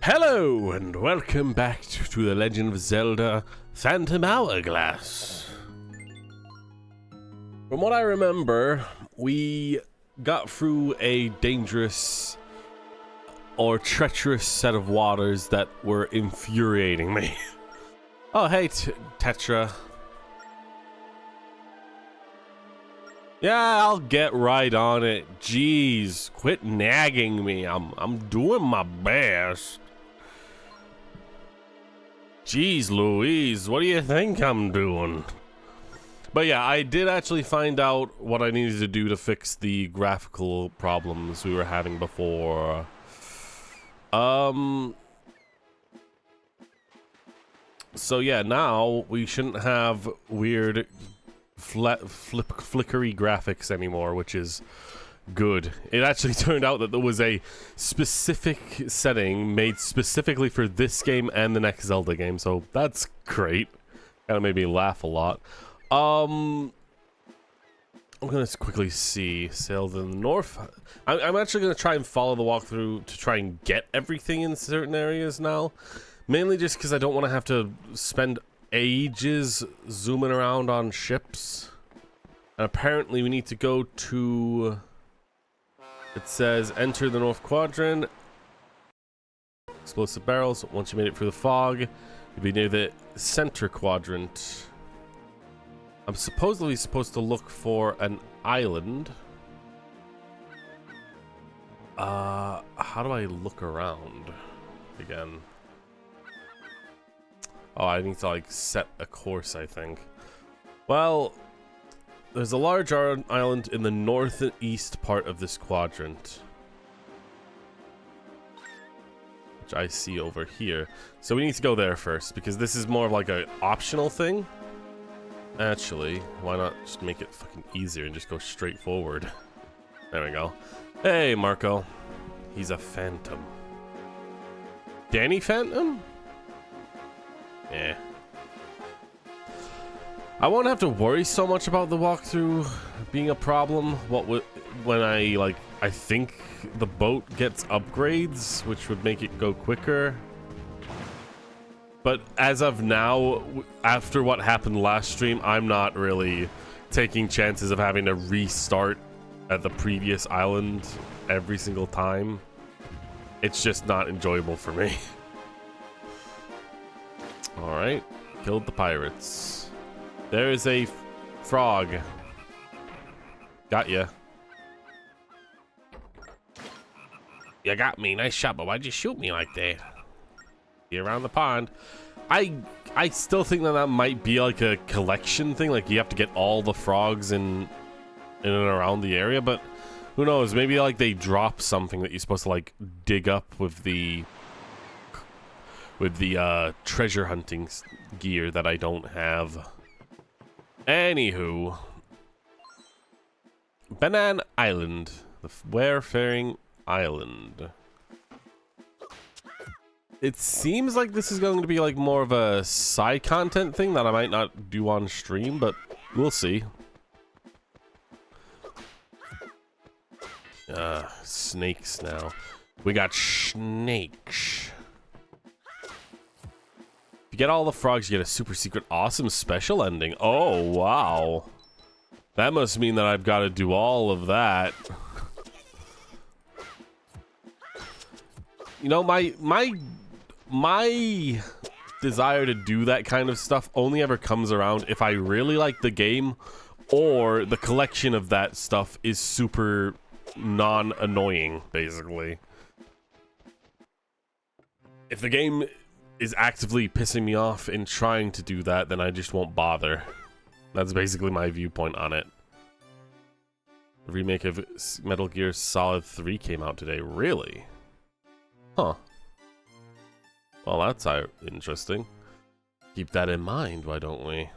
Hello and welcome back to The Legend of Zelda Phantom Hourglass. From what I remember, we got through a dangerous or treacherous set of waters that were infuriating me. Oh hey Tetra. Yeah, I'll get right on it. Jeez, quit nagging me. I'm doing my best. Jeez Louise, what do you think I'm doing? But yeah, I did actually find out what I needed to do to fix the graphical problems we were having before. So yeah, now we shouldn't have weird flickery graphics anymore, which is good. It actually turned out that there was a specific setting made specifically for this game and the next Zelda game, so that's great. Kind of made me laugh a lot. I'm gonna quickly see. Sail to the north. I'm actually gonna try and follow the walkthrough to try and get everything in certain areas now. Mainly just because I don't want to have to spend ages zooming around on ships. And apparently we need to go to... It says enter the north quadrant. Explosive barrels. Once you made it through the fog, you'll be near the center quadrant. I'm supposedly supposed to look for an island. How do I look around again? Oh, I need to like set a course, I think. Well, there's a large island in the northeast part of this quadrant, which I see over here. So we need to go there first because this is more of like an optional thing. Actually, why not just make it fucking easier and just go straight forward? There we go. Hey, Marco. He's a phantom. Danny Phantom? Yeah. I won't have to worry so much about the walkthrough being a problem. When I think the boat gets upgrades, which would make it go quicker. But as of now, after what happened last stream, I'm not really taking chances of having to restart at the previous island every single time. It's just not enjoyable for me. Alright, killed the pirates. There is a frog. Got ya. You got me, nice shot, but why'd you shoot me like that? Be around the pond. I still think that might be like a collection thing, like you have to get all the frogs in and around the area, but who knows, maybe like they drop something that you're supposed to like dig up with the treasure hunting gear that I don't have. Anywho, Banana Island, the wayfaring island. It seems like this is going to be like more of a side content thing that I might not do on stream, but we'll see. Snakes now. We got snakes. If you get all the frogs, you get a super secret awesome special ending. Oh, wow. That must mean that I've got to do all of that. You know, my desire to do that kind of stuff only ever comes around if I really like the game or the collection of that stuff is super non-annoying, basically. If the game is actively pissing me off in trying to do that, then I just won't bother. That's basically my viewpoint on it. The remake of Metal Gear Solid 3 came out today. Really? Huh. Well, that's interesting. Keep that in mind, why don't we?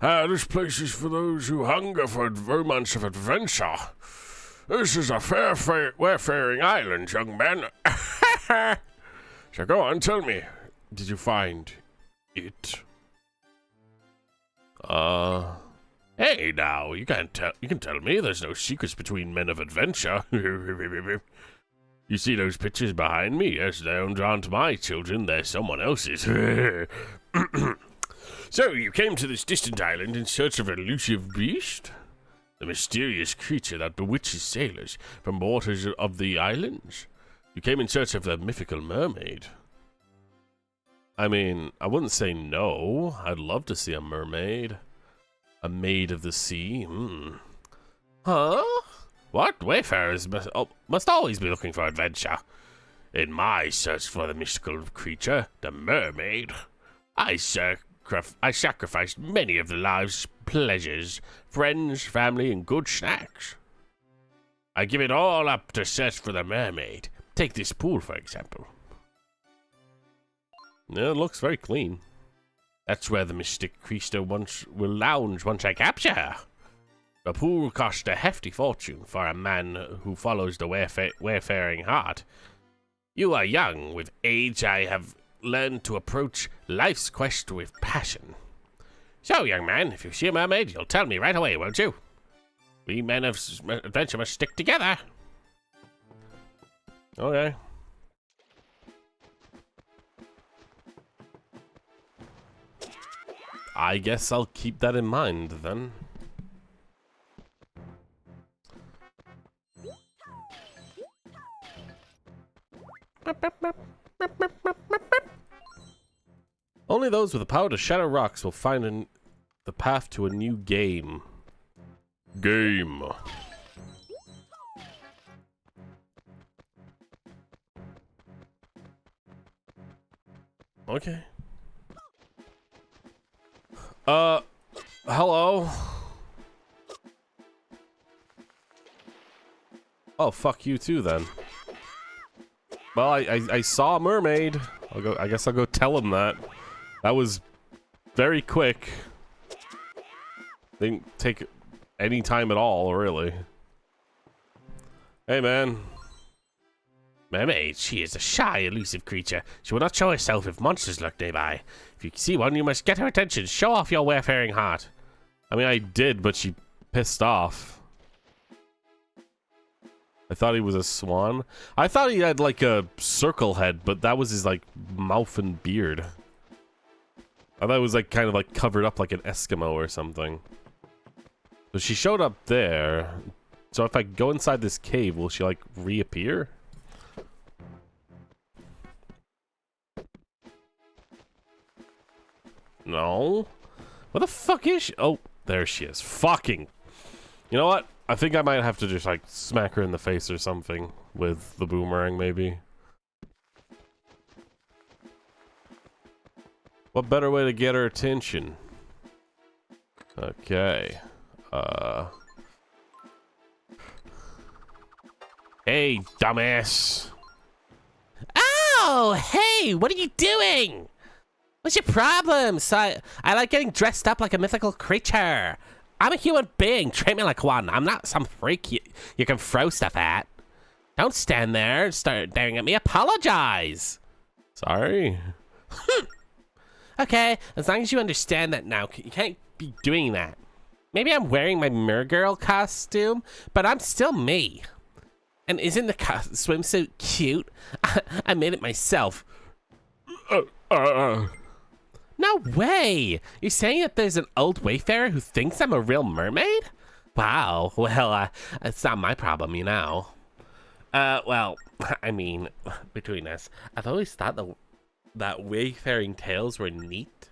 This place is for those who hunger for romance of adventure. This is a wayfaring island, young man. So go on, tell me. Did you find it? Hey now, you can tell me there's no secrets between men of adventure. You see those pictures behind me? Yes, they aren't my children, they're someone else's. So, you came to this distant island in search of an elusive beast? The mysterious creature that bewitches sailors from waters of the islands? You came in search of the mythical mermaid. I mean, I wouldn't say no. I'd love to see a mermaid. A maid of the sea. Huh? What? Wayfarers must always be looking for adventure. In my search for the mystical creature, the mermaid, I sacrificed many of the life's pleasures, friends, family, and good snacks. I give it all up to search for the mermaid. Take this pool, for example. Yeah, it looks very clean. That's where the mystic creature will lounge once I capture her. The pool cost a hefty fortune for a man who follows the wayfaring heart. You are young. With age, I have learned to approach life's quest with passion. So, young man, if you see a mermaid, you'll tell me right away, won't you? We men of adventure must stick together. Okay. I guess I'll keep that in mind, then. Only those with the power to shatter rocks will find the path to a new game. Okay. Hello? Oh, fuck you too, then. Well, I saw a mermaid. I guess I'll go tell him that. That was very quick. Didn't take any time at all, really. Hey, man. Mermaid, she is a shy, elusive creature. She will not show herself if monsters lurk nearby. If you see one, you must get her attention. Show off your wayfaring heart. I mean, I did, but she pissed off. I thought he was a swan. I thought he had, like, a circle head, but that was his, like, mouth and beard. I thought it was, like, kind of, like, covered up like an Eskimo or something. But she showed up there. So if I go inside this cave, will she, like, reappear? No. What the fuck is she? Oh, there she is. Fucking. You know what? I think I might have to just, like, smack her in the face or something with the boomerang, maybe. What better way to get her attention? Okay. Hey, dumbass. Oh, hey, what are you doing? What's your problem? So I like getting dressed up like a mythical creature. I'm a human being. Treat me like one. I'm not some freak you can throw stuff at. Don't stand there and start staring at me. Apologize. Sorry. Okay, as long as you understand that now, you can't be doing that. Maybe I'm wearing my Mergirl costume, but I'm still me. And isn't the swimsuit cute? I made it myself. No way! You're saying that there's an old wayfarer who thinks I'm a real mermaid? Wow, well, it's not my problem, you know. Well, I mean, between us, I've always thought that wayfaring tales were neat.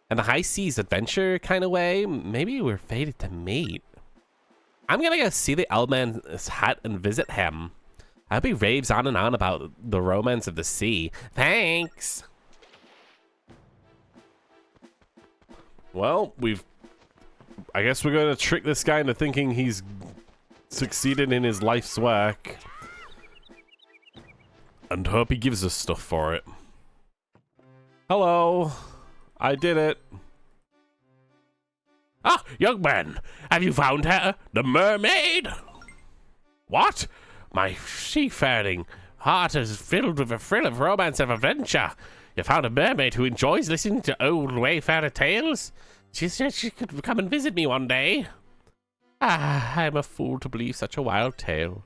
And the high seas adventure kind of way, maybe we're fated to meet. I'm gonna go see the old man's hut and visit him. I hope he raves on and on about the romance of the sea. Thanks! Well, I guess we're going to trick this guy into thinking he's succeeded in his life's work. And hope he gives us stuff for it. Hello. I did it. Ah, young man, have you found her? The mermaid? What? My seafaring heart is filled with a thrill of romance and adventure. You found a mermaid who enjoys listening to old wayfarer tales? She said she could come and visit me one day. Ah, I'm a fool to believe such a wild tale.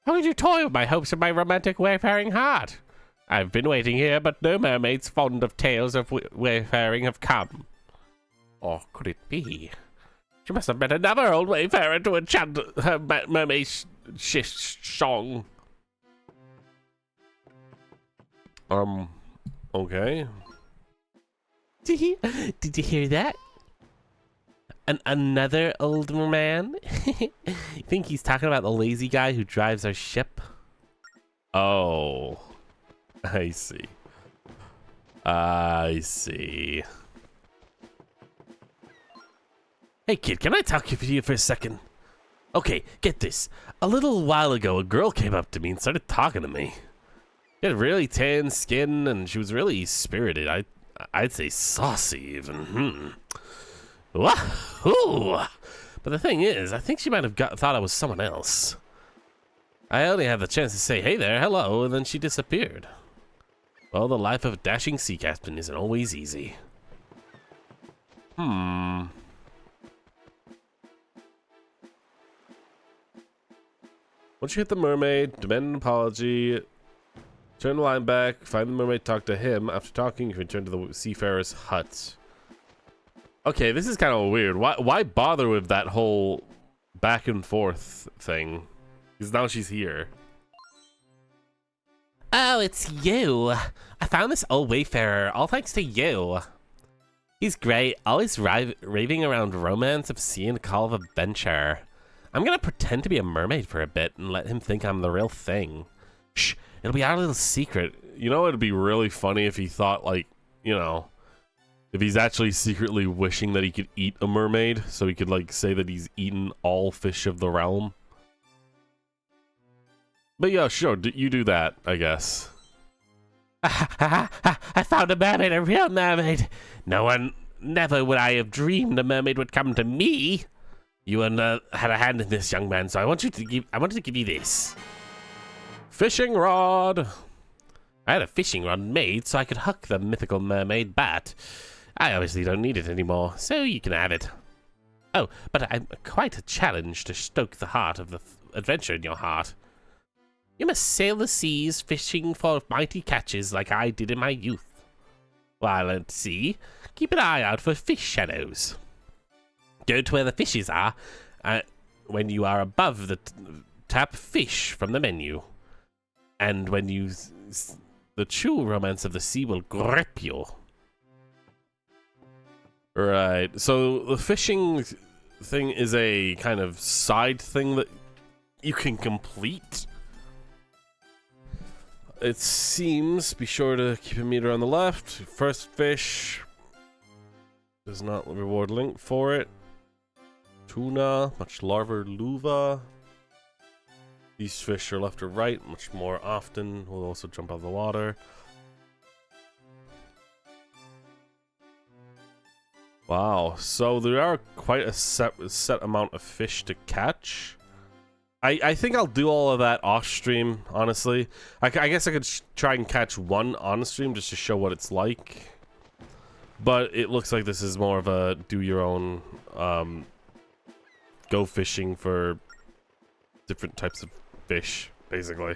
How could you toy with my hopes of my romantic wayfaring heart? I've been waiting here, but no mermaids fond of tales of wayfaring have come. Or could it be? She must have met another old wayfarer to enchant her mermaid song. Okay. Did you hear that? Another old man? You think he's talking about the lazy guy who drives our ship? Oh, I see. I see. Hey kid, can I talk to you for a second? Okay, get this. A little while ago, a girl came up to me and started talking to me. She had really tan skin and she was really spirited. I'd say saucy even. Wahoo! But the thing is, I think she might have thought I was someone else. I only had the chance to say, hey there, hello, and then she disappeared. Well, the life of a dashing sea captain isn't always easy. Once you hit the mermaid, demand an apology, turn the line back, find the mermaid, talk to him. After talking, you return to the seafarer's hut. Okay, this is kind of weird. Why bother with that whole back and forth thing? Because now she's here. Oh, it's you. I found this old wayfarer, all thanks to you. He's great, always raving around romance of sea and call of adventure. I'm gonna pretend to be a mermaid for a bit and let him think I'm the real thing. Shh, it'll be our little secret. You know, it'd be really funny if he thought, like, you know, if he's actually secretly wishing that he could eat a mermaid, so he could, like, say that he's eaten all fish of the realm. But yeah, sure, you do that, I guess. I found a mermaid, a real mermaid. Never would I have dreamed a mermaid would come to me. You had a hand in this, young man, so I wanted to give you this. Fishing rod! I had a fishing rod made so I could hook the mythical mermaid, but I obviously don't need it anymore, so you can have it. Oh, but I'm quite a challenge to stoke the heart of the adventure in your heart. You must sail the seas fishing for mighty catches like I did in my youth. While at sea, keep an eye out for fish shadows. Go to where the fishes are. When you are above tap fish from the menu. And when the true romance of the sea will grip you. Right, so the fishing thing is a kind of side thing that you can complete. It seems, be sure to keep a meter on the left. First fish does not reward link for it. Tuna, much larger luva. These fish are left or right much more often. Will also jump out of the water. Wow, so there are quite a set amount of fish to catch. I think I'll do all of that off stream, honestly. I guess I could try and catch one on stream just to show what it's like. But it looks like this is more of a do your own, go fishing for different types of fish, basically.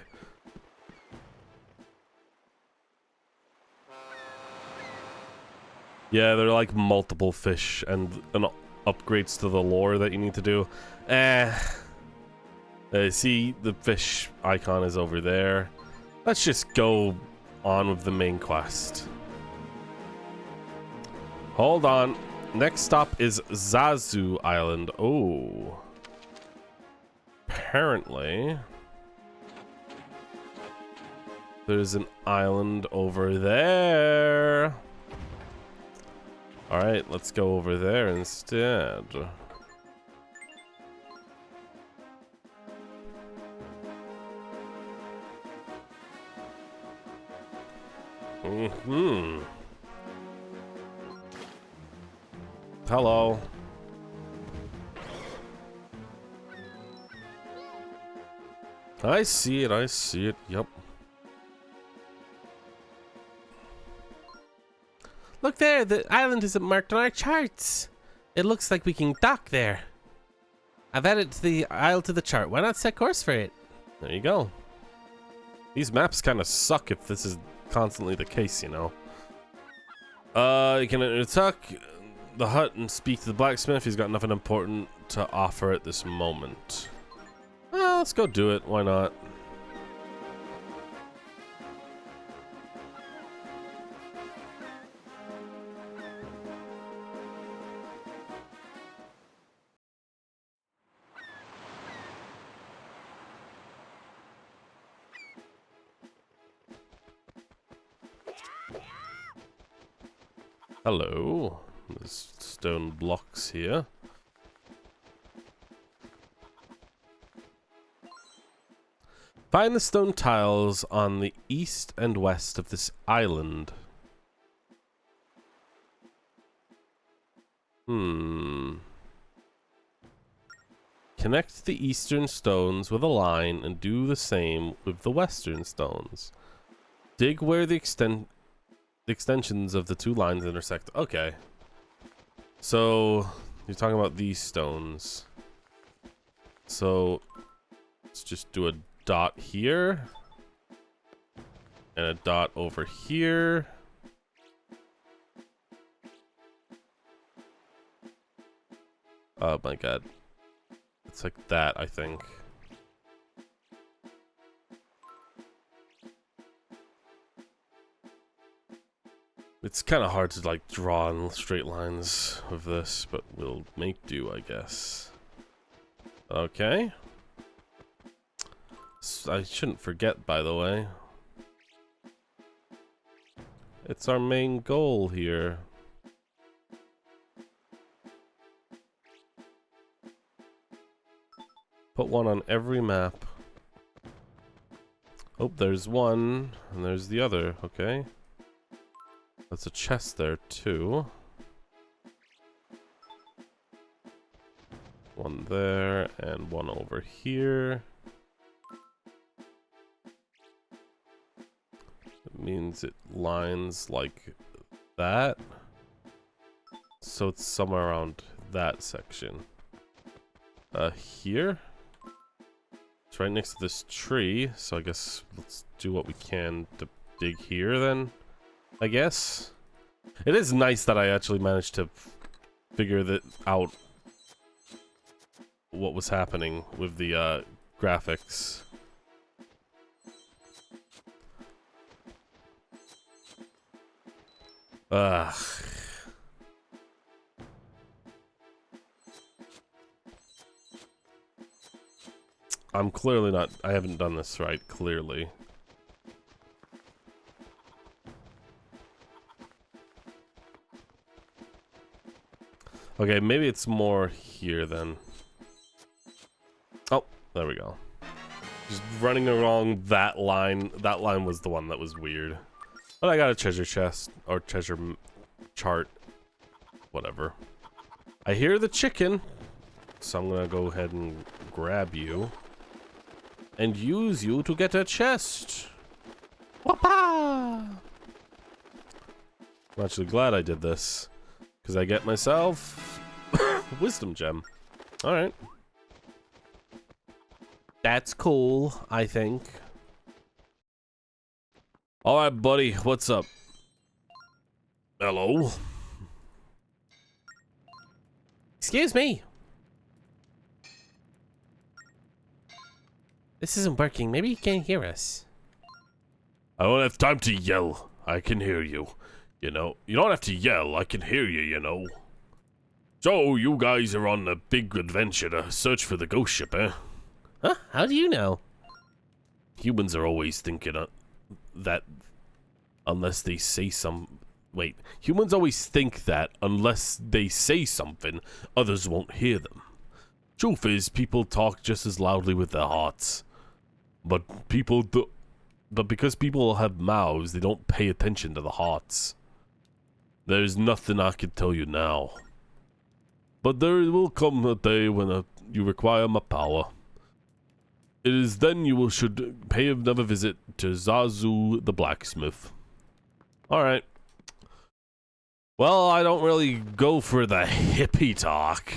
Yeah, there are like multiple fish and upgrades to the lore that you need to do. See, the fish icon is over there. Let's just go on with the main quest. Hold on. Next stop is Zazu Island. Oh. Apparently, there's an island over there. Alright, let's go over there instead. Hello. I see it, yep. Look there, the island isn't marked on our charts. It looks like we can dock there. I've added the isle to the chart. Why not set course for it? There you go. These maps kind of suck if this is constantly the case, you know. You can attack the hut and speak to the blacksmith. He's got nothing important to offer at this moment. Well, let's go do it. Why not? Hello. There's stone blocks here. Find the stone tiles on the east and west of this island. Connect the eastern stones with a line and do the same with the western stones. Dig where the extensions of the two lines intersect. Okay. So, you're talking about these stones. So, let's just do a dot here. And a dot over here. Oh my god. It's like that, I think. It's kind of hard to like draw in straight lines with this, but we'll make do, I guess. Okay. I shouldn't forget, by the way. It's our main goal here. Put one on every map. Oh, there's one, and there's the other, okay. That's a chest there, too. One there, and one over here. It means it lines like that. So it's somewhere around that section. Here? It's right next to this tree, so I guess let's do what we can to dig here then. I guess. It is nice that I actually managed to figure that out what was happening with the graphics. Ugh. I'm clearly not, I haven't done this right, clearly. Okay, maybe it's more here then. Oh, there we go. Just running along that line. That line was the one that was weird. But I got a treasure chest, or treasure chart. Whatever. I hear the chicken. So I'm gonna go ahead and grab you. And use you to get a chest. Whoopah! I'm actually glad I did this. Because I get myself wisdom gem. Alright. That's cool, I think. Alright, buddy, what's up? Hello? Excuse me. This isn't working. Maybe you can't hear us. I don't have time to yell. I can hear you. You know, you don't have to yell. I can hear you, you know. So, you guys are on a big adventure to search for the ghost ship, eh? Huh? How do you know? Humans are always thinking that unless they say humans always think that unless they say something, others won't hear them. Truth is, people talk just as loudly with their hearts. But because people have mouths, they don't pay attention to the hearts. There's nothing I can tell you now. But there will come a day when you require my power. It is then you should pay another visit to Zazu the blacksmith. Alright. Well, I don't really go for the hippie talk.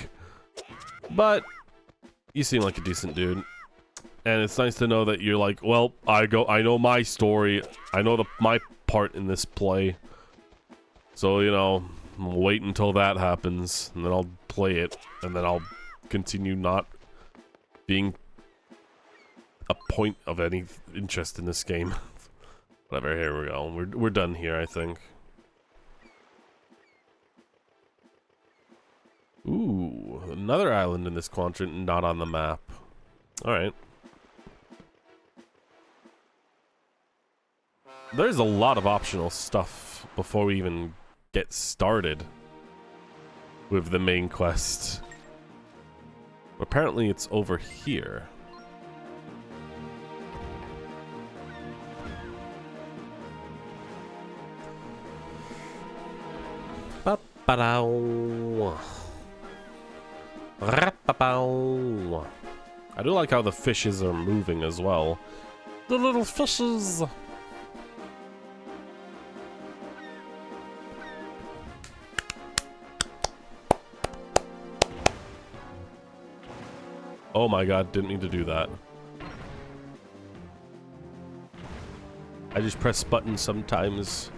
But you seem like a decent dude. And it's nice to know that you're like, well, I know my story. I know my part in this play. So, you know, I'll wait until that happens, and then I'll play it, and then I'll continue not being a point of any interest in this game. Whatever, here we go. We're done here, I think. Ooh, another island in this quadrant not on the map. Alright. There's a lot of optional stuff before we even get started with the main quest. Apparently it's over here. Ba-ba-dow. Ra-ba-bow. I do like how the fishes are moving as well. The little fishes! Oh my god, didn't mean to do that. I just press buttons sometimes.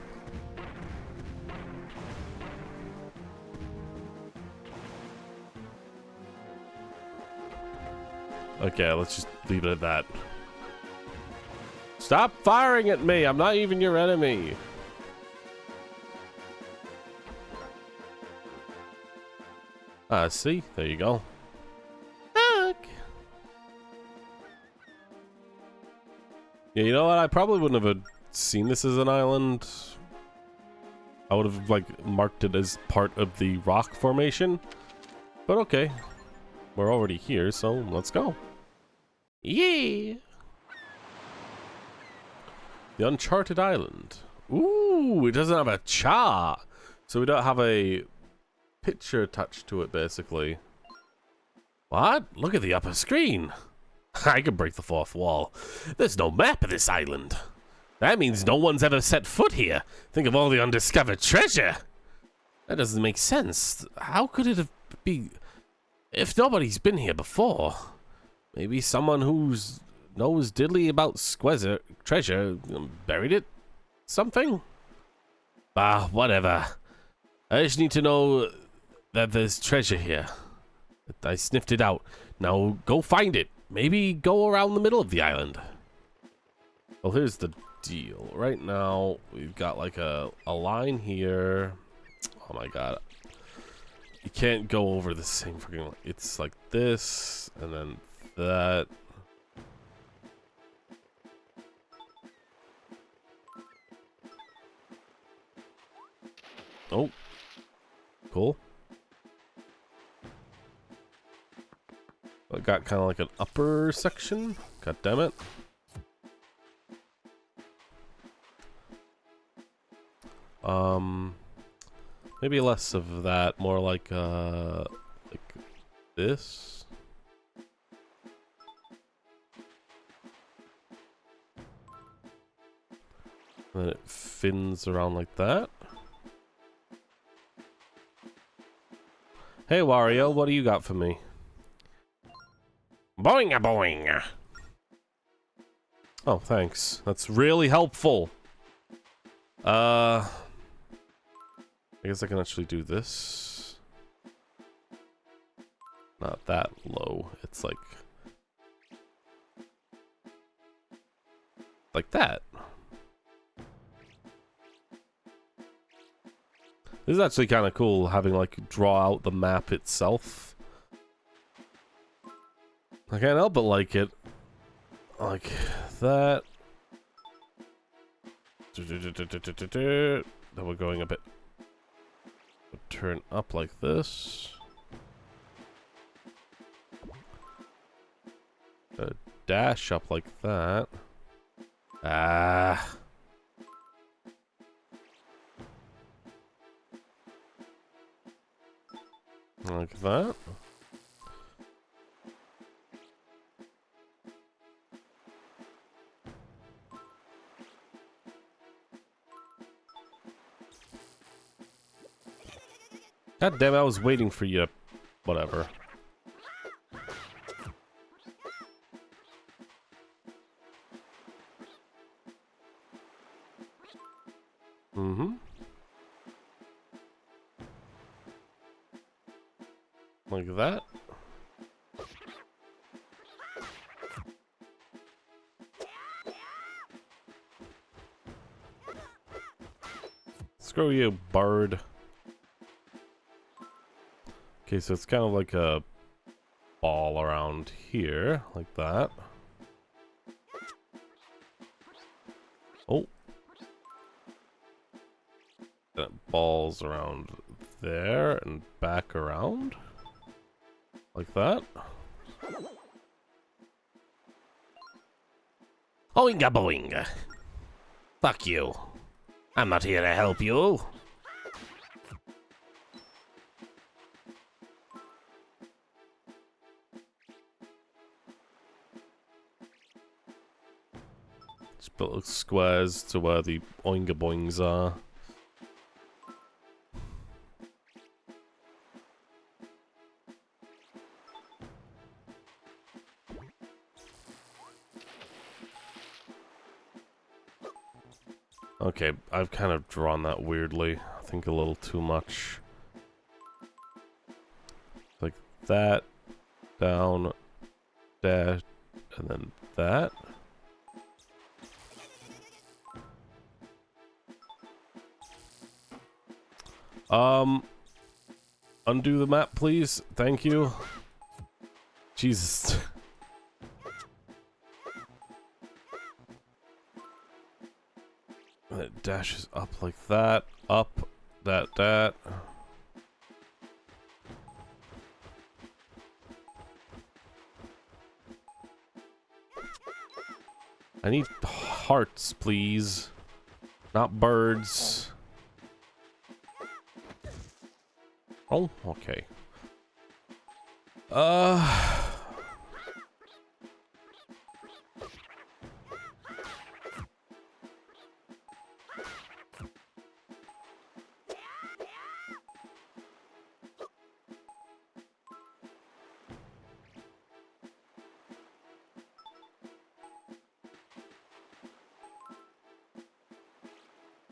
Okay, let's just leave it at that. Stop firing at me! I'm not even your enemy! See? There you go. Yeah, you know what? I probably wouldn't have seen this as an island. I would have, like, marked it as part of the rock formation. But okay. We're already here, so let's go. Yeah! The Uncharted Island. Ooh, it doesn't have a chart. So we don't have a picture attached to it, basically. What? Look at the upper screen. I can break the fourth wall. There's no map of this island. That means no one's ever set foot here. Think of all the undiscovered treasure. That doesn't make sense. How could it have been if nobody's been here before? Maybe someone who's knows diddly about treasure buried it? Something? Bah, whatever. I just need to know that there's treasure here. I sniffed it out. Now go find it. Maybe go around the middle of the island. Well, here's the deal. Right now, we've got like a line here. Oh my god. You can't go over the same freaking line. It's like this, and then that. Oh. Cool. I got kind of like an upper section. God damn it. Maybe less of that, more like this. And then it fins around like that. Hey Wario, what do you got for me? Boing a boing. Oh, thanks. That's really helpful. I guess I can actually do this. Not that low. It's like that. This is actually kind of cool, having like draw out the map itself. I can't help but like it. Like that. Then we're going a bit. Turn up like this. Dash up like that. Ah. Like that. God damn it, I was waiting for you. Whatever. Mm-hmm. Like that. Screw you, bird. Okay, so it's kind of like a ball around here, like that. Oh. And it balls around there and back around. Like that. Oinga boinga. Fuck you. I'm not here to help you. Just put squares to where the oinga boings are. Okay, I've kind of drawn that weirdly. I think a little too much. Like that, down, dash, and then that. Undo the map, please. Thank you. Jesus. And it dashes up like that. Up, that. I need hearts, please. Not birds. Oh, okay.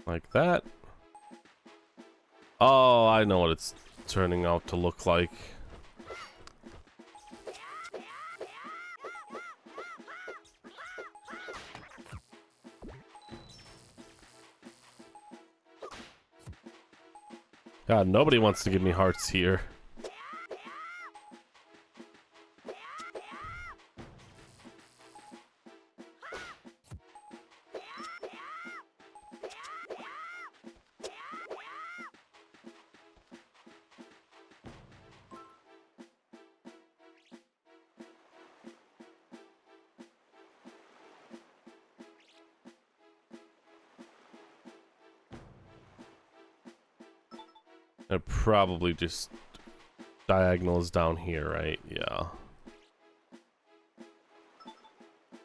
Like that. Oh, I know what it's turning out to look like. God, nobody wants to give me hearts here. It probably just diagonals down here, right? Yeah.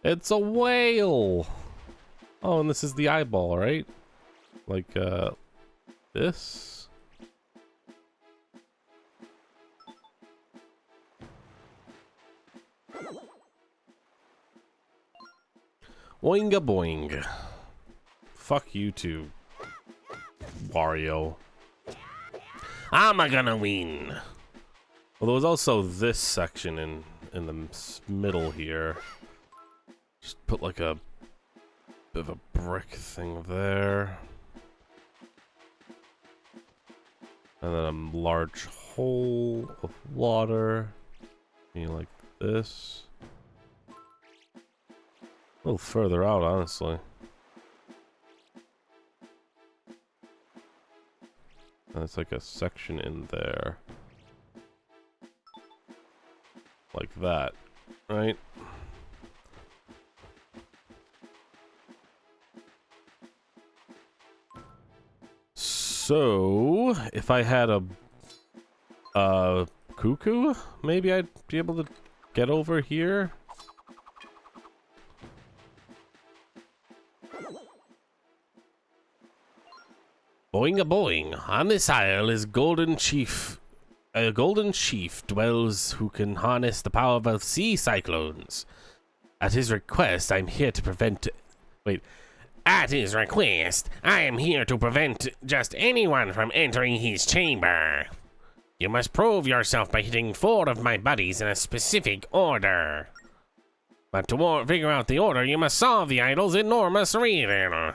It's a whale! Oh, and this is the eyeball, right? Like, this? Oinga boing. Fuck you too, Wario. I'm a gonna win. Well, there was also this section in the middle here. Just put like a bit of a brick thing there. And then a large hole of water. Maybe like this. A little further out, honestly. And it's like a section in there. Like that, right? So, if I had a cuckoo, maybe I'd be able to get over here. Boing a boing. On this isle is golden chief. A golden chief dwells who can harness the power of sea cyclones. At his request, I'm here to prevent... Wait. At his request, I am here to prevent just anyone from entering his chamber. You must prove yourself by hitting 4 of my buddies in a specific order. But to figure out the order, you must solve the idol's enormous reading.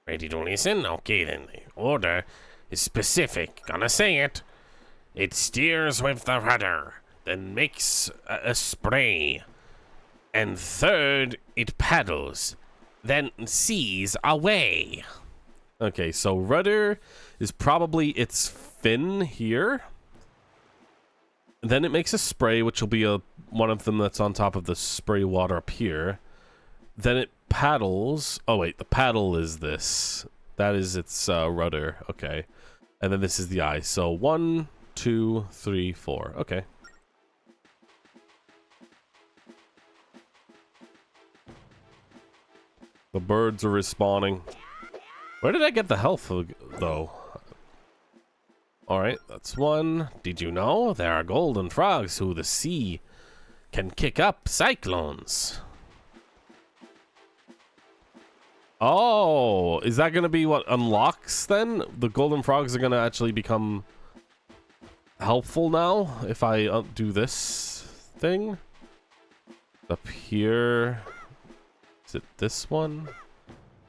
Ready to listen? Okay then. The order is specific. Gonna say it. It steers with the rudder, then makes a spray. And third, it paddles, then sees away. Okay, so rudder is probably its fin here. Then it makes a spray, which will be one of them that's on top of the spray water up here. Then it paddles. Oh, wait, the paddle is this. That is its rudder. Okay. And then this is the eye. So 1, 2, 3, 4. Okay. The birds are respawning. Where did I get the health, though? Alright, that's 1. Did you know there are golden frogs who the sea can kick up cyclones? Oh, is that going to be what unlocks then? The golden frogs are going to actually become helpful now if I do this thing? Up here. Is it this one?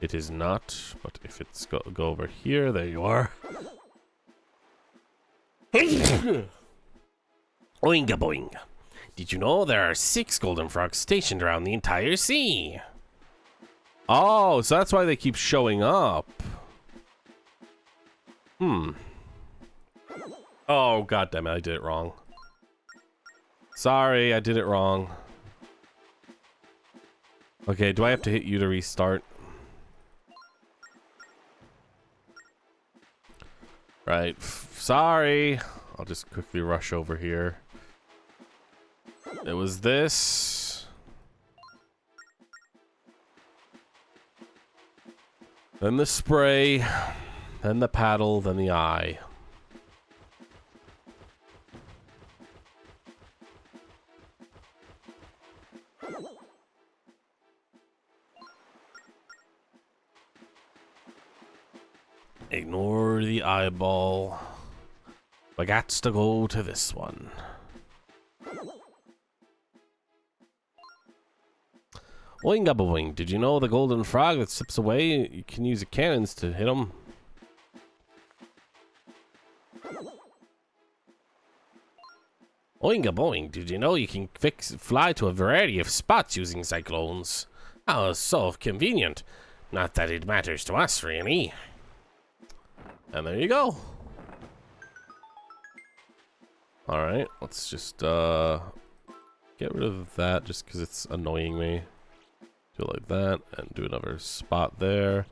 It is not, but if it's go over here, there you are. Oinga boing. Did you know there are 6 golden frogs stationed around the entire sea? Oh, so that's why they keep showing up. Oh, goddammit, I did it wrong. Sorry, I did it wrong. Okay, do I have to hit you to restart? Right, sorry. I'll just quickly rush over here. It was this. Then the spray. Then the paddle. Then the eye. Ignore the eyeball. We got to go to this one. Oinga boing. Did you know the golden frog that slips away, you can use the cannons to hit him? Oinga boing. Did you know you can fly to a variety of spots using cyclones? Oh, so convenient. Not that it matters to us, really. And there you go. Alright, let's just get rid of that just because it's annoying me. Do it like that, and do another spot there.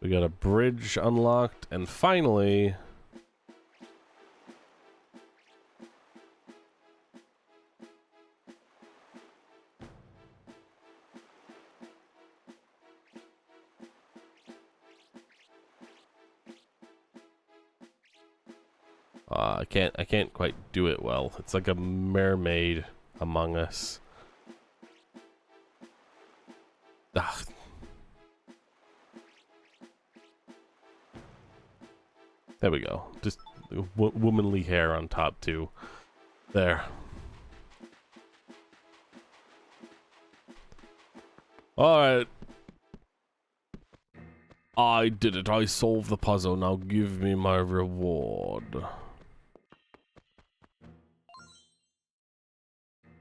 We got a bridge unlocked, and finally... I can't quite do it well. It's like a mermaid among us. Ugh. There we go. Just womanly hair on top too. There. Alright. I did it. I solved the puzzle. Now give me my reward.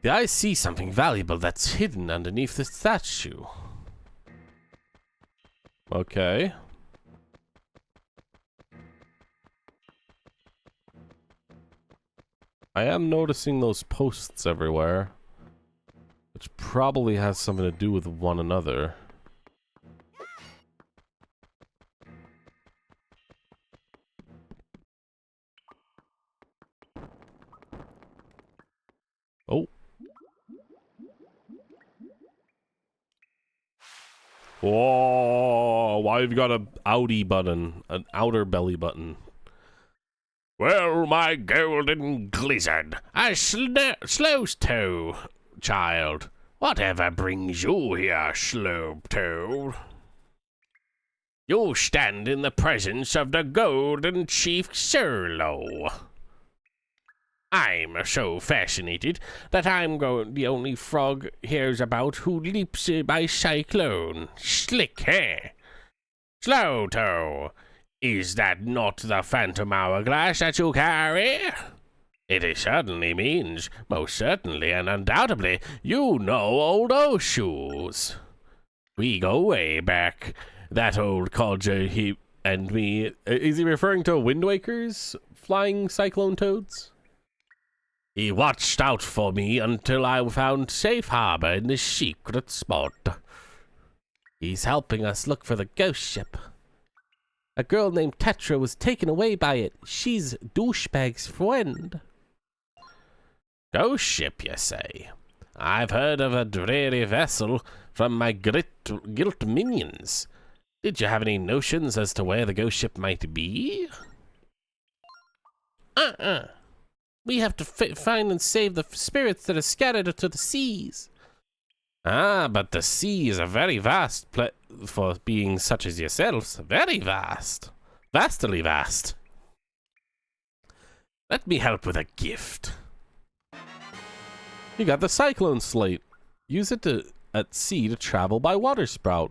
I see something valuable that's hidden underneath the statue. Okay. I am noticing those posts everywhere, which probably has something to do with one another. Oh. Whoa, why have you got a outie button? An outer belly button. Well, my golden glizzard, a slow toe, child. Whatever brings you here, slow toe? You stand in the presence of the Golden Chief Surlo. I'm so fascinated that I'm the only frog hears about who leaps by cyclone. Slick, eh? Slow toe, is that not the phantom hourglass that you carry? It certainly means, most certainly and undoubtedly, you know old O'Shoes. We go way back. That old codger, he and me. Is he referring to Wind Waker's flying cyclone toads? He watched out for me until I found safe harbor in this secret spot. He's helping us look for the ghost ship. A girl named Tetra was taken away by it. She's douchebag's friend. Ghost ship, you say? I've heard of a dreary vessel from my guilt minions. Did you have any notions as to where the ghost ship might be? We have to find and save the spirits that are scattered to the seas. Ah, but the sea is a very vast for being such as yourselves. Very vast. Vastly vast. Let me help with a gift. You got the cyclone slate. Use it at sea to travel by water sprout.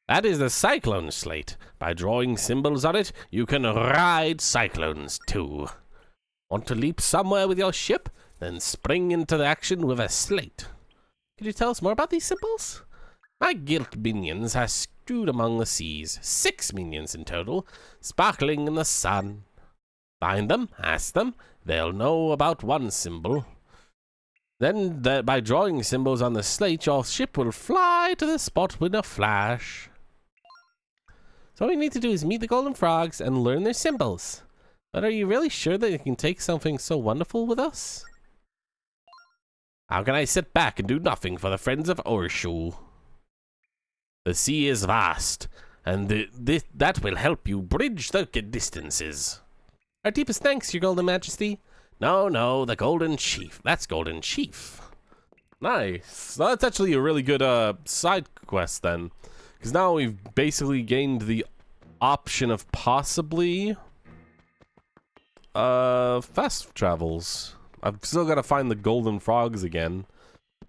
That is the cyclone slate. By drawing symbols on it, you can ride cyclones too. Want to leap somewhere with your ship? Then spring into the action with a slate. Could you tell us more about these symbols? My guilt minions are strewed among the seas. 6 minions in total, sparkling in the sun. Find them, ask them. They'll know about one symbol. Then, by drawing symbols on the slate, your ship will fly to the spot in a flash. So all we need to do is meet the golden frogs and learn their symbols. But are you really sure that you can take something so wonderful with us? How can I sit back and do nothing for the friends of Orshu? The sea is vast, and that will help you bridge the distances. Our deepest thanks, your golden majesty. No, the golden chief. That's golden chief. Nice. That's actually a really good side quest then. Because now we've basically gained the option of possibly fast travels. I've still got to find the golden frogs again.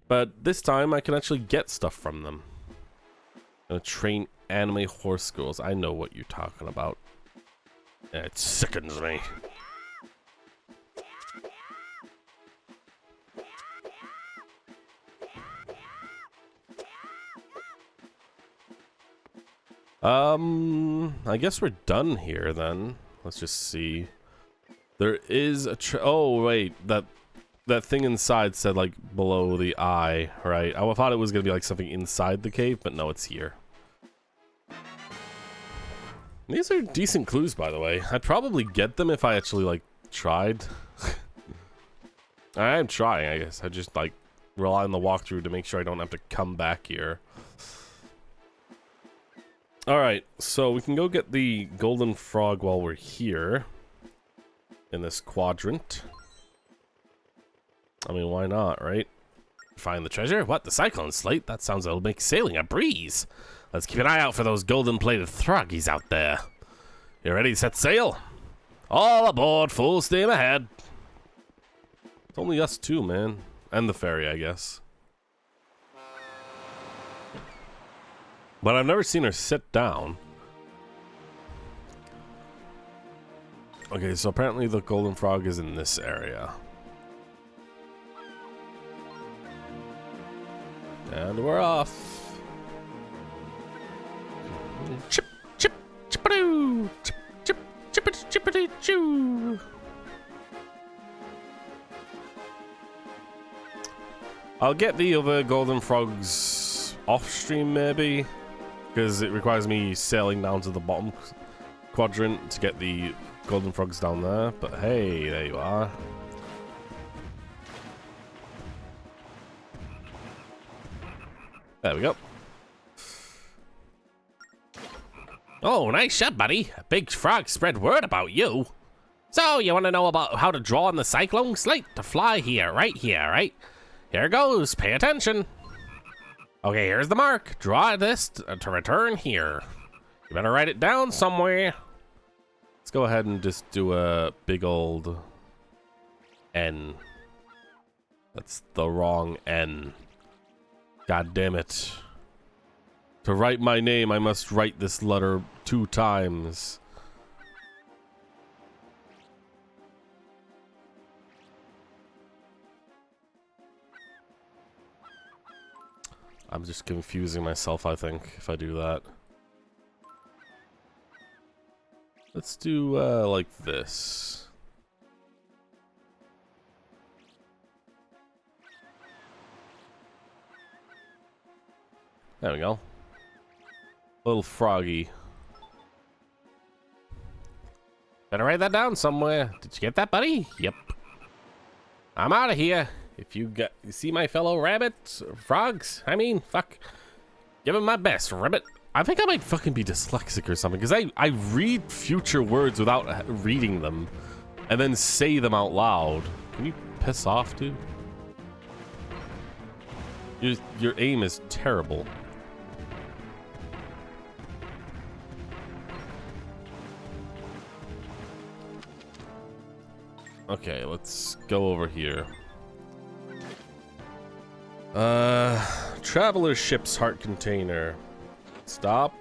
But this time I can actually get stuff from them. I'm gonna train anime horse girls. I know what you're talking about. Yeah, it sickens me. I guess we're done here then. Let's just see. There is a oh wait, that thing inside said like below the eye, right? I thought it was gonna be like something inside the cave, but no, it's here. These are decent clues, by the way. I'd probably get them if I actually like tried. I am trying, I guess. I just like rely on the walkthrough to make sure I don't have to come back here. Alright, so we can go get the golden frog while we're here. In this quadrant. I mean, why not, right? Find the treasure? What, the cyclone slate? That sounds like it'll make sailing a breeze. Let's keep an eye out for those golden-plated throggies out there. You ready to set sail? All aboard, full steam ahead. It's only us two, man. And the ferry, I guess. But I've never seen her sit down. Okay, so apparently the golden frog is in this area. And we're off. Chip, chip, chip-a-doo. Chip, chip, chip-a-doo, chip-a-doo, choo. I'll get the other golden frogs off stream, maybe. Because it requires me sailing down to the bottom quadrant to get the golden frogs down there. But hey, there you are. There we go. Oh, nice shot, buddy. A big frog spread word about you. So, you want to know about how to draw on the cyclone slate to fly here, right? Here goes. Pay attention. Okay, here's the mark. Draw this to return here. You better write it down somewhere. Let's go ahead and just do a big old N. That's the wrong N. God damn it. To write my name, I must write this letter 2 times. I'm just confusing myself, I think, if I do that. Let's do, like this. There we go. Little froggy. Better write that down somewhere. Did you get that, buddy? Yep. I'm out of here. If you see my fellow rabbits, frogs, I mean, fuck. Give them my best, rabbit. I think I might fucking be dyslexic or something, because I read future words without reading them, and then say them out loud. Can you piss off, dude? Your aim is terrible. Okay, let's go over here. Traveler ship's heart container. Stop.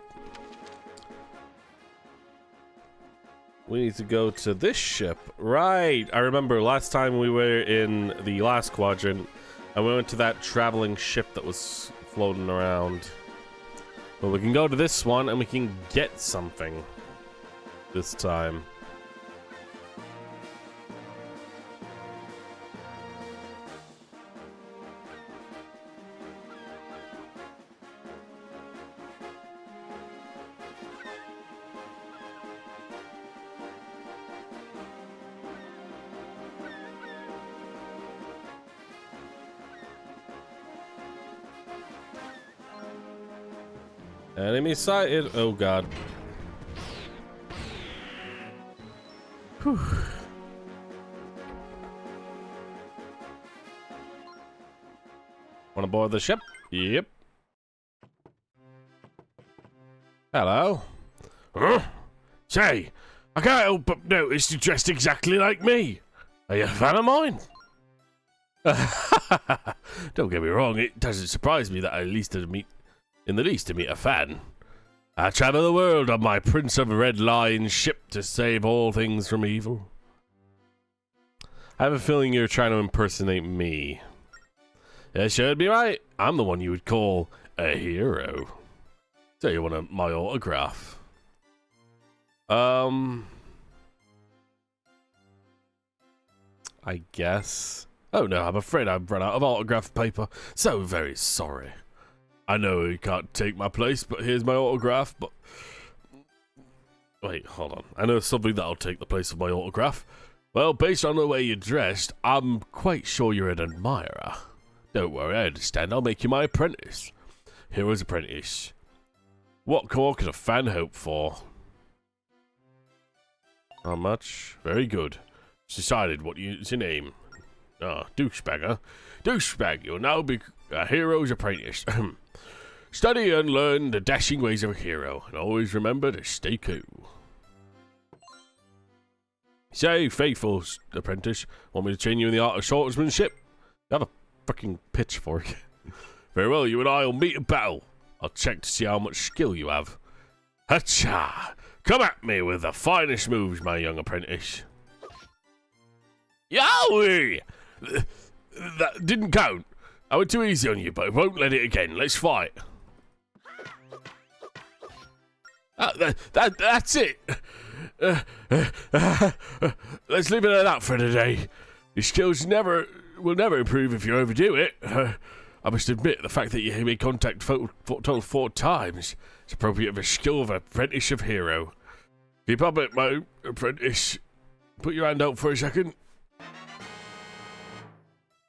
We need to go to this ship. Right. I remember last time we were in the last quadrant, and we went to that traveling ship that was floating around. But we can go to this one, and we can get something this time. Enemy sighted. Oh god. Whew. Wanna board the ship? Yep. Hello. Huh? Say, I can't help but notice you're dressed exactly like me. Are you a fan of mine? Don't get me wrong, it doesn't surprise me that in the least to meet a fan. I travel the world on my Prince of Red Lion ship to save all things from evil. I have a feeling you're trying to impersonate me. You should be right. I'm the one you would call a hero. So you want my autograph? I guess. Oh no, I'm afraid I've run out of autograph paper. So very sorry. I know you can't take my place, but here's my autograph, but... Wait, hold on. I know something that'll take the place of my autograph. Well, based on the way you're dressed, I'm quite sure you're an admirer. Don't worry, I understand. I'll make you my apprentice. Hero's apprentice. What more could a fan hope for? How much? Very good. It's decided what is your name. Ah, douchebagger. Douchebag, you'll now be a hero's apprentice. Study and learn the dashing ways of a hero, and always remember to stay cool. Say, faithful apprentice, want me to train you in the art of swordsmanship? You have a freaking pitchfork. Very well, you and I will meet in battle. I'll check to see how much skill you have. Hacha! Come at me with the finest moves, my young apprentice. Yowie! That didn't count. I went too easy on you, but I won't let it again. Let's fight. That's it. Let's leave it at that for today. Your skills will never improve if you overdo it. I must admit, the fact that you made contact total 4 times is appropriate of a skill of apprentice of hero. Keep up it, my apprentice. Put your hand out for a second.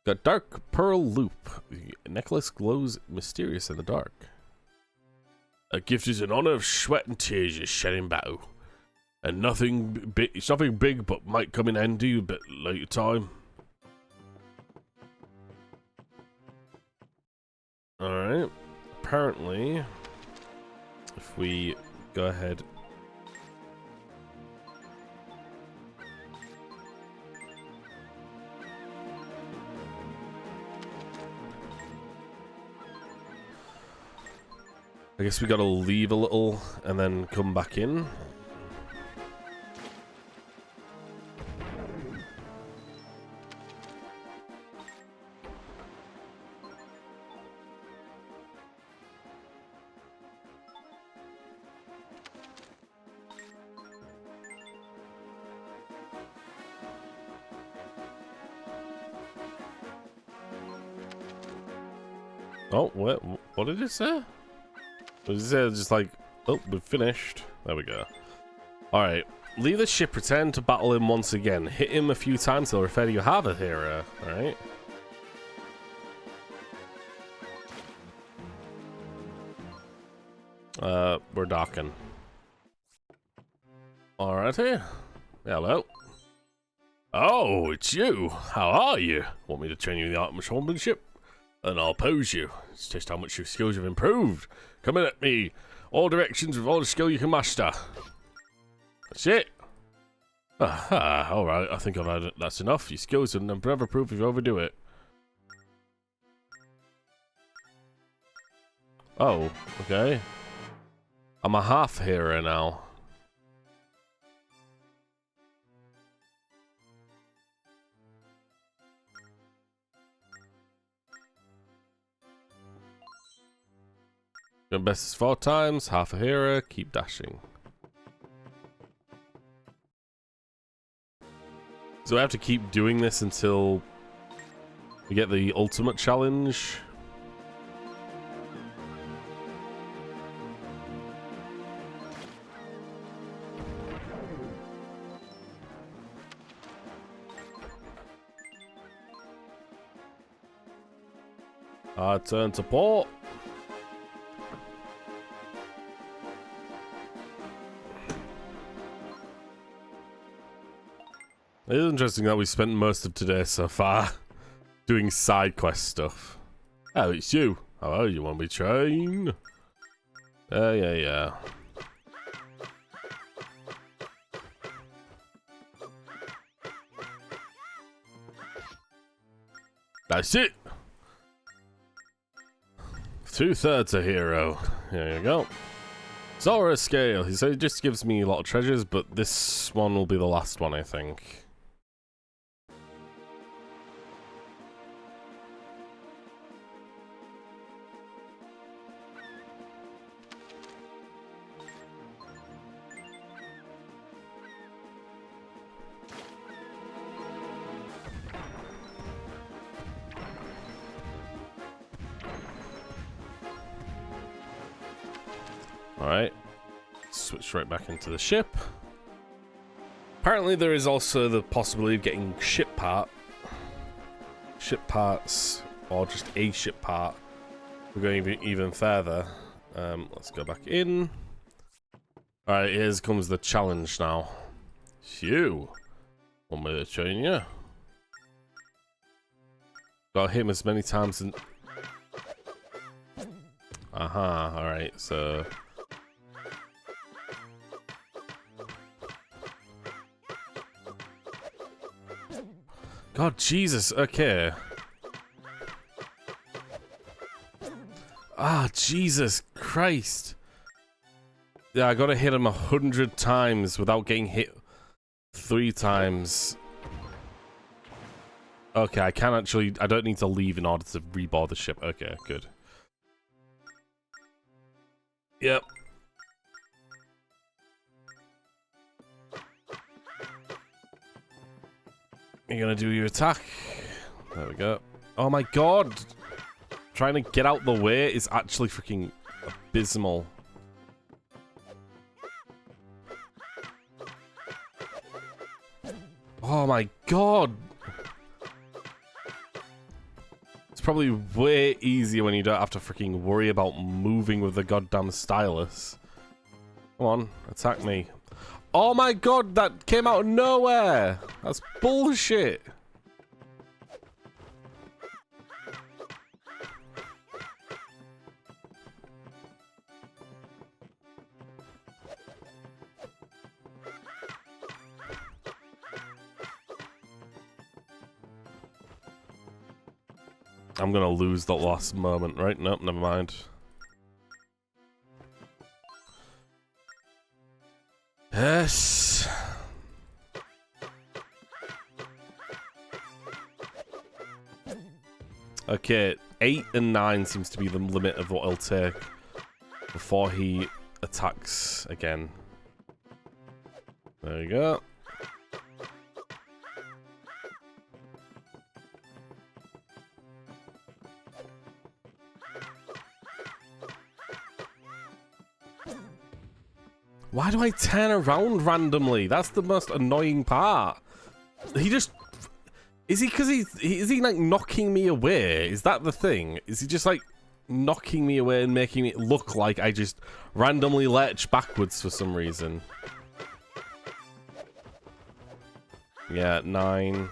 The dark pearl loop. The necklace glows mysterious in the dark. A gift is an honor of sweat and tears you shed in battle. And nothing big, it's nothing big, but might come in handy a bit later time. Alright. Apparently, if we go ahead. I guess we gotta leave a little and then come back in. Oh, what did it say? Did it say just like, oh, we've finished? There we go. Alright, leave the ship, return to battle him once again. Hit him a few times, he'll refer to you have a hero. Alright. We're docking. Alrighty. Hello. Oh, it's you. How are you? Want me to train you in the art of showmanship? And I'll pose you. It's just how much your skills have improved. Come in at me. All directions with all the skill you can master. That's it. Alright, I think I've had it. That's enough. Your skills are never proof if you overdo it. Oh, okay. I'm a half hero now. Your best is 4 times, half a hero, keep dashing. So I have to keep doing this until we get the ultimate challenge. Our turn to port. It is interesting that we spent most of today so far doing side quest stuff. Oh, it's you. Hello, you want me to train? Yeah. That's it. 2/3 a hero. There you go. Zora scale. He said it just gives me a lot of treasures, but this one will be the last one, I think. Alright, switch right back into the ship. Apparently there is also the possibility of getting ship parts, or just a ship part. We're going even further. Let's go back in. Alright, here comes the challenge now. It's you. Want me to train you? Gotta hit him as many times and... alright, so... God, Jesus, okay. Ah, Jesus Christ. Yeah, I gotta hit him 100 times without getting hit 3 times. Okay, I can actually... I don't need to leave in order to reboard the ship. Okay, good. Yep. You're gonna do your attack. There we go. Oh my god! Trying to get out the way is actually freaking abysmal. Oh my god! It's probably way easier when you don't have to freaking worry about moving with the goddamn stylus. Come on, attack me. Oh my god, that came out of nowhere! That's bullshit! I'm gonna lose the last moment, right? Nope, never mind. Yes. Okay, 8 and 9 seems to be the limit of what he'll take before he attacks again. There you go. Why do I turn around randomly? That's the most annoying part. He just... Is he because is he like knocking me away? Is that the thing? Is he just like knocking me away and making it look like I just randomly lurch backwards for some reason? Yeah, 9.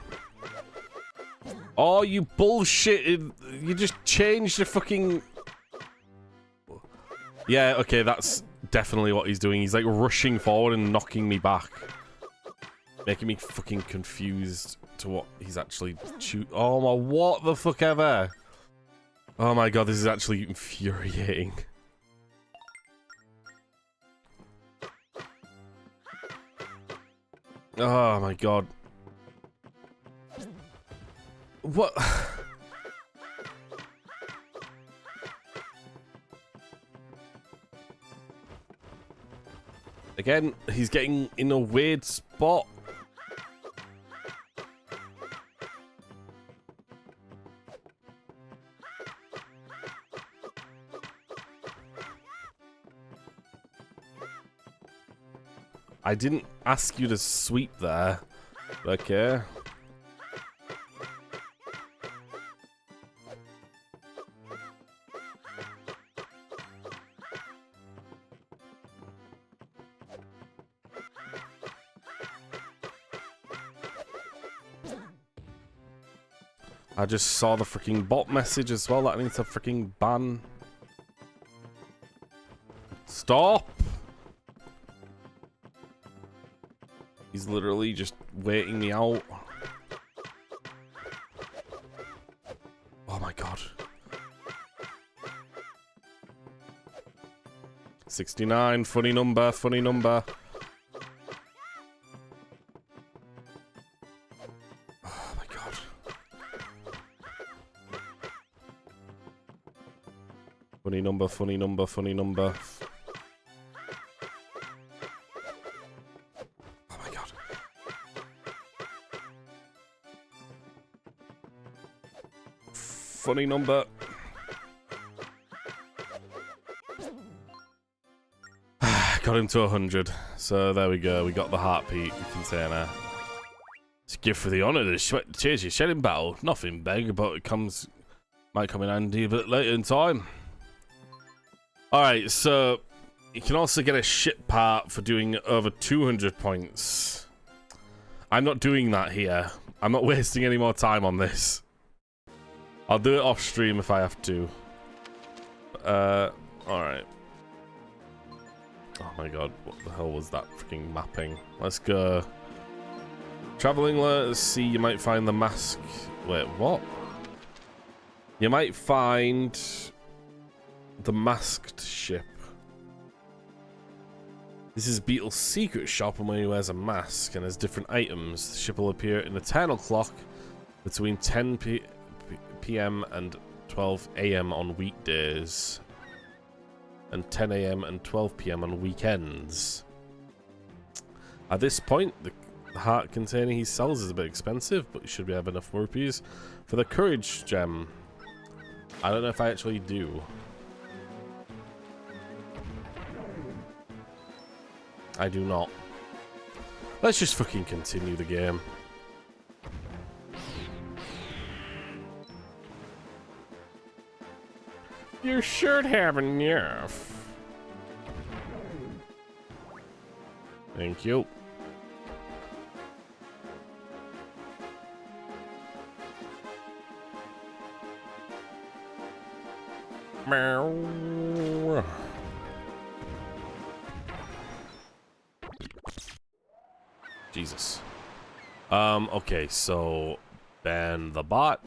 Oh, you bullshit. You just changed the fucking... Yeah, okay, that's definitely what he's doing. He's like rushing forward and knocking me back. Making me fucking confused to what he's actually Oh my, what the fuck ever. Oh my god, this is actually infuriating. Oh my god. What? Again, he's getting in a weird spot. I didn't ask you to sweep there. Okay. I just saw the freaking bot message as well that I need to freaking ban. Stop! He's literally just waiting me out. Oh my god. 69, funny number, funny number. Oh my god. Funny number, funny number, funny number. Funny number. Got him to 100. So there we go. We got the heartbeat container. It's a gift for the honor to cheers your shelling battle. Nothing big, but it might come in handy a bit later in time. Alright, so you can also get a ship part for doing over 200 points. I'm not doing that here. I'm not wasting any more time on this. I'll do it off stream if I have to. Alright. Oh my god, what the hell was that freaking mapping? Let's go. Traveling, let's see, you might find the mask. Wait, what? You might find the masked ship. This is Beetle's secret shop, and when he wears a mask and has different items, the ship will appear in Eternal Clock between 10 p.m. and 12 a.m. on weekdays, and 10 a.m. and 12 p.m. on weekends. At this point, the heart container he sells is a bit expensive, but you should have enough rupees for the courage gem. I don't know if I actually do. I do not. Let's just fucking continue the game. You should have enough. Thank you. Meow. Jesus. Okay, so ban the bot.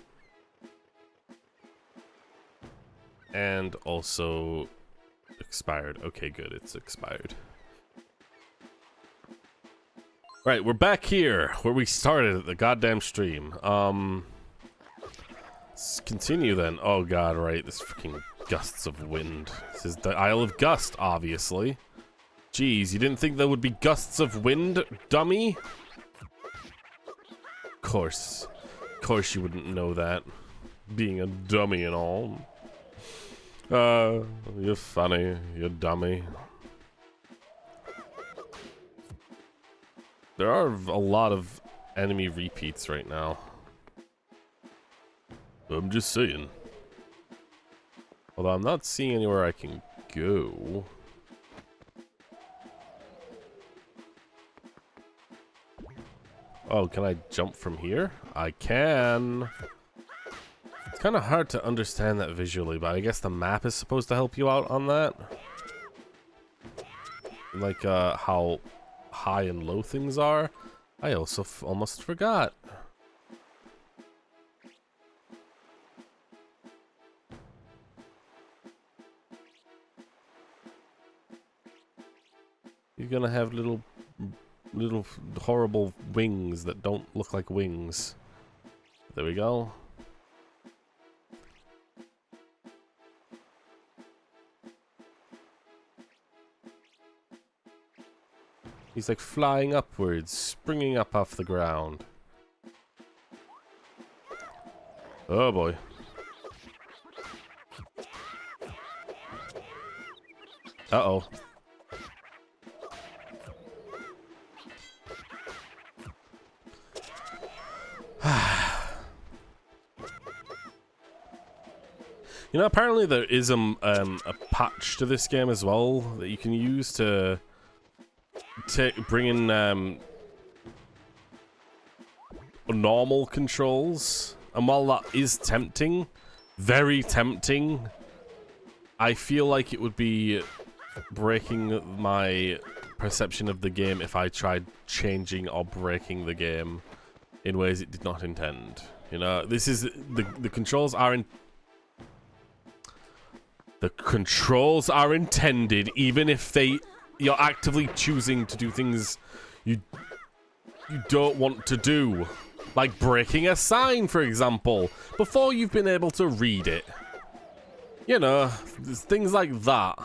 And also expired. Okay, good. It's expired. Right, we're back here where we started at the goddamn stream. Let's continue then. Oh god, right. This freaking gusts of wind. This is the Isle of Gust, obviously. Jeez, you didn't think there would be gusts of wind, dummy? Of course you wouldn't know that. Being a dummy and all. You're funny, you dummy. There are a lot of enemy repeats right now. I'm just saying. Although I'm not seeing anywhere I can go. Oh, can I jump from here? I can. It's kind of hard to understand that visually, but I guess the map is supposed to help you out on that. Like, how high and low things are. I also almost forgot. You're gonna have little horrible wings that don't look like wings. There we go. He's like flying upwards, springing up off the ground. Oh boy. Uh-oh. You know, apparently there is a patch to this game as well that you can use to bring in normal controls. And while that is tempting, very tempting, I feel like it would be breaking my perception of the game if I tried changing or breaking the game in ways it did not intend. You know, this is the controls are in. The controls are intended, even if you're actively choosing to do things you don't want to do. Like breaking a sign, for example, before you've been able to read it. You know, there's things like that.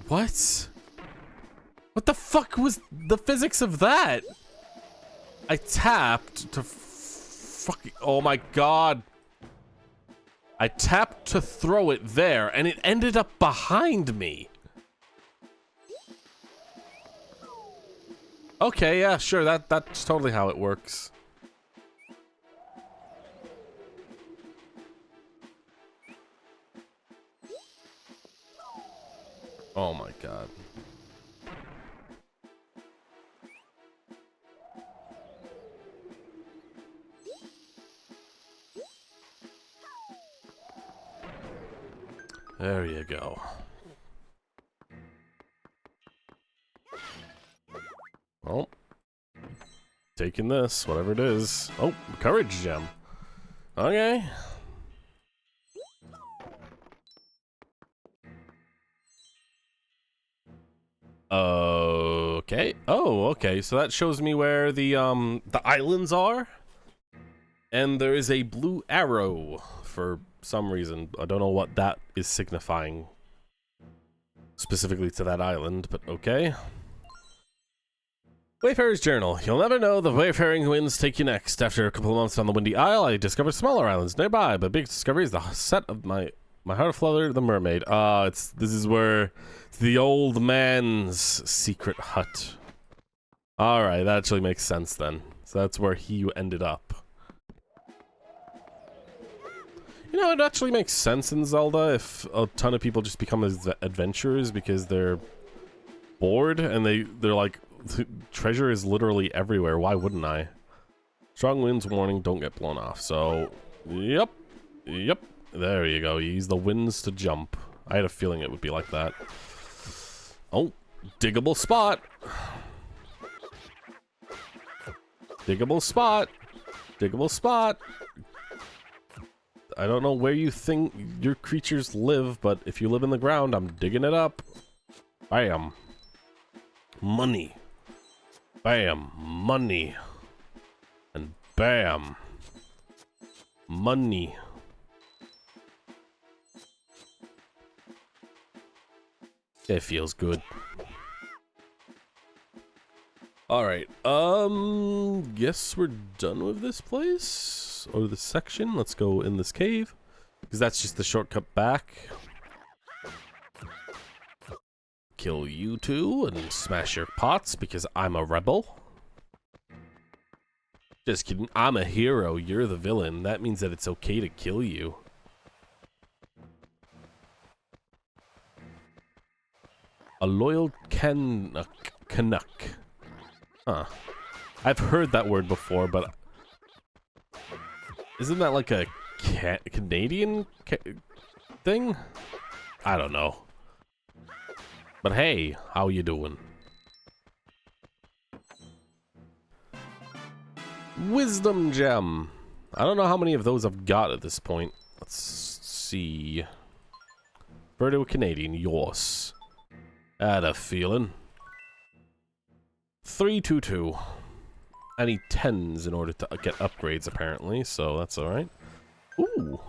What? What the fuck was the physics of that? I tapped to fucking... Oh my god. I tapped to throw it there, and it ended up behind me. Okay, yeah, sure, that's totally how it works. Oh my god. There you go. Oh. Taking this, whatever it is. Oh, courage gem. Okay. Okay. Oh, okay. So that shows me where the islands are. And there is a blue arrow for some reason. I don't know what that is signifying specifically to that island, but okay. Wayfarer's Journal. You'll never know the wayfaring winds take you next. After a couple of months on the Windy Isle, I discovered smaller islands nearby, but big discovery is the set of my heart of Flutter the Mermaid. This is where it's the old man's secret hut. Alright, that actually makes sense then. So that's where he ended up. You know, it actually makes sense in Zelda if a ton of people just become adventurers because they're bored and they're like, treasure is literally everywhere. Why wouldn't I? Strong winds warning, don't get blown off. So, yep. There you go. You use the winds to jump. I had a feeling it would be like that. Oh, diggable spot. Diggable spot. Diggable spot. I don't know where you think your creatures live, but if you live in the ground, I'm digging it up. Bam. Money. Bam. Money. And bam. Money. It feels good. Alright, guess we're done with this place, or this section. Let's go in this cave, because that's just the shortcut back. Kill you two, and smash your pots, because I'm a rebel. Just kidding, I'm a hero, you're the villain. That means that it's okay to kill you. A loyal Canuck. Huh. I've heard that word before, but isn't that like a Canadian thing? I don't know. But hey, how you doing? Wisdom gem. I don't know how many of those I've got at this point. Let's see. Birdo Canadian, yours. I had a feeling. 322. I need 10s in order to get upgrades, apparently, so that's alright. Ooh.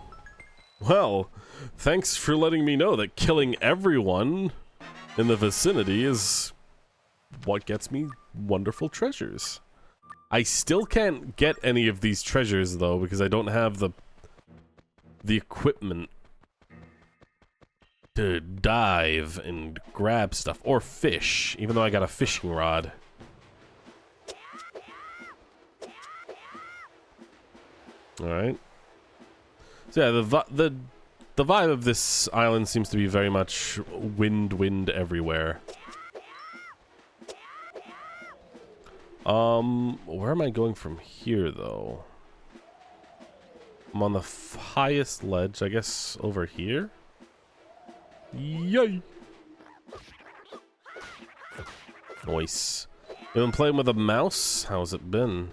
Well, thanks for letting me know that killing everyone in the vicinity is what gets me wonderful treasures. I still can't get any of these treasures, though, because I don't have the equipment to dive and grab stuff. Or fish, even though I got a fishing rod. Alright. So yeah, the vibe of this island seems to be very much wind everywhere. Where am I going from here, though? I'm on the highest ledge, I guess over here? Yay! Nice. You've been playing with a mouse? How's it been?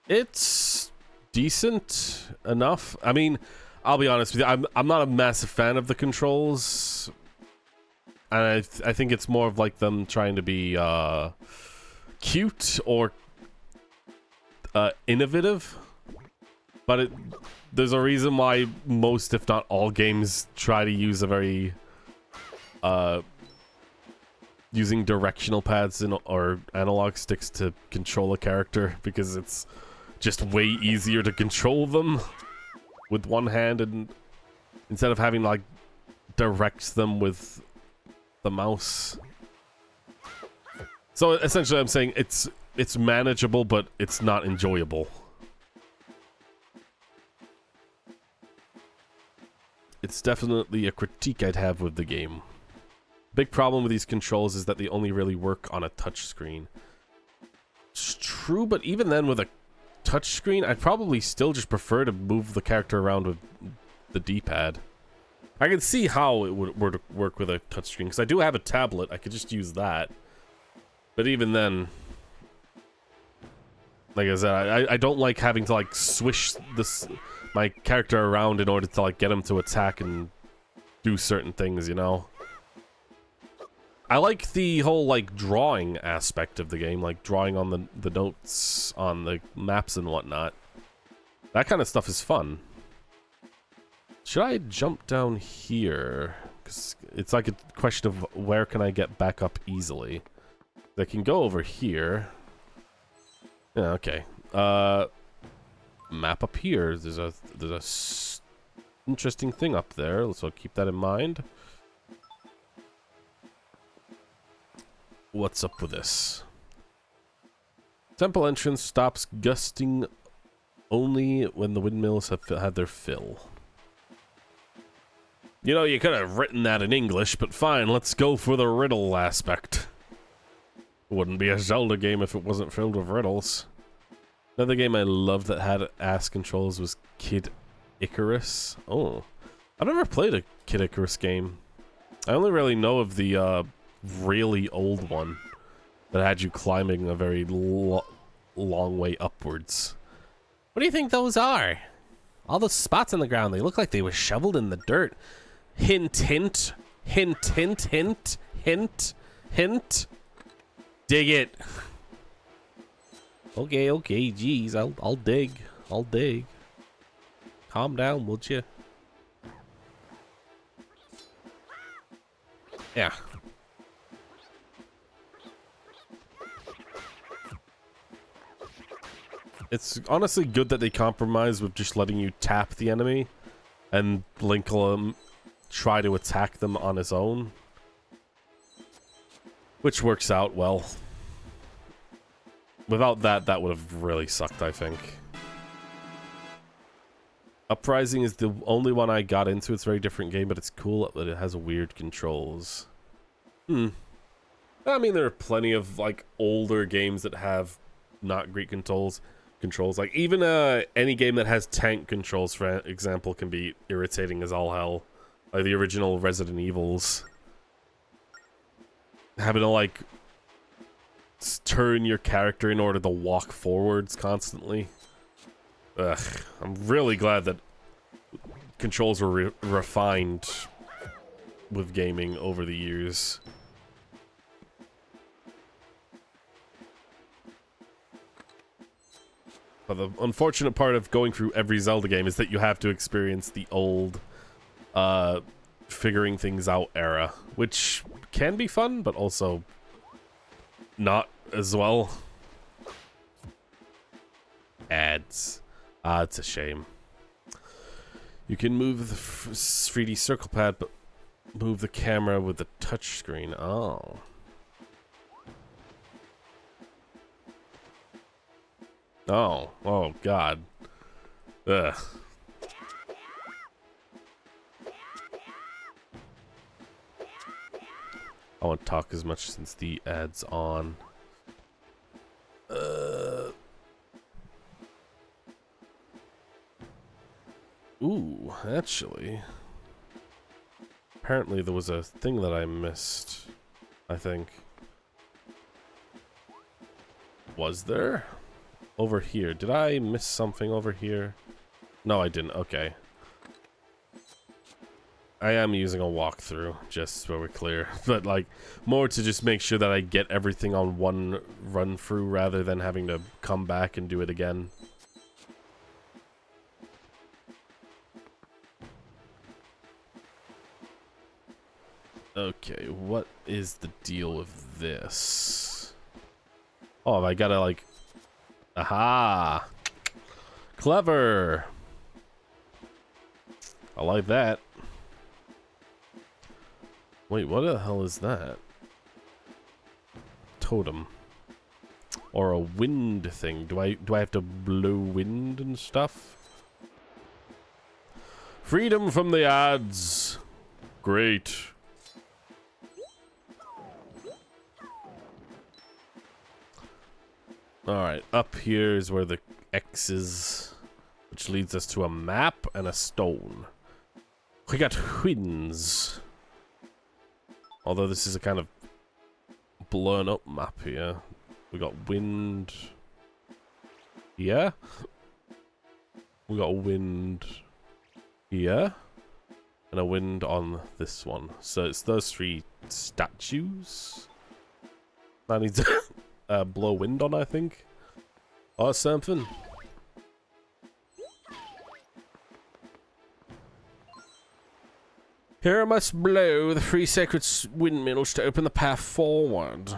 It's decent enough. I mean, I'll be honest with you, I'm not a massive fan of the controls. And I think it's more of like them trying to be cute or innovative. But there's a reason why most, if not all, games try to use a very using directional pads or analog sticks to control a character, because it's just way easier to control them with one hand, and instead of having like direct them with the mouse. So essentially I'm saying it's manageable, but it's not enjoyable. It's definitely a critique I'd have with the game. Big problem with these controls is that they only really work on a touchscreen. It's true, but even then with a touchscreen, I'd probably still just prefer to move the character around with the D-pad. I can see how it would work with a touchscreen, because I do have a tablet. I could just use that. But even then, like I said, I don't like having to like swish my character around in order to like get him to attack and do certain things, you know? I like the whole like drawing aspect of the game, like drawing on the notes on the maps and whatnot. That kind of stuff is fun. Should I jump down here? Because it's like a question of where can I get back up easily. I can go over here. Yeah, okay. Map up here. There's a interesting thing up there, so keep that in mind. What's up with this? Temple entrance stops gusting only when the windmills have had their fill. You know, you could have written that in English, but fine, let's go for the riddle aspect. Wouldn't be a Zelda game if it wasn't filled with riddles. Another game I loved that had ass controls was Kid Icarus. Oh, I've never played a Kid Icarus game. I only really know of the really old one that had you climbing a very long way upwards. What do you think those are? All those spots on the ground, they look like they were shoveled in the dirt. Hint, hint. Hint, hint, hint. Hint, hint. Dig it. Okay, okay, geez, I'll dig. I'll dig. Calm down, would you? Yeah. It's honestly good that they compromise with just letting you tap the enemy and Link will try to attack them on his own. Which works out well. Without that, that would have really sucked, I think. Uprising is the only one I got into. It's a very different game, but it's cool that it has weird controls. I mean, there are plenty of, like, older games that have not great controls. Like, even any game that has tank controls, for example, can be irritating as all hell. Like the original Resident Evils. Having to, like, turn your character in order to walk forwards constantly. Ugh. I'm really glad that controls were refined with gaming over the years. But the unfortunate part of going through every Zelda game is that you have to experience the old figuring things out era, which can be fun, but also not as well. Ads. It's a shame. You can move the 3D circle pad, but move the camera with the touchscreen. Oh. Oh, God. Ugh. I won't talk as much since the ad's on. Ooh, actually. Apparently there was a thing that I missed, I think. Was there? Over here. Did I miss something over here? No, I didn't. Okay. I am using a walkthrough, just so we're clear. But, like, more to just make sure that I get everything on one run through rather than having to come back and do it again. Okay, what is the deal with this? Oh, I gotta, like... Aha! Clever! I like that. Wait, what the hell is that? Totem. Or a wind thing. Do I have to blow wind and stuff? Freedom from the ads. Great. Alright, up here is where the X is, which leads us to a map and a stone. We got winds. Although this is a kind of blown up map here. We got wind here. We got a wind here. And a wind on this one. So it's those three statues I need to blow wind on, I think. Or something. Here I must blow the three sacred windmills to open the path forward.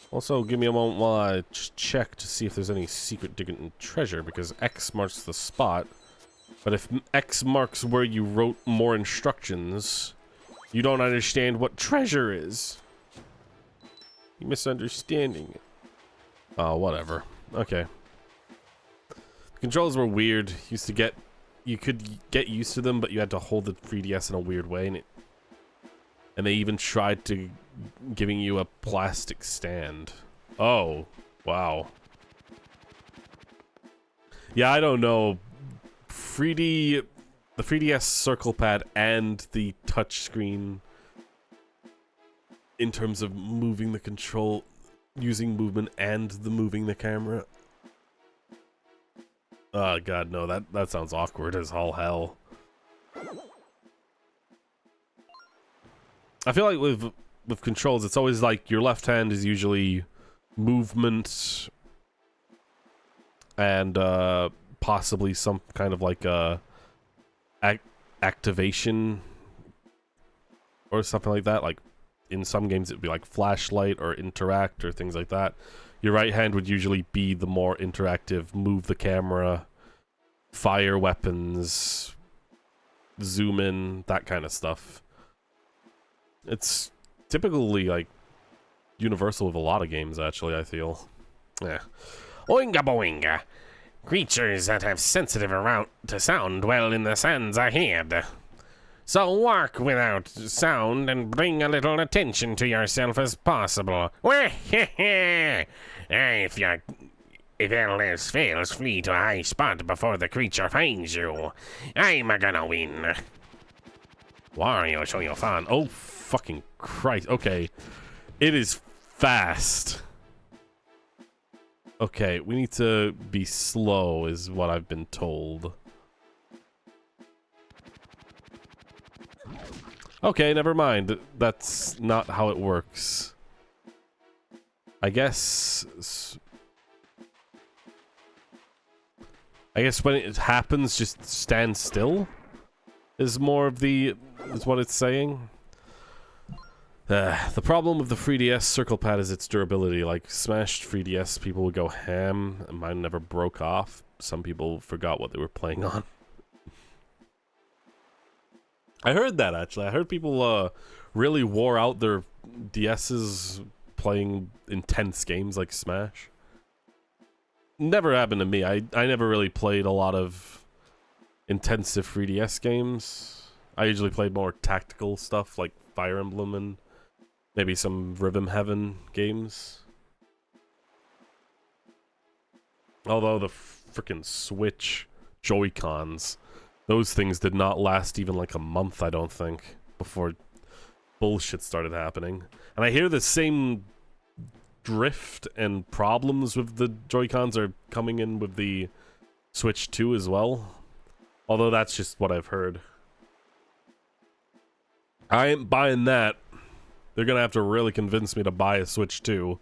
Also, give me a moment while I just check to see if there's any secret digging treasure, because X marks the spot. But if X marks where you wrote more instructions, you don't understand what treasure is. You're misunderstanding it. Oh, whatever. Okay. The controls were weird. You could get used to them, but you had to hold the 3DS in a weird way, and they even tried to giving you a plastic stand. Oh, wow. Yeah, I don't know. The 3DS circle pad and the touchscreen in terms of moving the control, using movement and moving the camera. Oh god, no, that sounds awkward as all hell. I feel like with controls, it's always like your left hand is usually movement and possibly some kind of like activation or something like that. Like in some games it'd be like flashlight or interact or things like that. Your right hand would usually be the more interactive, move the camera, fire weapons, zoom in, that kind of stuff. It's typically like universal with a lot of games, actually, I feel. Yeah. Oinga boinga. Creatures that have sensitive around to sound dwell in the sands ahead. So walk without sound and bring a little attention to yourself as possible. If else fails, flee to a high spot before the creature finds you. I'm gonna win. Wario, show your fun. Oh, fucking Christ. Okay. It is fast. Okay, we need to be slow, is what I've been told. Okay, never mind. That's not how it works. I guess when it happens, just stand still is more of the is what it's saying. The problem with the 3DS circle pad is its durability. Like smashed 3DS, people would go ham, and mine never broke off. Some people forgot what they were playing on. I heard that actually. I heard people really wore out their DS's playing intense games like Smash. Never happened to me. I never really played a lot of intensive 3DS games. I usually played more tactical stuff like Fire Emblem and maybe some Rhythm Heaven games. Although the frickin' Switch Joy-Cons, those things did not last even like a month, I don't think, before bullshit started happening. And I hear the same drift and problems with the Joy-Cons are coming in with the Switch 2 as well. Although that's just what I've heard. I ain't buying that. They're gonna have to really convince me to buy a Switch 2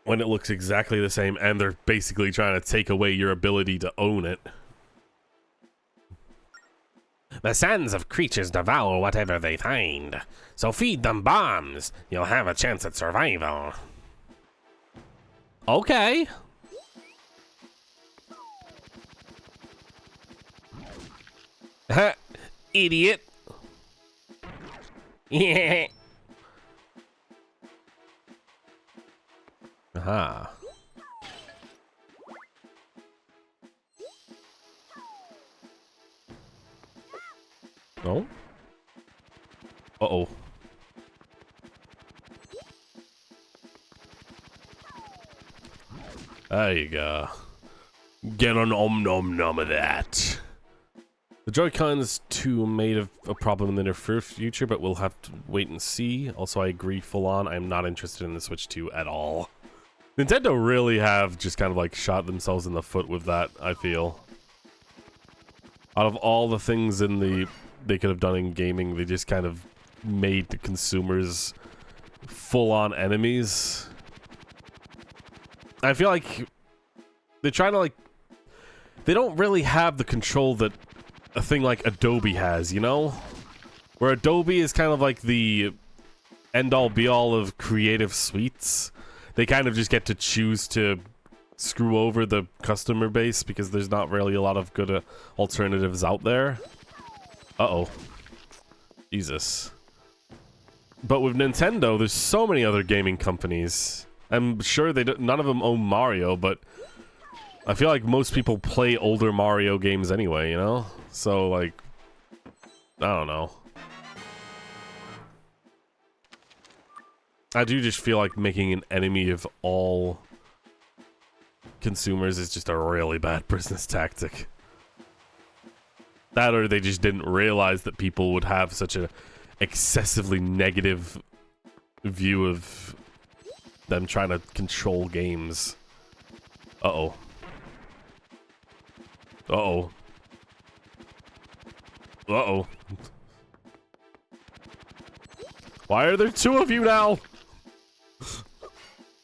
when it looks exactly the same and they're basically trying to take away your ability to own it. The sands of creatures devour whatever they find, so feed them bombs. You'll have a chance at survival. Okay. Idiot. Yeah. Aha. Oh? Uh-oh. There you go. Get an nom-nom-nom of that. The Joy-Cons 2 may have a problem in the near future, but we'll have to wait and see. Also, I agree full on. I'm not interested in the Switch 2 at all. Nintendo really have just kind of like shot themselves in the foot with that, I feel. Out of all the things in the they could have done in gaming, they just kind of made the consumers full-on enemies. I feel like they're trying to like... They don't really have the control that a thing like Adobe has, you know? Where Adobe is kind of like the end-all be-all of creative suites. They kind of just get to choose to screw over the customer base because there's not really a lot of good alternatives out there. Uh-oh. Jesus. But with Nintendo, there's so many other gaming companies. I'm sure none of them own Mario, but I feel like most people play older Mario games anyway, you know? So, like, I don't know. I do just feel like making an enemy of all consumers is just a really bad business tactic. That or they just didn't realize that people would have such a excessively negative view of them trying to control games. Uh-oh. Uh-oh. Uh-oh. Why are there two of you now?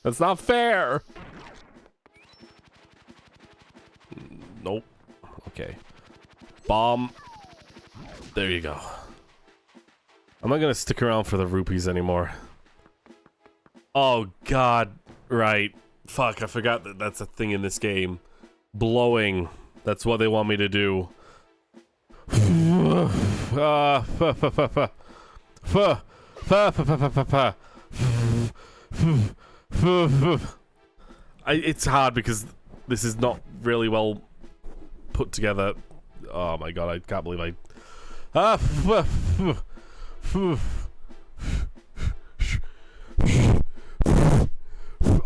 That's not fair. Nope. Okay. Bomb. There you go. I'm not gonna stick around for the rupees anymore. Oh, God. Right. Fuck, I forgot that that's a thing in this game. Blowing. That's what they want me to do. It's hard because this is not really well put together. Oh my god, I can't believe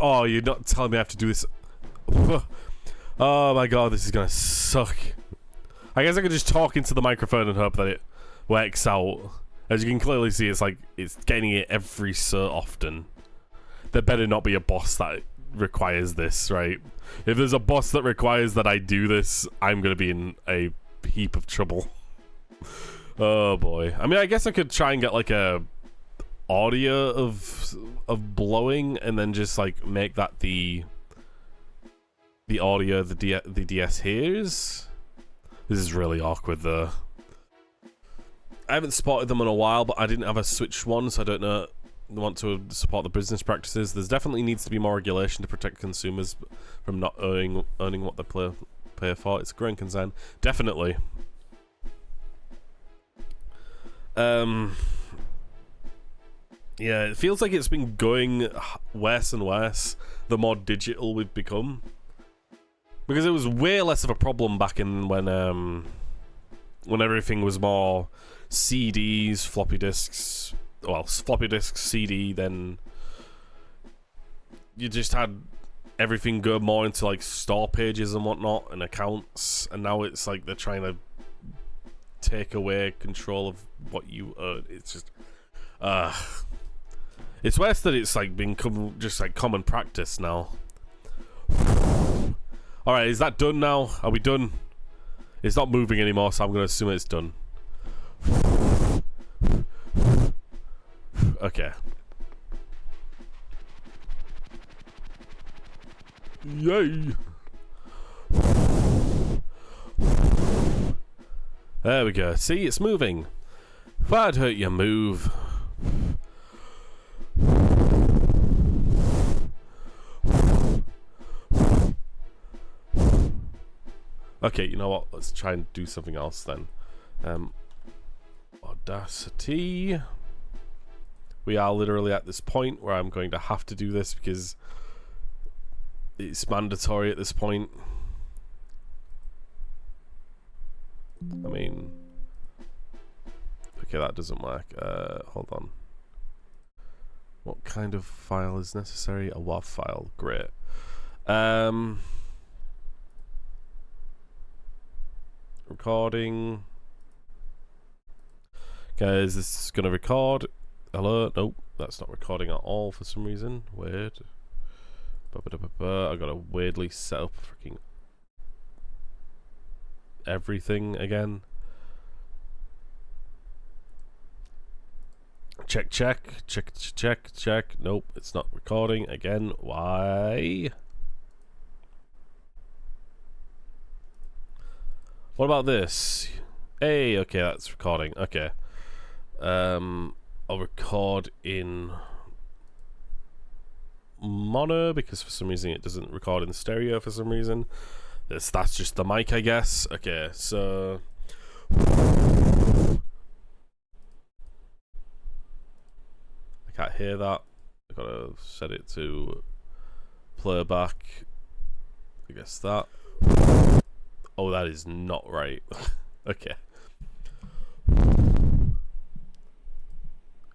Oh, you're not telling me I have to do this. Oh my god, this is gonna suck. I guess I could just talk into the microphone and hope that it works out. As you can clearly see, it's like it's getting it every so often. There better not be a boss that requires this, right? If there's a boss that requires that I do this, I'm gonna be in a heap of trouble. Oh boy. I mean, I guess I could try and get like a audio of blowing and then just like make that the audio the DS hears. This is really awkward though. I haven't supported them in a while, but I didn't have a Switch one, so I don't know. Want to support the business practices. There's definitely needs to be more regulation to protect consumers from not earning what they pay for. It's a growing concern. Definitely. Yeah, it feels like it's been going worse and worse the more digital we've become. Because it was way less of a problem back in when everything was more CDs, floppy disks. Well, floppy disk, CD, then you just had everything go more into like store pages and whatnot and accounts, and now it's like they're trying to take away control of what you earn. It's just it's worse that it's like become just like common practice now. Alright, is that done now? Are we done? It's not moving anymore, so I'm gonna assume it's done. Okay. Yay! There we go. See, it's moving. Why'd hurt you move? Okay, you know what? Let's try and do something else then. Audacity. We are literally at this point where I'm going to have to do this because it's mandatory at this point. I mean, okay, that doesn't work. Hold on. What kind of file is necessary? A WAV file. Great. Recording. Guys, this is gonna record. Hello? Nope, that's not recording at all for some reason. Weird. I gotta weirdly set up freaking everything again. Check. Nope, it's not recording again. Why? What about this? Hey, okay, that's recording. Okay. I'll record in mono because for some reason it doesn't record in stereo for some reason. That's just the mic, I guess. Okay, so I can't hear that. I gotta set it to playback. I guess that. Oh, that is not right. Okay.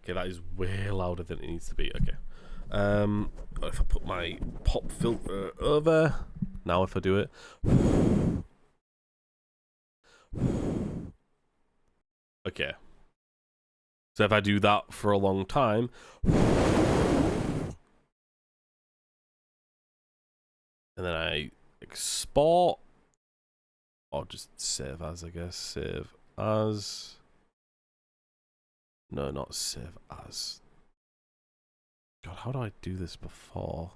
Okay, that is way louder than it needs to be. Okay. If I put my pop filter over, now if I do it. Okay. So if I do that for a long time. And then I export. Or just save as, I guess. Save as. No, not save as. God, how do I do this before?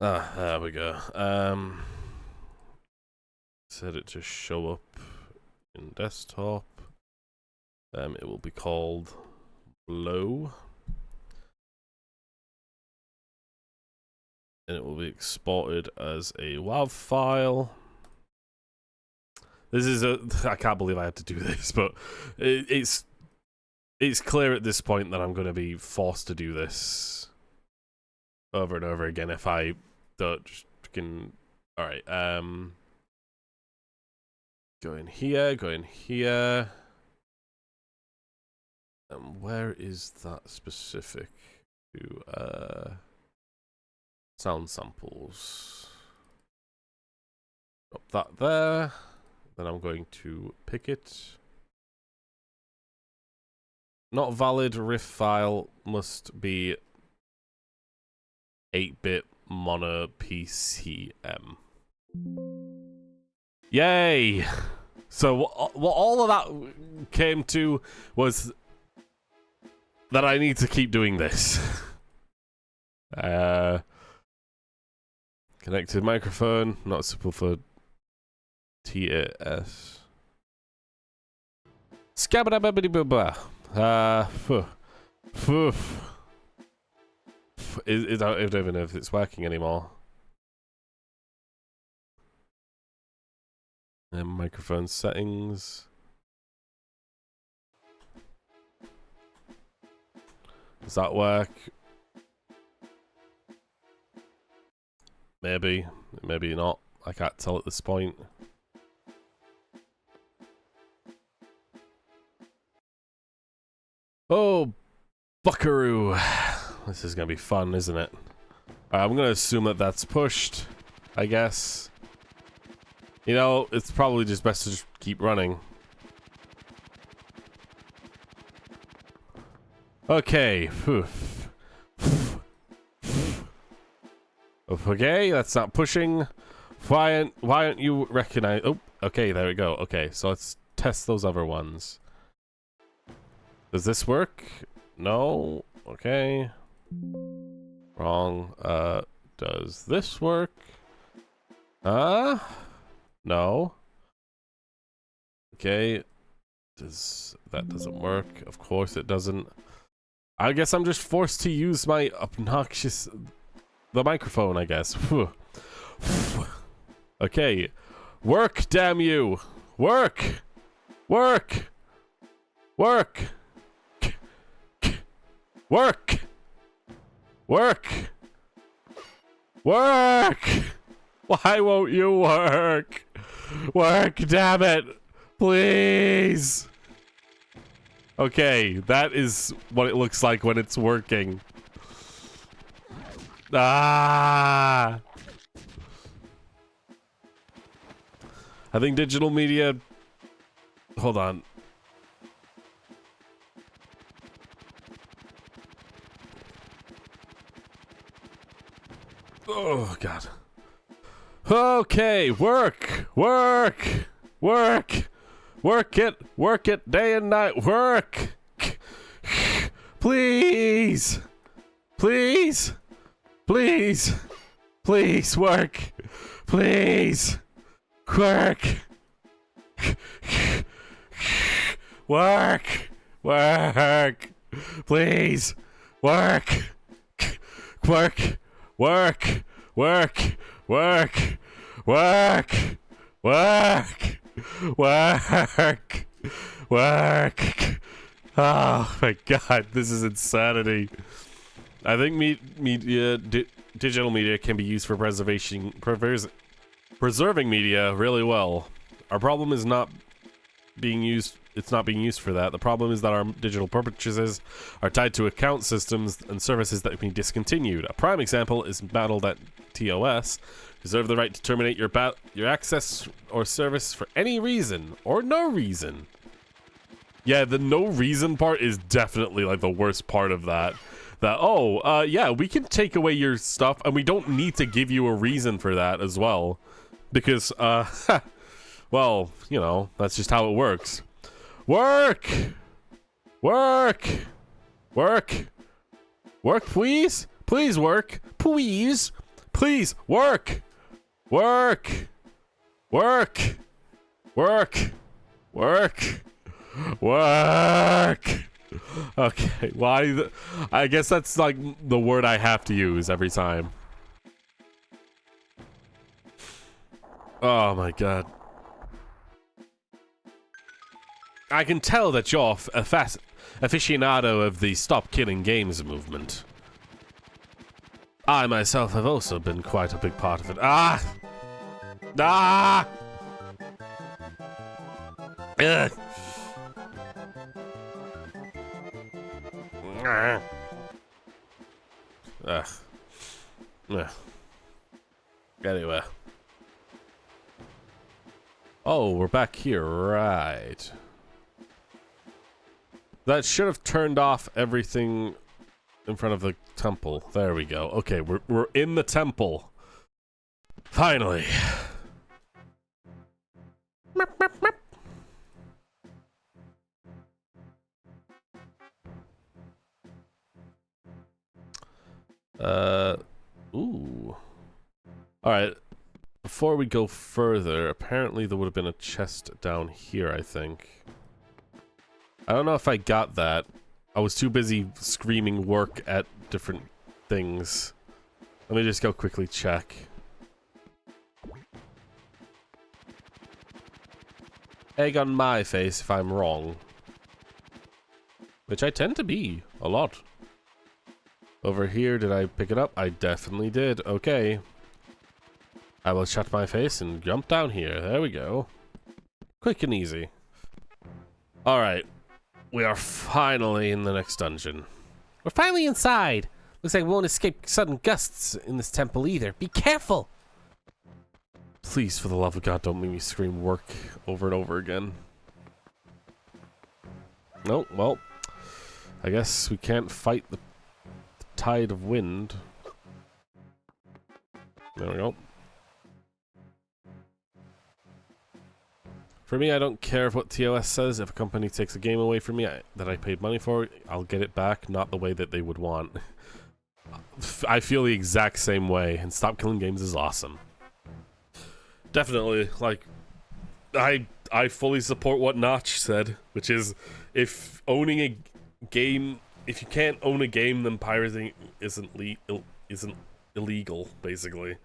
Ah, there we go. Set it to show up in desktop. It will be called Blow. And it will be exported as a WAV file. This is I can't believe I had to do this, but it's clear at this point that I'm going to be forced to do this over and over again if I don't just freaking... Alright, go in here, go in here. Where is that specific to sound samples? Drop that there. Then I'm going to pick it. Not valid riff file must be 8-bit mono PCM. Yay! So what all of that came to was that I need to keep doing this. Connected microphone, not suitable for TAS. Scabba-dabba-biddy-boo-bah. I don't even know if it's working anymore. And microphone settings. Does that work? Maybe. Maybe not. I can't tell at this point. Oh, buckaroo. This is going to be fun, isn't it? I'm going to assume that that's pushed, I guess. You know, it's probably just best to just keep running. Okay. Okay, that's not pushing. Why aren't you recognize? Oh, okay, there we go. Okay, so let's test those other ones. Does this work? No. Okay. Wrong. Does this work? No. Okay. That doesn't work? Of course it doesn't. I guess I'm just forced to use my obnoxious... the microphone, I guess. Okay. Work, damn you! Work! Work! Work! Work! Work! Work! Why won't you work? Work, damn it! Please! Okay, that is what it looks like when it's working. Ah! I think digital media... Hold on. Oh, God. Okay, work! Work! Work! Work it day and night! Work! Please! Please! Please! Please, work! Please! Work! Work! Work! Please! Work! Work! Work! Work! Work! Work! Work! Work! Work! Oh my god, this is insanity. I think digital media can be used for preserving media really well. Our problem is not being used. It's not being used for that. The problem is that our digital purchases are tied to account systems and services that can be discontinued. A prime example is battle.tos. Reserve the right to terminate your access or service for any reason or no reason. Yeah, the no reason part is definitely like the worst part of that. that, oh, yeah, we can take away your stuff, and we don't need to give you a reason for that as well. Because, well, you know, that's just how it works. Work! Work! Work! Work, please? Please work. Please. Please, work! Work! Work! Work! Work! Work! Okay, why? I guess that's like the word I have to use every time. Oh my god. I can tell that you're a fast aficionado of the Stop Killing Games movement. I myself have also been quite a big part of it. Ah! Ah! Ugh. Ugh. Ugh. Anyway. Oh, we're back here, right. That should have turned off everything in front of the temple. There we go. Okay, we're in the temple. Finally. Ooh. Alright. Before we go further, apparently there would have been a chest down here, I think. I don't know if I got that. I was too busy screaming work at different things. Let me just go quickly check. Egg on my face if I'm wrong. Which I tend to be, a lot. Over here, did I pick it up? I definitely did. Okay. I will shut my face and jump down here. There we go. Quick and easy. Alright. We are finally in the next dungeon. We're finally inside. Looks like we won't escape sudden gusts in this temple either. Be careful! Please, for the love of God, don't make me scream work over and over again. No, well, I guess we can't fight the tide of wind. There we go. For me, I don't care what TOS says. If a company takes a game away from me that I paid money for, I'll get it back, not the way that they would want. I feel the exact same way, and Stop Killing Games is awesome. Definitely, like, I fully support what Notch said, which is, if owning a game, if you can't own a game, then pirating isn't illegal, basically.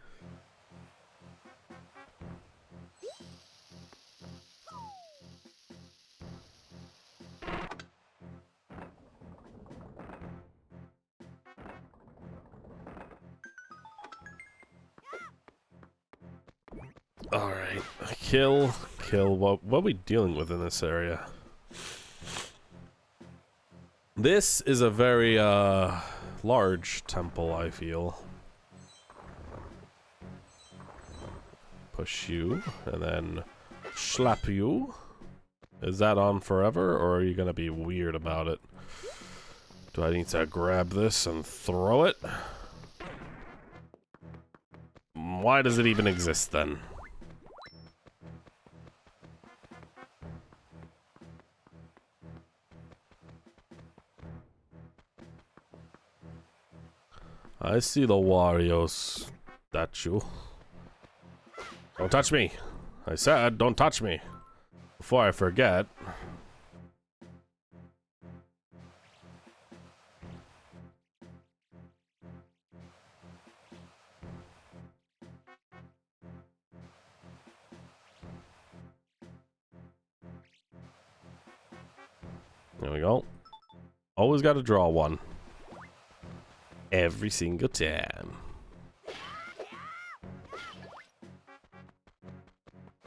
Alright, kill. What are we dealing with in this area? This is a very, large temple, I feel. Push you, and then slap you. Is that on forever, or are you gonna be weird about it? Do I need to grab this and throw it? Why does it even exist, then? I see the Wario statue. Don't touch me. I said, don't touch me. Before I forget. There we go. Always got to draw one. Every single time.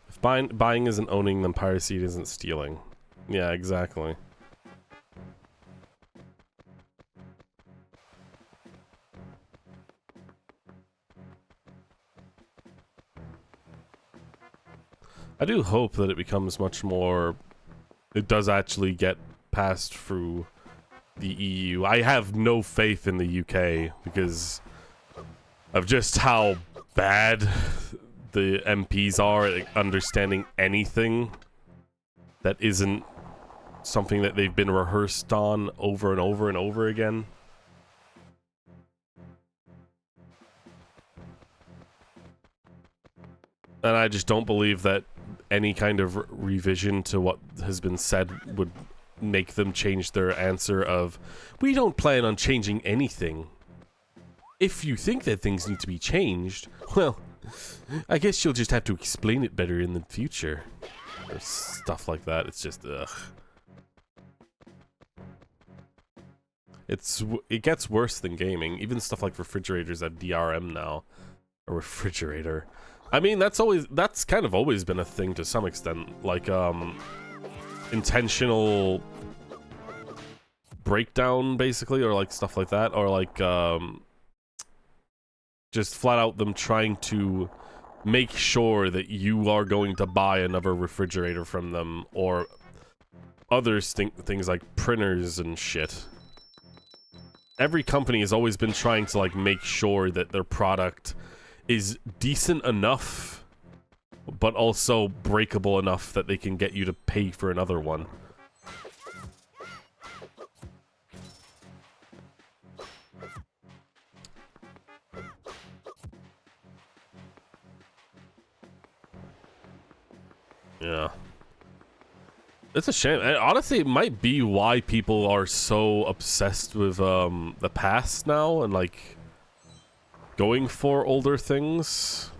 If buying isn't owning, then piracy isn't stealing. Yeah, exactly. I do hope that it becomes much more... It does actually get passed through the EU. I have no faith in the UK because of just how bad the MPs are at understanding anything that isn't something that they've been rehearsed on over and over and over again. And I just don't believe that any kind of revision to what has been said would make them change their answer of, we don't plan on changing anything. If you think that things need to be changed, well, I guess you'll just have to explain it better in the future. Or stuff like that. It's just, ugh. It gets worse than gaming. Even stuff like refrigerators at DRM now. A refrigerator. I mean, that's kind of always been a thing to some extent. Like, intentional breakdown, basically, or like stuff like that. Or like, just flat out them trying to make sure that you are going to buy another refrigerator from them, or other things like printers and shit. Every company has always been trying to like make sure that their product is decent enough, but also breakable enough that they can get you to pay for another one. Yeah. It's a shame. And honestly, it might be why people are so obsessed with the past now and like going for older things.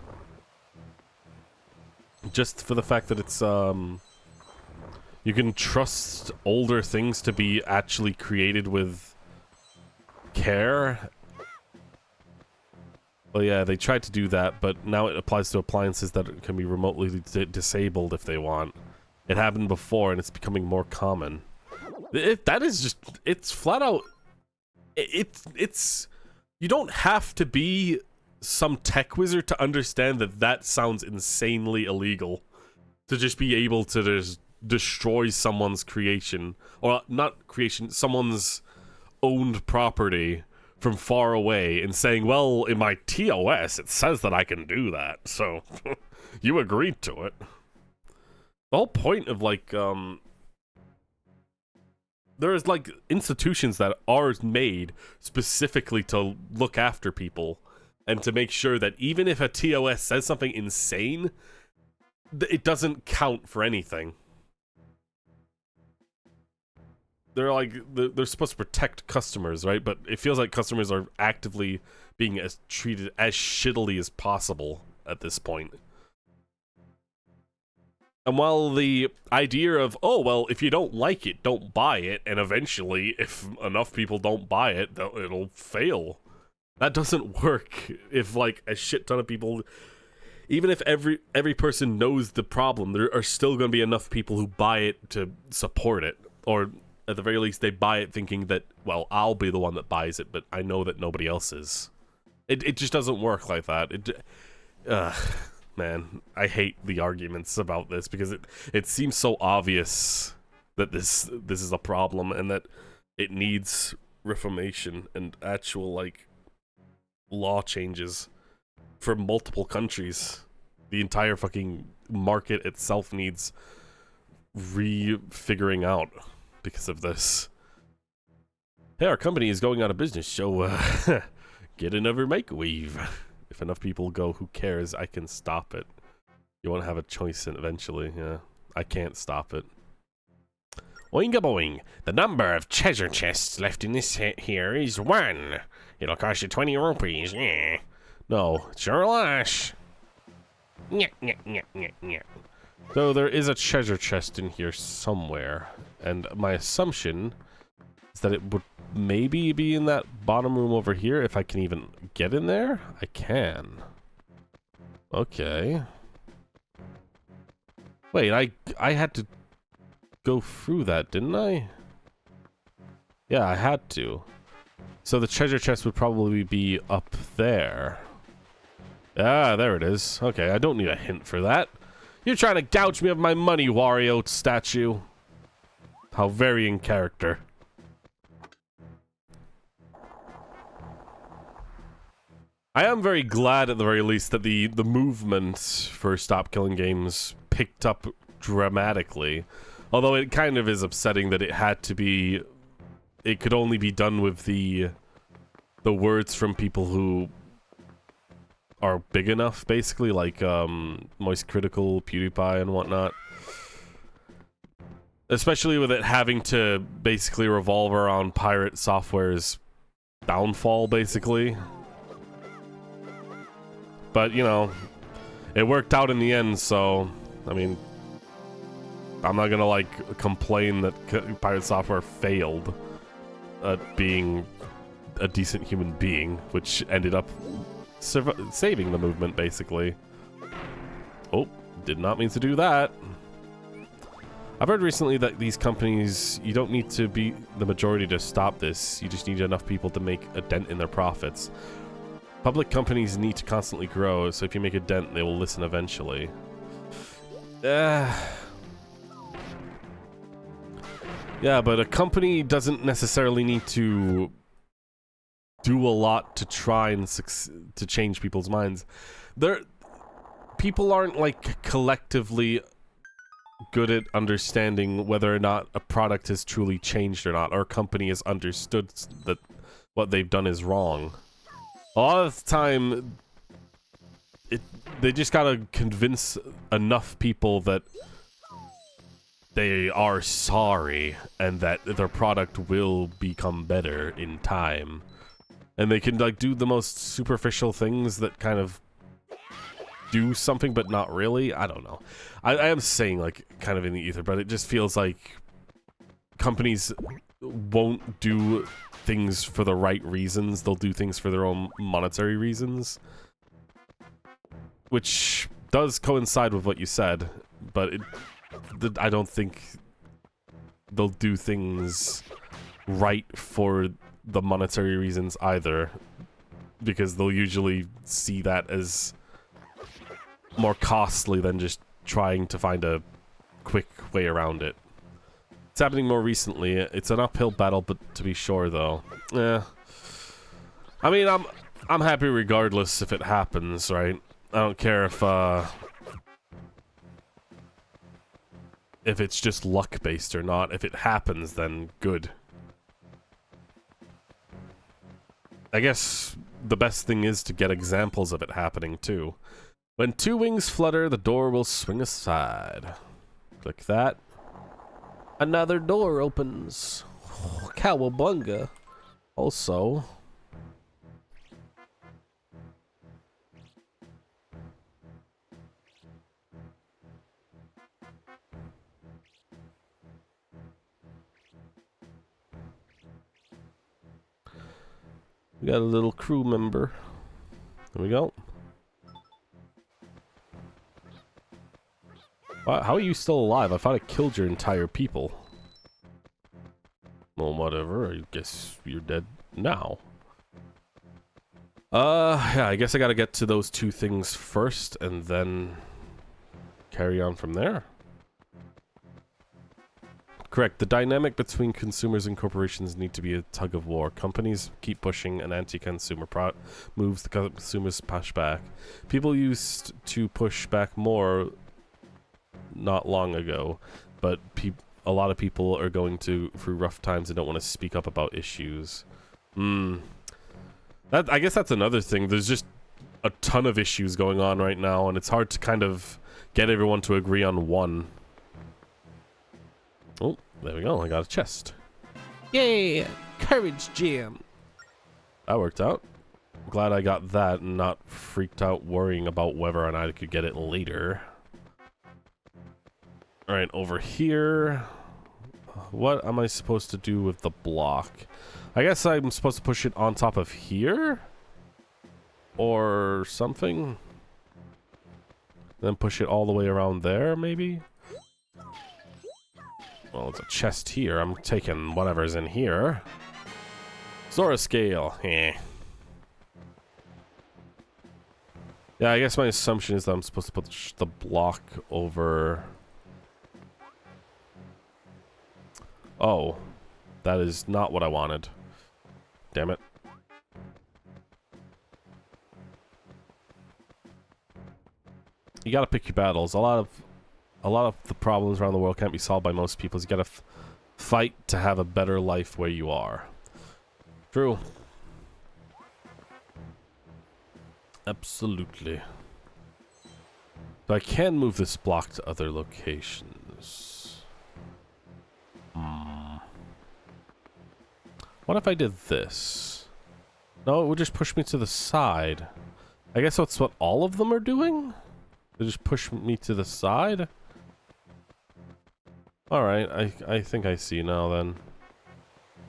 Just for the fact that it's you can trust older things to be actually created with care. Well, yeah, they tried to do that, but now it applies to appliances that can be remotely disabled if they want. It happened before, and it's becoming more common. That is just... It's flat out... It's... You don't have to be some tech wizard to understand that that sounds insanely illegal. To just be able to just destroy someone's creation. Or, not creation, someone's owned property from far away and saying, well, in my TOS, it says that I can do that, so you agreed to it. The whole point of, like, there's, like, institutions that are made specifically to look after people and to make sure that even if a TOS says something insane, it doesn't count for anything. They're like, they're supposed to protect customers, right? But it feels like customers are actively being treated as shittily as possible at this point. And while the idea of, oh, well, if you don't like it, don't buy it, and eventually, if enough people don't buy it, it'll fail. That doesn't work if, like, a shit ton of people... Even if every person knows the problem, there are still going to be enough people who buy it to support it. Or, at the very least, they buy it thinking that, well, I'll be the one that buys it, but I know that nobody else is. It just doesn't work like that. Man, I hate the arguments about this because it seems so obvious that this is a problem and that it needs reformation and actual, like, law changes for multiple countries. The entire fucking market itself needs refiguring out because of this. Hey, our company is going out of business, so get another microwave. If enough people go, who cares? I can stop it. You won't have a choice eventually, yeah. I can't stop it. Oinga-boing. The number of treasure chests left in this here is 1. It'll cost you 20 rupees, yeah. No, sure lash. So there is a treasure chest in here somewhere. And my assumption is that it would maybe be in that bottom room over here, if I can even get in there. I can. Okay. Wait, I had to go through that, didn't I? Yeah, I had to. So the treasure chest would probably be up there. Ah, there it is. Okay, I don't need a hint for that. You're trying to gouge me of my money, Wario statue. How very in character. I am very glad at the very least that the movement for Stop Killing Games picked up dramatically. Although it kind of is upsetting that it had to be... It could only be done with the words from people who are big enough, basically, like Moist Critical, PewDiePie, and whatnot. Especially with it having to basically revolve around Pirate Software's downfall, basically. But, you know, it worked out in the end, so, I mean, I'm not gonna, like, complain that Pirate Software failed at being a decent human being, which ended up saving the movement, basically. Oh, did not mean to do that. I've heard recently that these companies, you don't need to be the majority to stop this. You just need enough people to make a dent in their profits. Public companies need to constantly grow, so if you make a dent, they will listen eventually. Yeah, but a company doesn't necessarily need to do a lot to try and to change people's minds. People aren't, like, collectively good at understanding whether or not a product has truly changed or not, or a company has understood that what they've done is wrong. A lot of the time, they just gotta convince enough people that they are sorry and that their product will become better in time. And they can, like, do the most superficial things that kind of do something, but not really. I don't know. I am saying, like, kind of in the ether, but it just feels like companies won't do things for the right reasons. They'll do things for their own monetary reasons. Which does coincide with what you said, but I don't think they'll do things right for the monetary reasons either, because they'll usually see that as more costly than just trying to find a quick way around it. It's happening more recently. It's an uphill battle, but to be sure, though. Yeah. I mean, I'm happy regardless if it happens, right? I don't care if it's just luck-based or not. If it happens, then good. I guess the best thing is to get examples of it happening, too. When two wings flutter, the door will swing aside. Click that. Another door opens. Oh, cowabunga. Also... we got a little crew member. There we go. How are you still alive? I thought I killed your entire people. Well, whatever. I guess you're dead now. Yeah, I guess I gotta get to those two things first and then carry on from there. Correct. The dynamic between consumers and corporations need to be a tug of war. Companies keep pushing an anti-consumer moves, the consumers push back. People used to push back more not long ago, but a lot of people are going through rough times and don't want to speak up about issues. I guess that's another thing. There's just a ton of issues going on right now, and it's hard to kind of get everyone to agree on one. Oh, there we go. I got a chest. Yay! Courage gem. That worked out. I'm glad I got that and not freaked out worrying about whether or not I could get it later. Alright, over here. What am I supposed to do with the block? I guess I'm supposed to push it on top of here? Or something? Then push it all the way around there, maybe? Well, it's a chest here. I'm taking whatever's in here. Zora scale. Eh. Yeah, I guess my assumption is that I'm supposed to put the block over... Oh. That is not what I wanted. Damn it. You gotta pick your battles. A lot of the problems around the world can't be solved by most people. You gotta fight to have a better life where you are. True. Absolutely. So I can move this block to other locations. What if I did this? No, it would just push me to the side. I guess that's what all of them are doing? They just push me to the side? Alright, I think I see now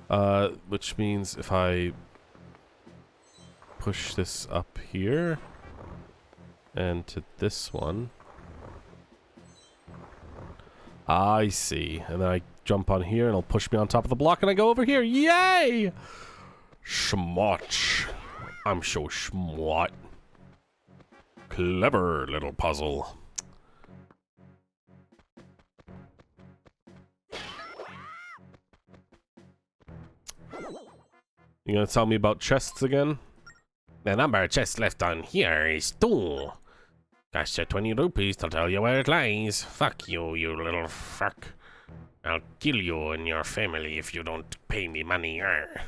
then. Which means if I push this up here and to this one. I see. And then I jump on here and it'll push me on top of the block and I go over here. Yay! Schmott. I'm so schmott. Clever little puzzle. You gonna tell me about chests again? The number of chests left on here is 2. Cost you 20 rupees to tell you where it lies. Fuck you, you little fuck. I'll kill you and your family if you don't pay me money. Arr.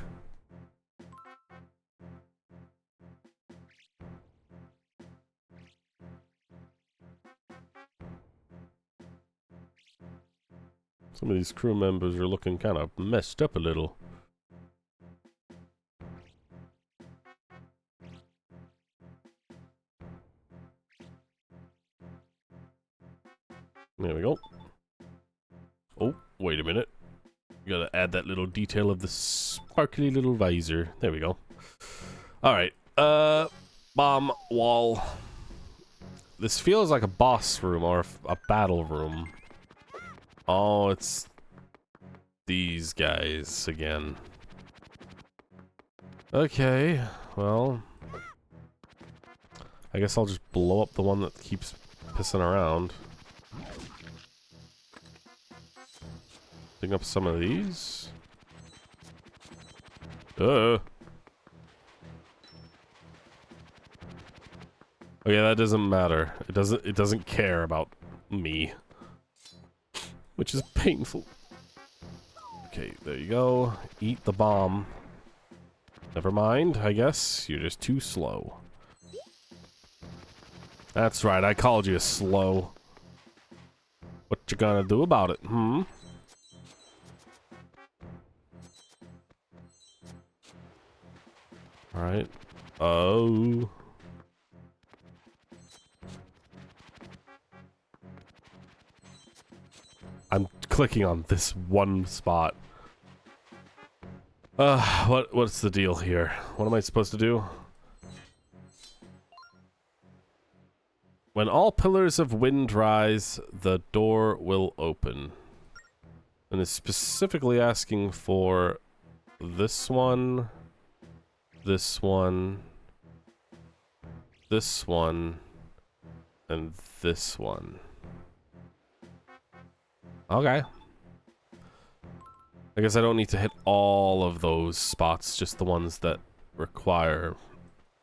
Some of these crew members are looking kind of messed up a little. There we go. Oh, wait a minute. You gotta add that little detail of the sparkly little visor. There we go. Alright. Bomb wall. This feels like a boss room or a battle room. Oh, it's these guys again. Okay, well, I guess I'll just blow up the one that keeps pissing around. Pick up some of these. Okay, that doesn't matter. It doesn't care about me. Which is painful. Okay, there you go. Eat the bomb. Never mind, I guess. You're just too slow. That's right, I called you slow. What you gonna do about it, hmm? Alright. Oh. I'm clicking on this one spot. What's the deal here? What am I supposed to do? When all pillars of wind rise, the door will open. And it's specifically asking for this one, this one, this one, and this one. Okay. I guess I don't need to hit all of those spots, just the ones that require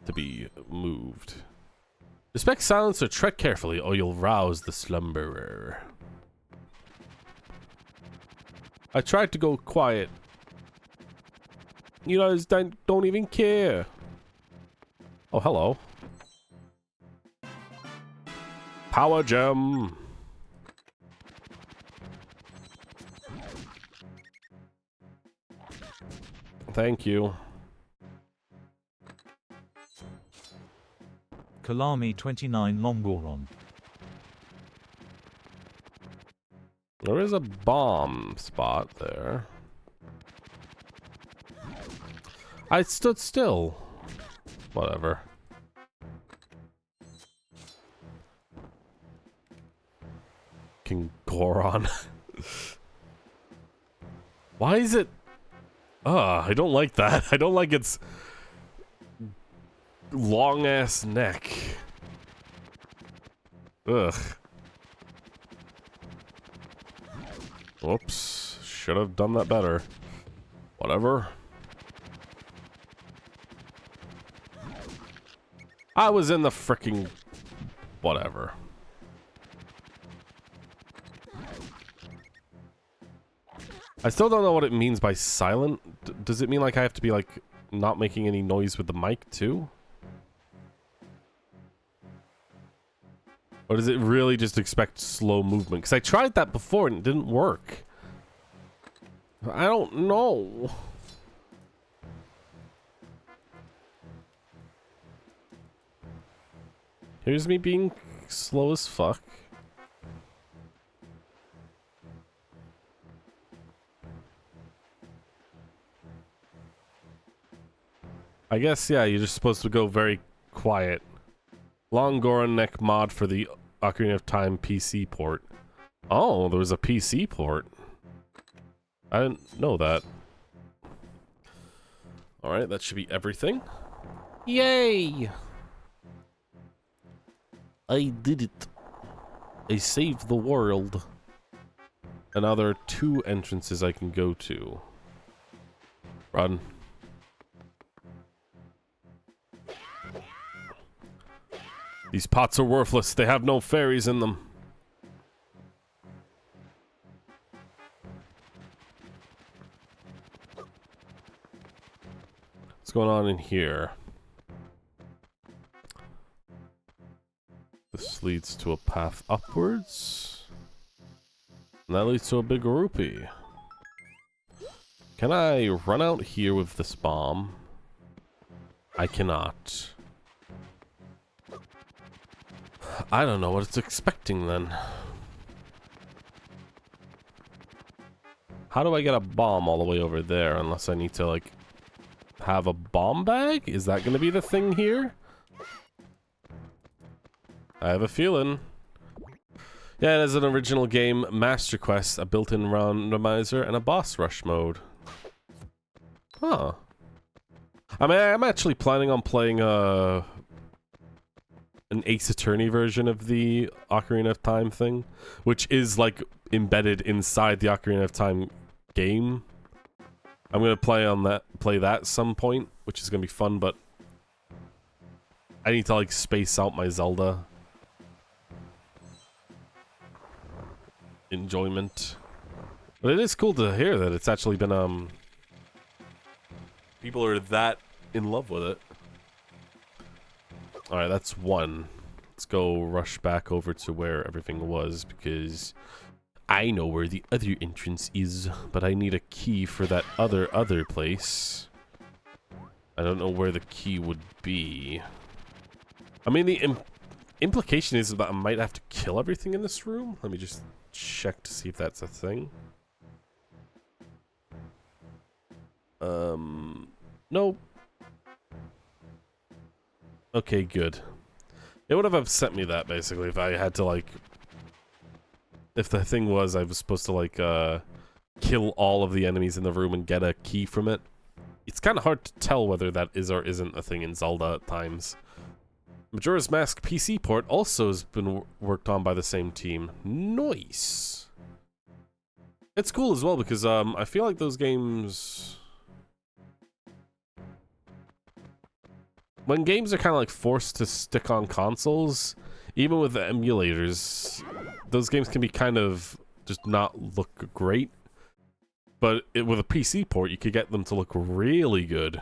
to be moved. Respect silence or tread carefully, or you'll rouse the slumberer. I tried to go quiet. You guys don't even care. Oh, hello. Power gem. Thank you. Kalami 29 Longoron. There is a bomb spot there. I stood still. Whatever. King Goron. Why is it? I don't like that. I don't like its long ass neck. Ugh. Whoops. Should have done that better. Whatever. I was in the frickin' whatever. I still don't know what it means by silent. Does it mean like I have to be like not making any noise with the mic too? Or does it really just expect slow movement? Because I tried that before and it didn't work. I don't know. Here's me being slow as fuck. I guess, yeah, you're just supposed to go very quiet. Long Goron neck mod for the Ocarina of Time PC port. Oh, there was a PC port. I didn't know that. Alright, that should be everything. Yay! I did it. I saved the world. And now there are 2 entrances I can go to. Run. These pots are worthless. They have no fairies in them. What's going on in here? This leads to a path upwards. And that leads to a big rupee. Can I run out here with this bomb? I cannot. I don't know what it's expecting then. How do I get a bomb all the way over there unless I need to like have a bomb bag? Is that going to be the thing here? I have a feeling. Yeah, it is an original game Master Quest, a built-in randomizer, and a boss rush mode. Huh. I mean, I'm actually planning on playing an Ace Attorney version of the Ocarina of Time thing, which is like embedded inside the Ocarina of Time game. I'm gonna play that some point, which is gonna be fun, but I need to like space out my Zelda enjoyment. But it is cool to hear that it's actually been people are that in love with it. Alright, that's 1. Let's go rush back over to where everything was, because I know where the other entrance is, but I need a key for that other place. I don't know where the key would be. I mean, the implication is that I might have to kill everything in this room. Let me just check to see if that's a thing. Nope. Okay, good. It would have upset me that, basically, if I had to, like... If the thing was I was supposed to, like, kill all of the enemies in the room and get a key from it. It's kind of hard to tell whether that is or isn't a thing in Zelda at times. Majora's Mask PC port also has been worked on by the same team. Nice! It's cool as well, because, I feel like those games... When games are kind of like forced to stick on consoles, even with the emulators, those games can be kind of just not look great. But with a PC port, you could get them to look really good.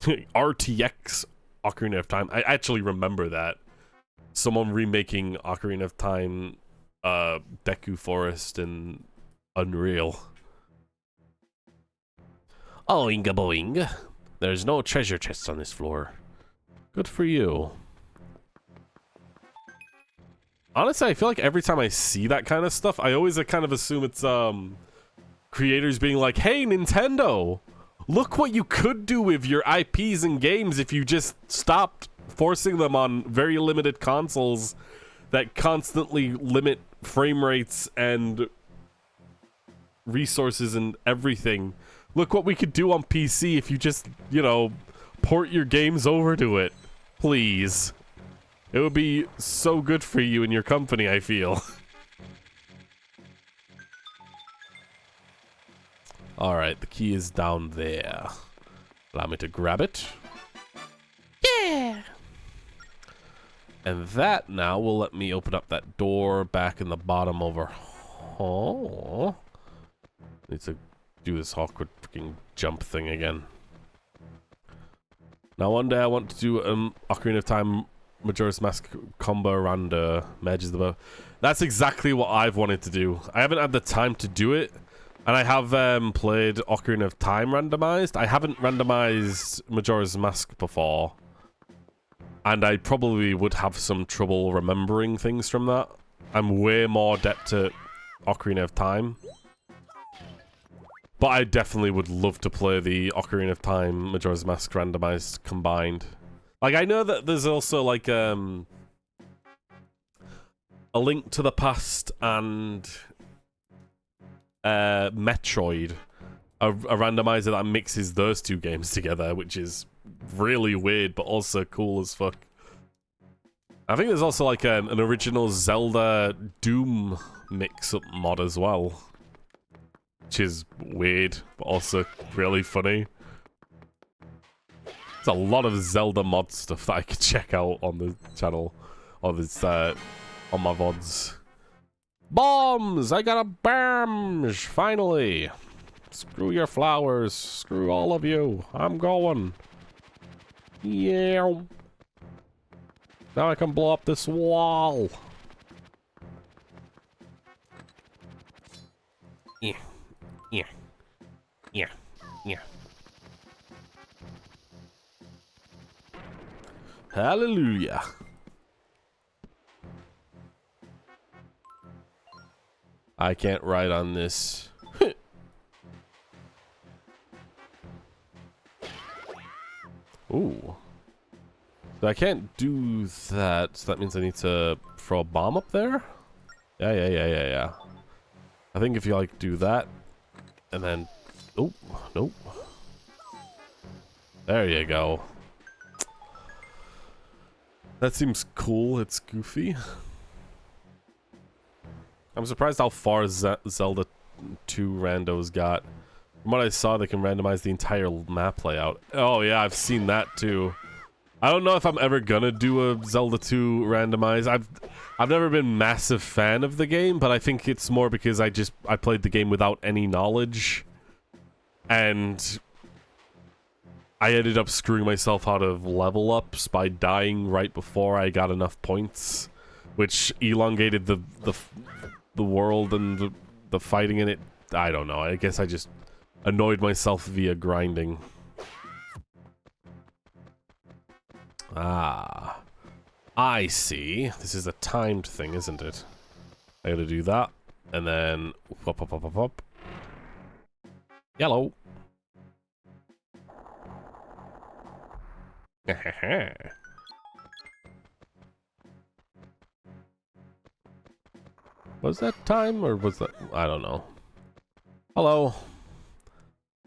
RTX Ocarina of Time. I actually remember that. Someone remaking Ocarina of Time, Deku Forest in Unreal. Oinga boing. There's no treasure chests on this floor. Good for you. Honestly, I feel like every time I see that kind of stuff, I always kind of assume it's creators being like, hey, Nintendo, look what you could do with your IPs and games if you just stopped forcing them on very limited consoles that constantly limit frame rates and resources and everything. Look what we could do on PC if you just, you know, port your games over to it. Please. It would be so good for you and your company, I feel. Alright, the key is down there. Allow me to grab it. Yeah! And that now will let me open up that door back in the bottom over. Oh. Need to do this awkward freaking jump thing again. Now one day I want to do Ocarina of Time Majora's Mask combo around Edges of the Bow. That's exactly what I've wanted to do. I haven't had the time to do it, and I have played Ocarina of Time randomized. I haven't randomized Majora's Mask before, and I probably would have some trouble remembering things from that. I'm way more adept to Ocarina of Time. But I definitely would love to play the Ocarina of Time Majora's Mask randomized combined. Like, I know that there's also, like, A Link to the Past and Metroid, a randomizer that mixes those two games together, which is really weird, but also cool as fuck. I think there's also, like, an original Zelda Doom mix-up mod as well. Which is weird, but also really funny. There's a lot of Zelda mod stuff that I could check out on the channel. Or this, on my VODs. Bombs! I got a bombs! Finally! Screw your flowers. Screw all of you. I'm going. Yeah. Now I can blow up this wall. Yeah. Yeah. Yeah. Yeah. Hallelujah. I can't ride on this. Ooh. So I can't do that, so that means I need to throw a bomb up there? Yeah. I think if you, like, do that, and then... Oh, nope. There you go. That seems cool. It's goofy. I'm surprised how far Zelda 2 randos got. From what I saw, they can randomize the entire map layout. Oh yeah, I've seen that too. I don't know if I'm ever gonna do a Zelda 2 randomize. I've never been a massive fan of the game, but I think it's more because I played the game without any knowledge. And I ended up screwing myself out of level ups by dying right before I got enough points, which elongated the world and the fighting in it. I don't know. I guess I just annoyed myself via grinding. Ah, I see. This is a timed thing, isn't it? I gotta do that, and then up. Yellow. Was that time, or was that... I don't know. Hello.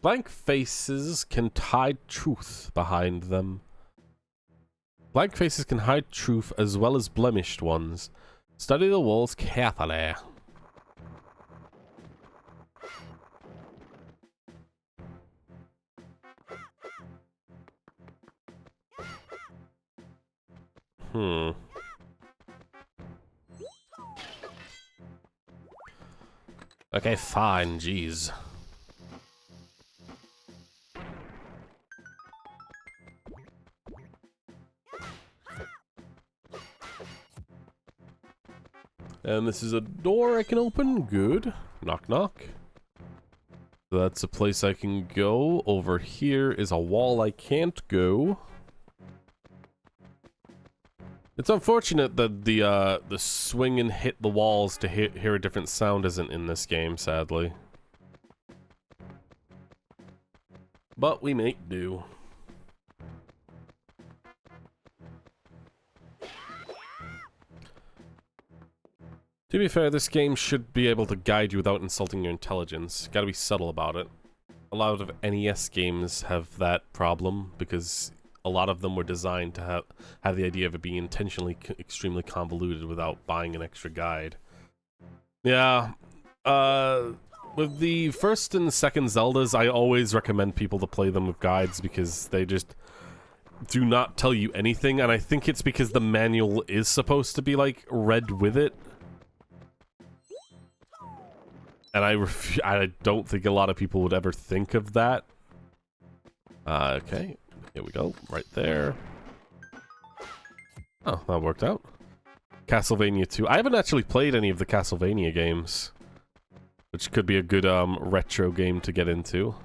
Blank faces can hide truth behind them. Blank faces can hide truth as well as blemished ones. Study the walls carefully. Okay, fine, jeez. And this is a door I can open. Good. Knock, knock. So that's a place I can go. Over here is a wall I can't go. It's unfortunate that the swing and hit the walls to hear a different sound isn't in this game, sadly. But we make do. To be fair, this game should be able to guide you without insulting your intelligence. Gotta be subtle about it. A lot of NES games have that problem because a lot of them were designed to have the idea of it being intentionally extremely convoluted without buying an extra guide. Yeah, with the first and second Zeldas, I always recommend people to play them with guides because they just do not tell you anything, and I think it's because the manual is supposed to be, like, read with it. And I don't think a lot of people would ever think of that. Okay, here we go, right there. Oh, that worked out. Castlevania 2. I haven't actually played any of the Castlevania games, which could be a good retro game to get into.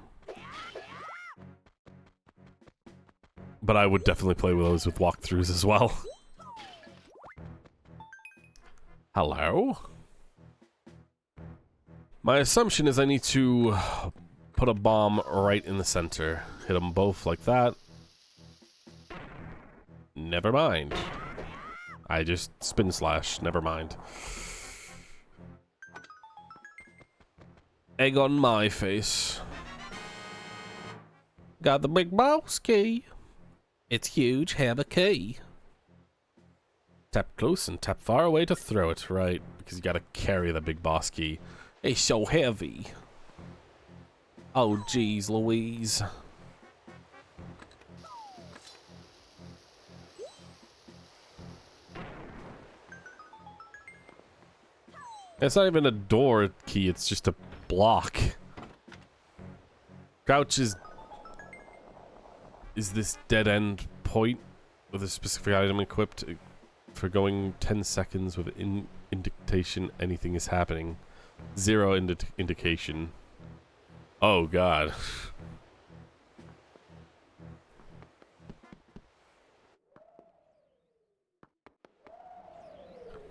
But I would definitely play with those with walkthroughs as well. Hello? My assumption is I need to put a bomb right in the center. Hit them both like that. Never mind. I just spin slash. Never mind. Egg on my face. Got the big boss key. It's huge. Have a key. Tap close and tap far away to throw it. Right, because you gotta carry the big boss key. It's so heavy. Oh, geez, Louise. It's not even a door key, it's just a block. Crouch is this dead end point with a specific item equipped for going 10 seconds with indication anything is happening. Zero indication. Oh god.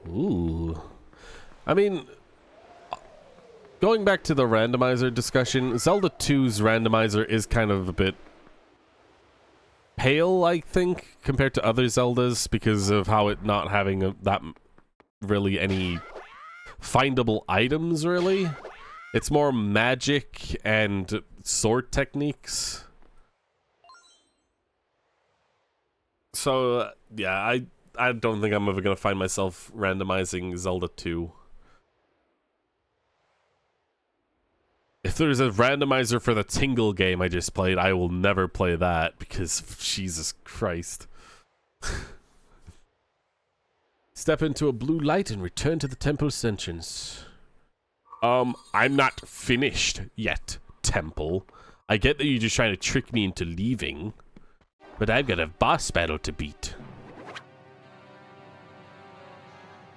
Ooh. I mean, going back to the randomizer discussion, Zelda 2's randomizer is kind of a bit pale, I think, compared to other Zeldas because of how it not having that really any findable items, really. It's more magic and sword techniques. So, yeah, I don't think I'm ever going to find myself randomizing Zelda 2. If there's a randomizer for the Tingle game I just played, I will never play that because Jesus Christ. Step into a blue light and return to the temple's entrance. I'm not finished yet, Temple. I get that you're just trying to trick me into leaving, but I've got a boss battle to beat.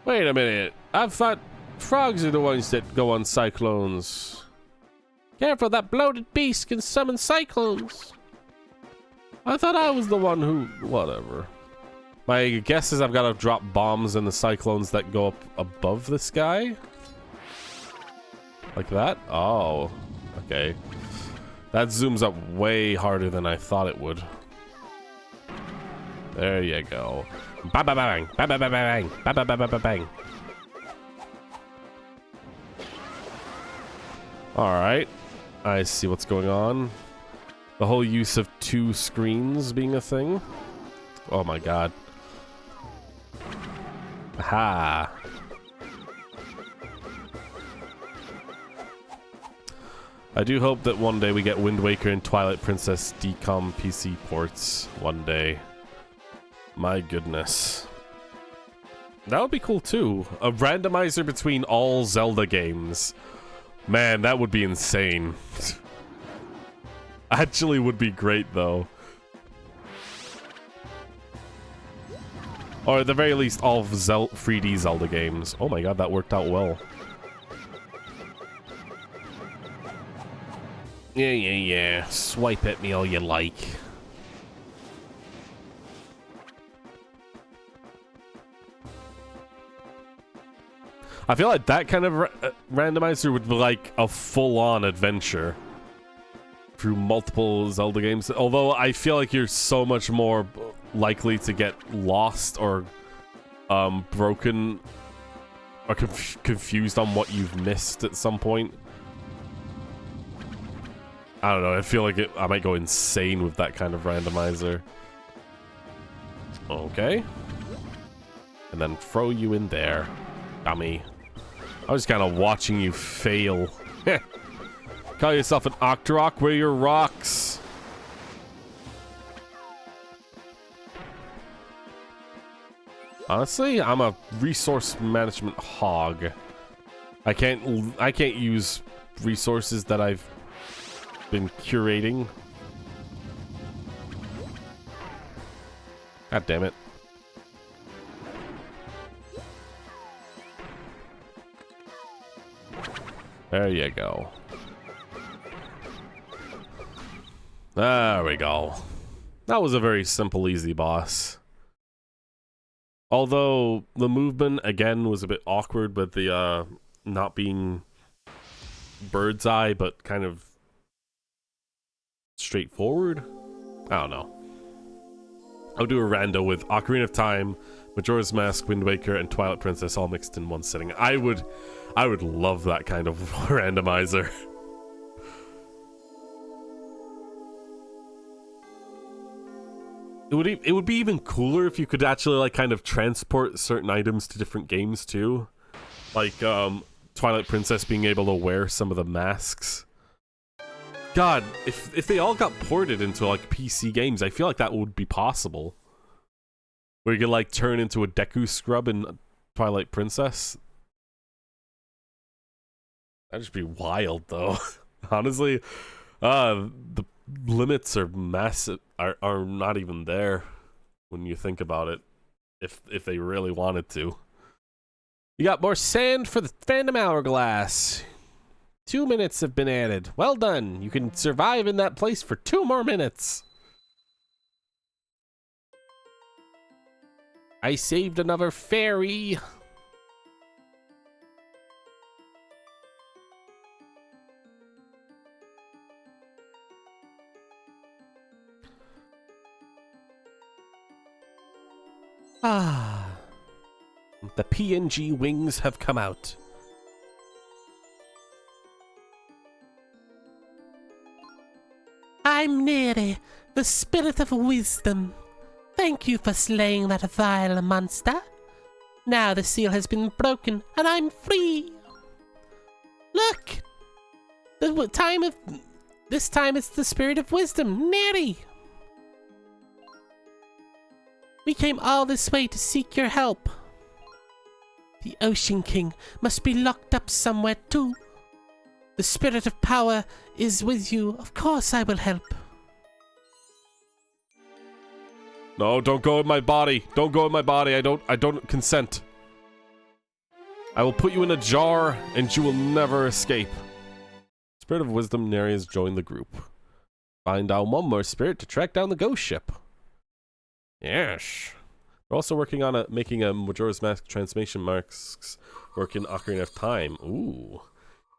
Wait a minute. I thought frogs are the ones that go on cyclones. Careful, that bloated beast can summon cyclones. I thought I was the one who... Whatever. My guess is I've got to drop bombs in the cyclones that go up above this guy. Like that? Oh. Okay. That zooms up way harder than I thought it would. There you go. Ba ba bang. Ba ba ba bang. Ba ba ba ba ba bang. Alright. I see what's going on. The whole use of 2 screens being a thing. Oh my god. Aha. I do hope that one day we get Wind Waker and Twilight Princess decom PC ports one day. My goodness. That would be cool too. A randomizer between all Zelda games. Man, that would be insane. Actually would be great though. Or at the very least, all of 3D Zelda games. Oh my god, that worked out well. Yeah. Swipe at me all you like. I feel like that kind of randomizer would be like a full-on adventure through multiple Zelda games. Although I feel like you're so much more likely to get lost or broken or confused on what you've missed at some point. I don't know. I feel like I might go insane with that kind of randomizer. Okay. And then throw you in there, dummy. I was kind of watching you fail. Call yourself an Octorok? Where are your rocks? Honestly, I'm a resource management hog. I can't use resources that I've been curating. God damn it. There you go. There we go. That was a very simple, easy boss. Although the movement again was a bit awkward with the not being bird's eye, but kind of straightforward. I don't know. I'll do a rando with Ocarina of Time, Majora's Mask, Wind Waker, and Twilight Princess all mixed in one sitting. I would love that kind of randomizer. It would be even cooler if you could actually like kind of transport certain items to different games too, like Twilight Princess being able to wear some of the masks. God, if they all got ported into like PC games, I feel like that would be possible. Where you could like turn into a Deku scrub in Twilight Princess. That'd just be wild though. Honestly, the limits are massive, are not even there when you think about it, if they really wanted to. You got more sand for the Phantom Hourglass. 2 minutes have been added. Well done. You can survive in that place for 2 more minutes. I saved another fairy. Ah, the PNG wings have come out. I'm Neri, the spirit of wisdom. Thank you for slaying that vile monster. Now the seal has been broken and I'm free. Look, this time it's the spirit of wisdom, Neri. We came all this way to seek your help. The Ocean King must be locked up somewhere too. The spirit of power is with you. Of course I will help. No, don't go in my body. Don't go in my body. I don't consent. I will put you in a jar and you will never escape. Spirit of Wisdom, Neri has joined the group. Find down one more spirit to track down the ghost ship. Yes. We're also working on making a Majora's Mask transformation marks work in Ocarina of Time. Ooh.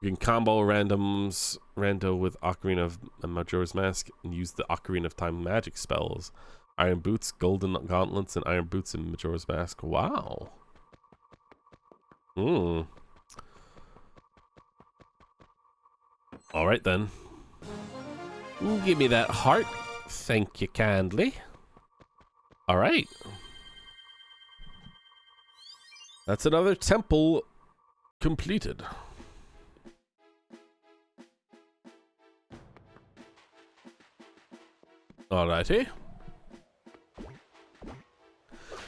You can combo rando with Ocarina of Majora's Mask and use the Ocarina of Time magic spells. Iron Boots, Golden Gauntlets, and Iron Boots in Majora's Mask. Wow. Alright then. Give me that heart. Thank you kindly. Alright. That's another temple completed. Alrighty.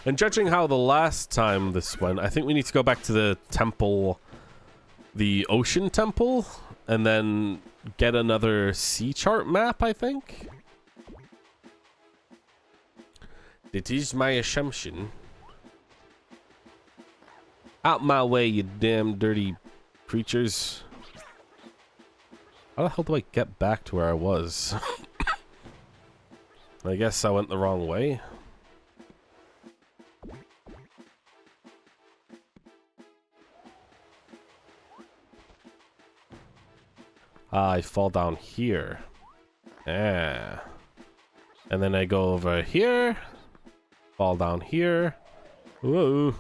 And judging how the last time this went, I think we need to go back to the temple, the ocean temple, and then get another sea chart map, I think. It is my assumption. Out my way, you damn dirty creatures. How the hell do I get back to where I was? I guess I went the wrong way. I fall down here. Yeah. And then I go over here. Fall down here. Whoa.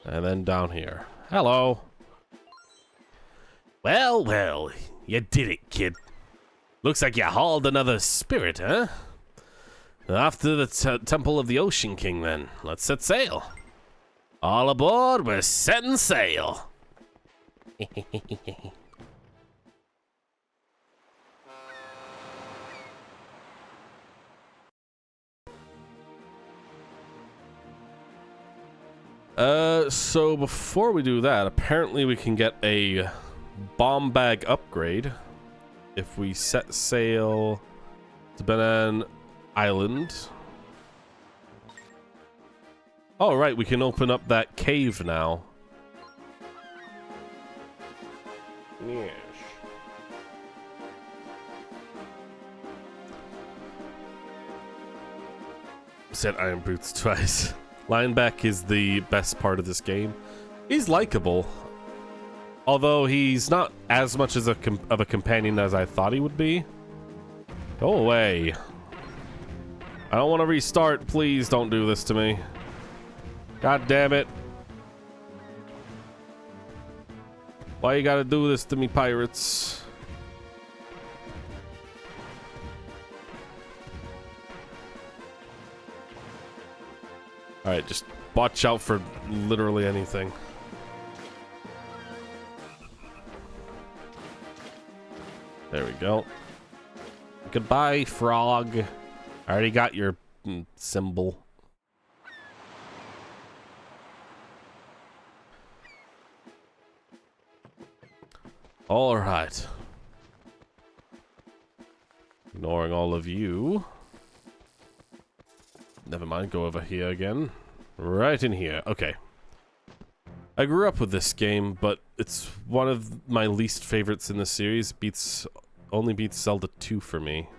And then down here. Hello. Well, well. You did it, kid. Looks like you hauled another spirit, huh? Off to the Temple of the Ocean King, then. Let's set sail. All aboard, we're setting sail. So before we do that, apparently we can get a bomb bag upgrade if we set sail to Banan Island. Oh, right, we can open up that cave now. Yes. Said Iron Boots twice. Lineback is the best part of this game. He's likable, although he's not as much as of a companion as I thought he would be. Go away. I don't want to restart. Please don't do this to me. God damn it. Why you gotta do this to me, pirates? Alright, just watch out for literally anything. There we go. Goodbye, frog. I already got your symbol. All right. Ignoring all of you. Never mind, go over here again. Right in here. Okay. I grew up with this game, but it's one of my least favorites in the series. Only beats Zelda 2 for me.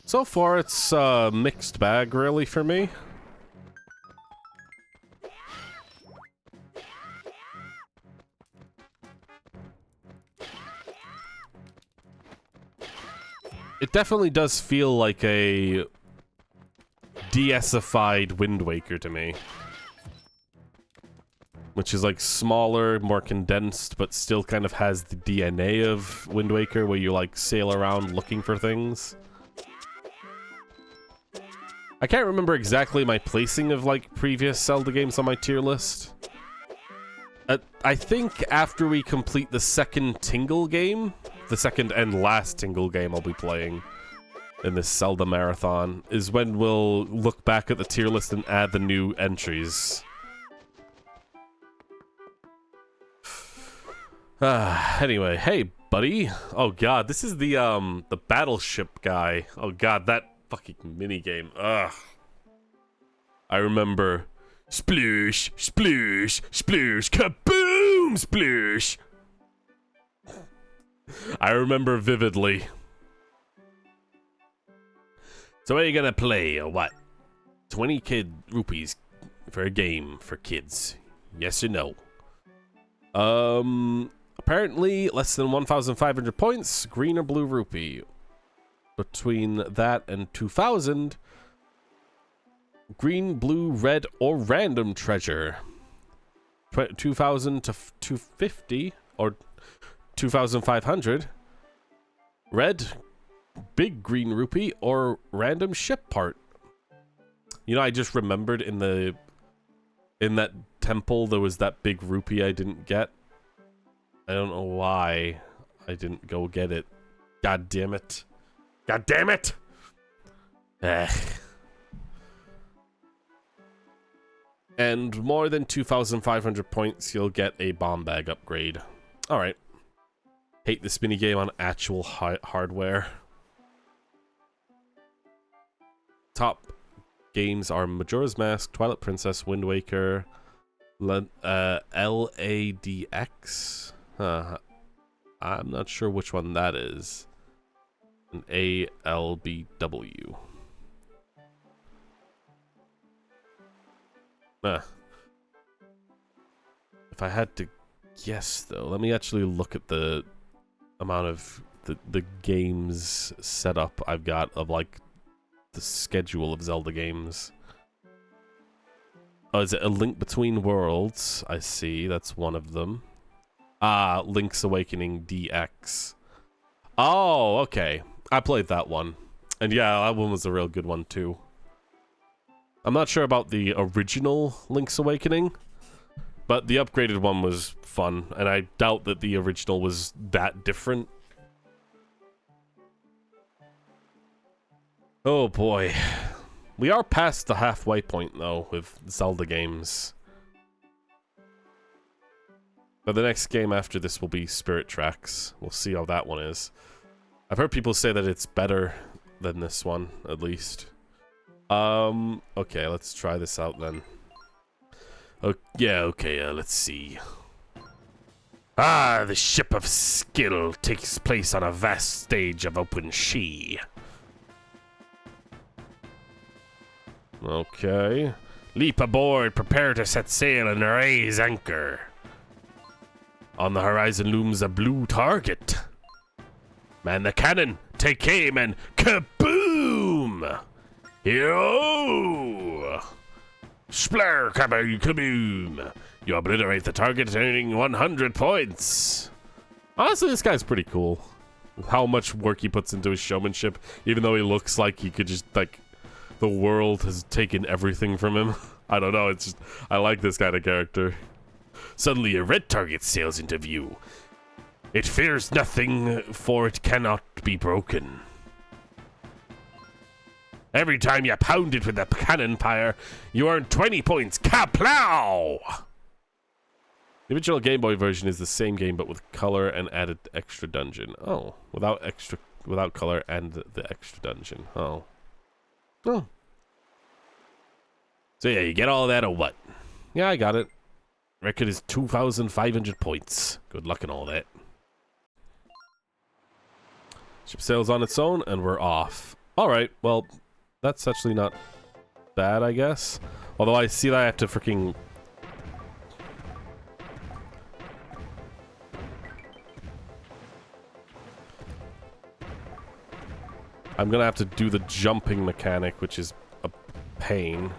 So far, it's a mixed bag, really, for me. It definitely does feel like a DS-ified Wind Waker to me. Which is like smaller, more condensed, but still kind of has the DNA of Wind Waker, where you like sail around looking for things. I can't remember exactly my placing of like previous Zelda games on my tier list. I think after we complete the second Tingle game, the second and last Tingle game I'll be playing in this Zelda marathon, is when we'll look back at the tier list and add the new entries. Anyway, hey buddy. Oh god, this is the battleship guy. Oh god, that fucking minigame. Ugh. I remember sploosh, sploosh, sploosh, kaboom, sploosh. I remember vividly. So are you gonna play or what? 20 rupees for a game for kids. Yes or no? Apparently less than 1,500 points, green or blue rupee. Between that and 2,000, green, blue, red, or random treasure. 2,000 to 250 or 2,500. Red, big green rupee, or random ship part. You know, I just remembered in that temple there was that big rupee I didn't get. I don't know why I didn't go get it. God damn it. God damn it! And more than 2,500 points, you'll get a bomb bag upgrade. Alright. Hate this minigame on actual hardware. Top games are Majora's Mask, Twilight Princess, Wind Waker, LADX. I'm not sure which one that is. And ALBW. If I had to guess, though, let me actually look at the amount of the games set up I've got of, like, the schedule of Zelda games. Oh, is it A Link Between Worlds? I see, that's one of them. Link's Awakening DX. Oh, okay. I played that one. And yeah, that one was a real good one, too. I'm not sure about the original Link's Awakening, but the upgraded one was fun, and I doubt that the original was that different. Oh boy. We are past the halfway point, though, with Zelda games. But the next game after this will be Spirit Tracks. We'll see how that one is. I've heard people say that it's better than this one, at least. Okay, let's try this out then. Okay, let's see. The ship of skill takes place on a vast stage of open sea. Okay. Leap aboard, prepare to set sail and raise anchor. On the horizon looms a blue target. Man the cannon, take aim and kaboom! Yo! Splur, kaboom! You obliterate the target, earning 100 points. Honestly, this guy's pretty cool. How much work he puts into his showmanship, even though he looks like he could just, like, the world has taken everything from him. I don't know, it's just, I like this kind of character. Suddenly a red target sails into view. It fears nothing, for it cannot be broken. Every time you pound it with a cannon fire, you earn 20 points. Kaplow! The original Game Boy version is the same game, but with color and added extra dungeon. Oh, without color and the extra dungeon. Oh. So yeah, you get all that or what? Yeah, I got it. Record is 2,500 points. Good luck and all that. Ship sails on its own, and we're off. Alright, well, that's actually not bad, I guess. Although I see that I have to freaking... I'm gonna have to do the jumping mechanic, which is a pain.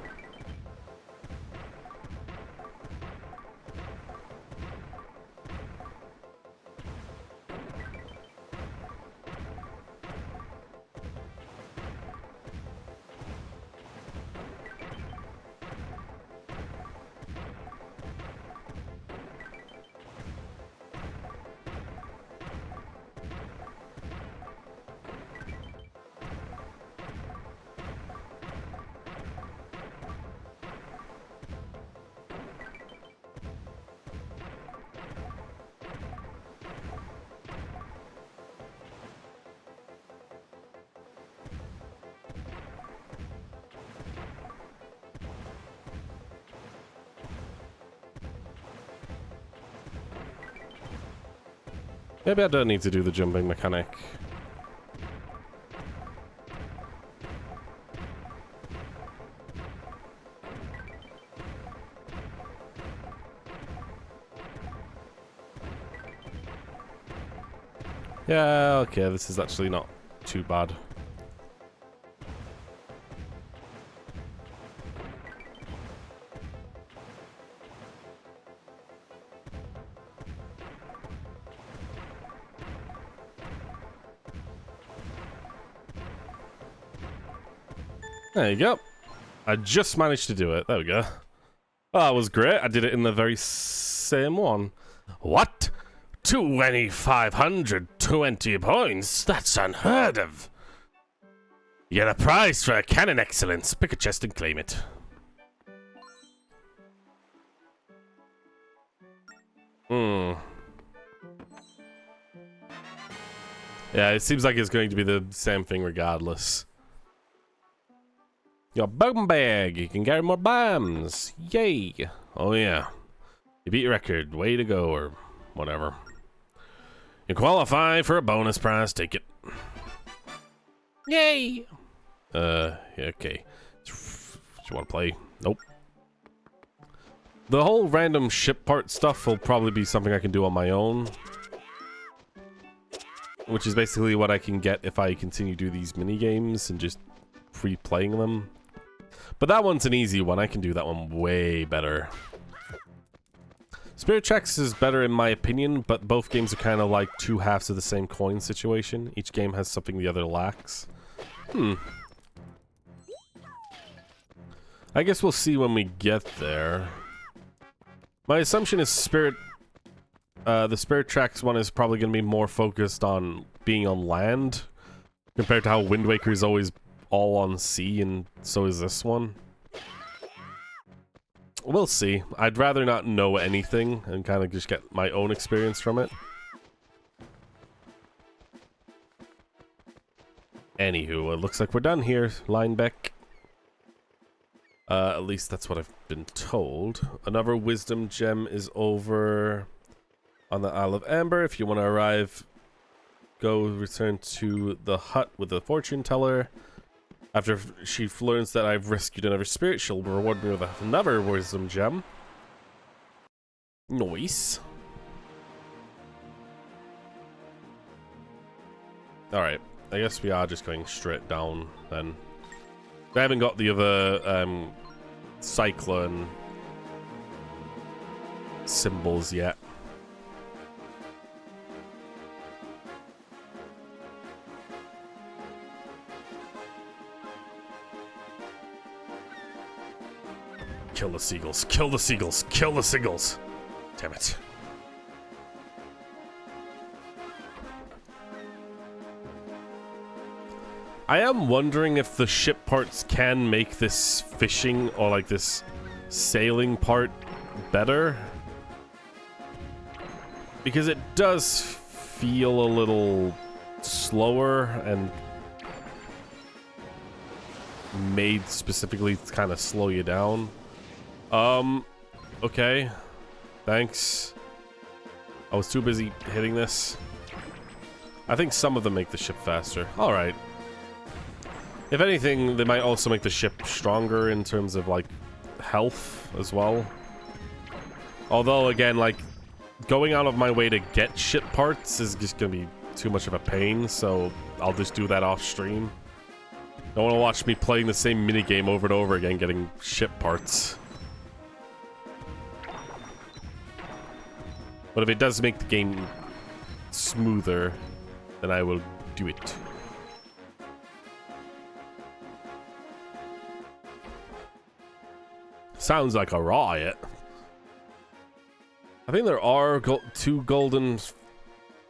Maybe I don't need to do the jumping mechanic. Yeah, okay, this is actually not too bad. There you go. I just managed to do it. There we go. Oh, that was great. I did it in the very same one. What? 2,520 points? That's unheard of. You get a prize for cannon excellence. Pick a chest and claim it. Yeah, it seems like it's going to be the same thing regardless. Your bomb bag, you can carry more bombs. Yay. Oh yeah. You beat your record. Way to go, or whatever. You qualify for a bonus prize ticket. Yay. Yeah, okay. Do you want to play? Nope. The whole random ship part stuff will probably be something I can do on my own. Which is basically what I can get if I continue to do these mini games and just free playing them. But that one's an easy one. I can do that one way better. Spirit Tracks is better in my opinion, but both games are kind of like two halves of the same coin situation. Each game has something the other lacks. I guess we'll see when we get there. My assumption is the Spirit Tracks one is probably going to be more focused on being on land, compared to how Wind Waker is always all on sea, and so is this one. We'll see. I'd rather not know anything and kind of just get my own experience from it. Anywho, it looks like we're done here, Linebeck. At least that's what I've been told. Another wisdom gem is over on the Isle of Amber. If you want to arrive, return to the hut with the fortune teller. After she learns that I've rescued another spirit, she'll reward me with another wisdom gem. Nice. Alright, I guess we are just going straight down then. I haven't got the other cyclone symbols yet. Kill the seagulls, kill the seagulls, kill the seagulls. Damn it. I am wondering if the ship parts can make this fishing or like this sailing part better. Because it does feel a little slower and made specifically to kind of slow you down. Okay. Thanks. I was too busy hitting this. I think some of them make the ship faster. Alright. If anything, they might also make the ship stronger in terms of, like, health as well. Although, again, like, going out of my way to get ship parts is just gonna be too much of a pain, so I'll just do that off stream. Don't want to watch me playing the same minigame over and over again, getting ship parts. But if it does make the game smoother, then I will do it. Sounds like a riot. I think there are two golden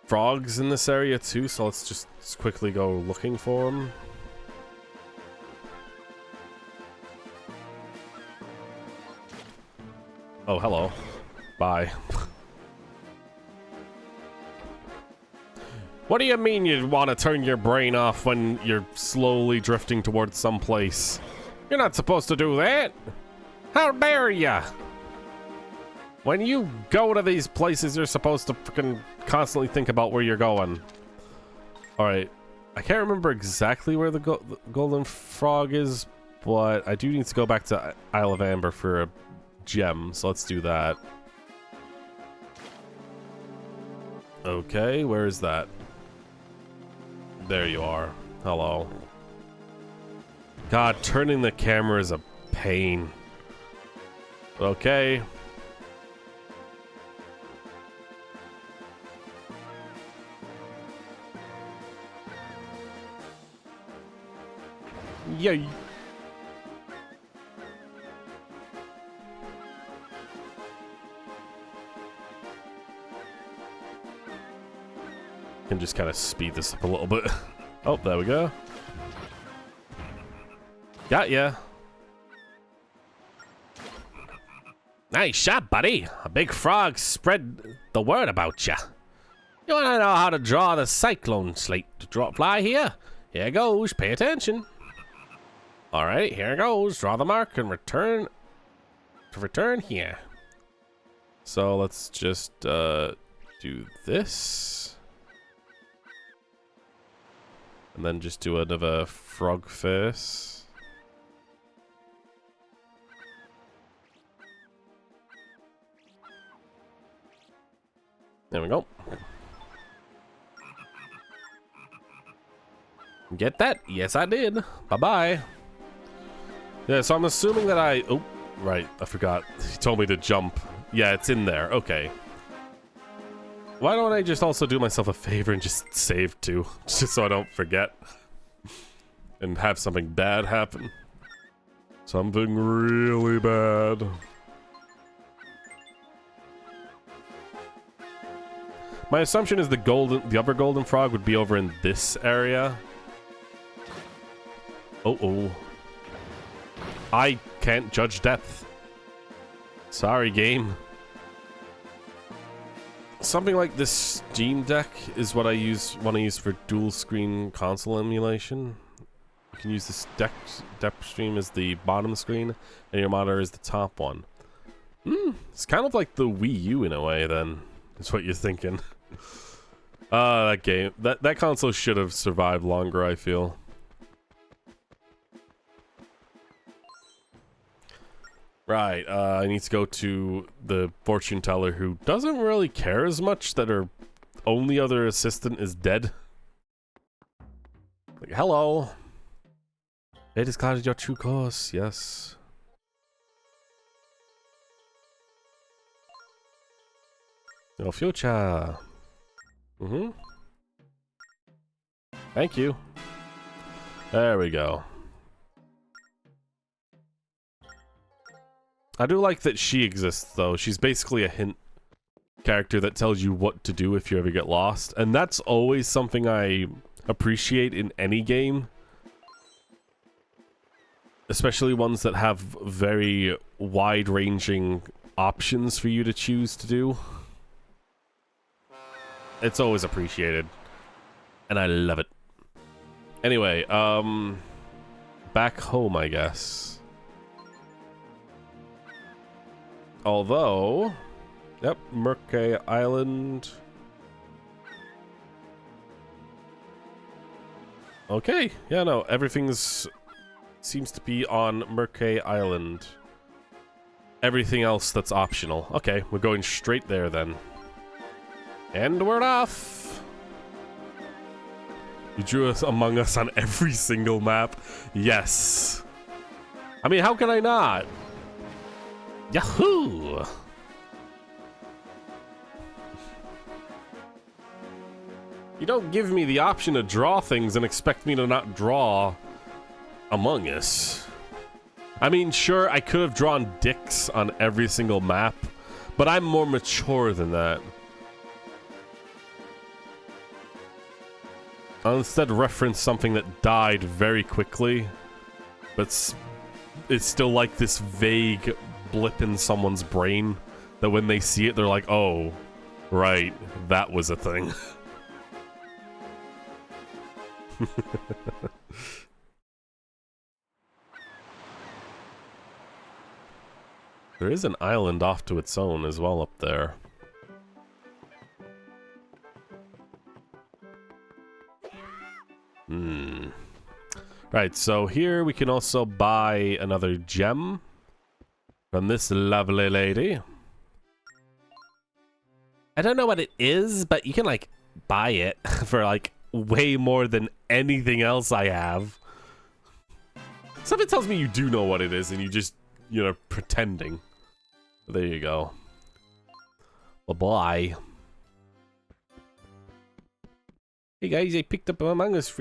frogs in this area too, so let's just quickly go looking for them. Oh, hello. Bye. What do you mean you want to turn your brain off when you're slowly drifting towards some place? You're not supposed to do that. How dare ya? When you go to these places, you're supposed to freaking constantly think about where you're going. Alright. I can't remember exactly where the golden frog is, but I do need to go back to Isle of Amber for a gem, so let's do that. Okay, where is that? There you are. Hello. God, turning the camera is a pain. Okay. Yay. Can just kind of speed this up a little bit. Oh, there we go. Got ya. Nice shot, buddy. A big frog spread the word about ya. You want to know how to draw the cyclone slate to fly here? Here goes. Pay attention. All right, here goes. Draw the mark and return here. So let's just do this. And then just do another frog face. There we go. Get that? Yes, I did. Bye-bye. Yeah, so I'm assuming that oh, right, I forgot. He told me to jump. Yeah, it's in there. Okay. Why don't I just also do myself a favor and just save too? Just so I don't forget. And have something bad happen. Something really bad. My assumption is the upper golden frog would be over in this area. Oh. I can't judge depth. Sorry, game. Something like this Steam Deck is what I want to use for dual screen console emulation. You can use this depth stream as the bottom screen, and your monitor is the top one. It's kind of like the Wii U in a way, then. Is what you're thinking. That game. That console should have survived longer, I feel. Right, I need to go to the fortune teller who doesn't really care as much that her only other assistant is dead. Like, hello. It is clouded your true course, yes. Your future. Thank you. There we go. I do like that she exists, though. She's basically a hint character that tells you what to do if you ever get lost. And that's always something I appreciate in any game. Especially ones that have very wide-ranging options for you to choose to do. It's always appreciated. And I love it. Anyway, back home, I guess. Although, yep, Murkay Island. Okay, yeah, no, everything's seems to be on Murkay Island. Everything else that's optional. Okay, we're going straight there then. And we're off. You drew us Among Us on every single map. Yes. I mean, how can I not? Yahoo! You don't give me the option to draw things and expect me to not draw Among Us. I mean, sure, I could have drawn dicks on every single map, but I'm more mature than that. I'll instead reference something that died very quickly, but it's still like this vague blip in someone's brain that when they see it, they're like, oh, right, that was a thing. There is an island off to its own as well up there. Right, so here we can also buy another gem from this lovely lady. I don't know what it is, but you can, like, buy it for, like, way more than anything else I have. Something tells me you do know what it is, and you just, you know, pretending. There you go. Bye-bye. Hey guys, I picked up Among Us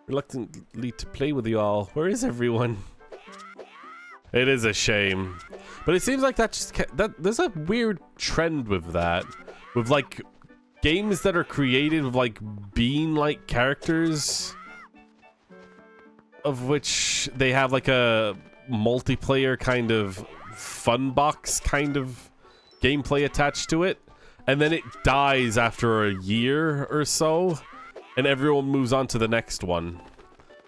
reluctantly to play with you all. Where is everyone? It is a shame. But it seems like that just there's a weird trend with that. With, like, games that are created with, like, bean-like characters. Of which they have, like, a multiplayer kind of fun box kind of gameplay attached to it. And then it dies after a year or so. And everyone moves on to the next one.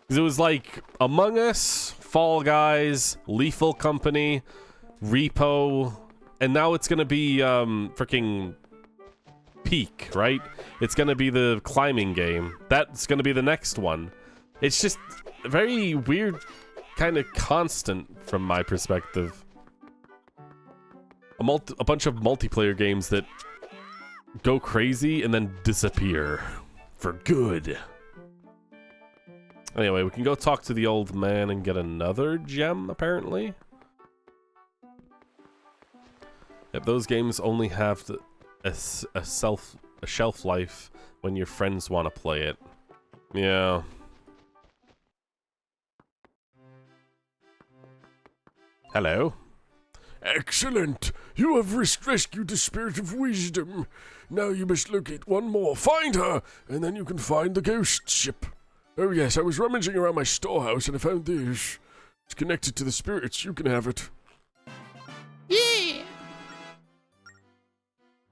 Because it was like Among Us, Fall Guys, Lethal Company, Repo, and now it's gonna be freaking Peak, right? It's gonna be the climbing game. That's gonna be the next one. It's just very weird, kind of constant from my perspective. A bunch of multiplayer games that go crazy and then disappear for good. Anyway, we can go talk to the old man and get another gem, apparently. Yep, those games only have a shelf life when your friends want to play it. Yeah. Hello. Excellent! You have rescued the Spirit of Wisdom. Now you must locate one more. Find her, and then you can find the ghost ship. Oh yes, I was rummaging around my storehouse and I found this. It's connected to the spirits. You can have it. Yeah.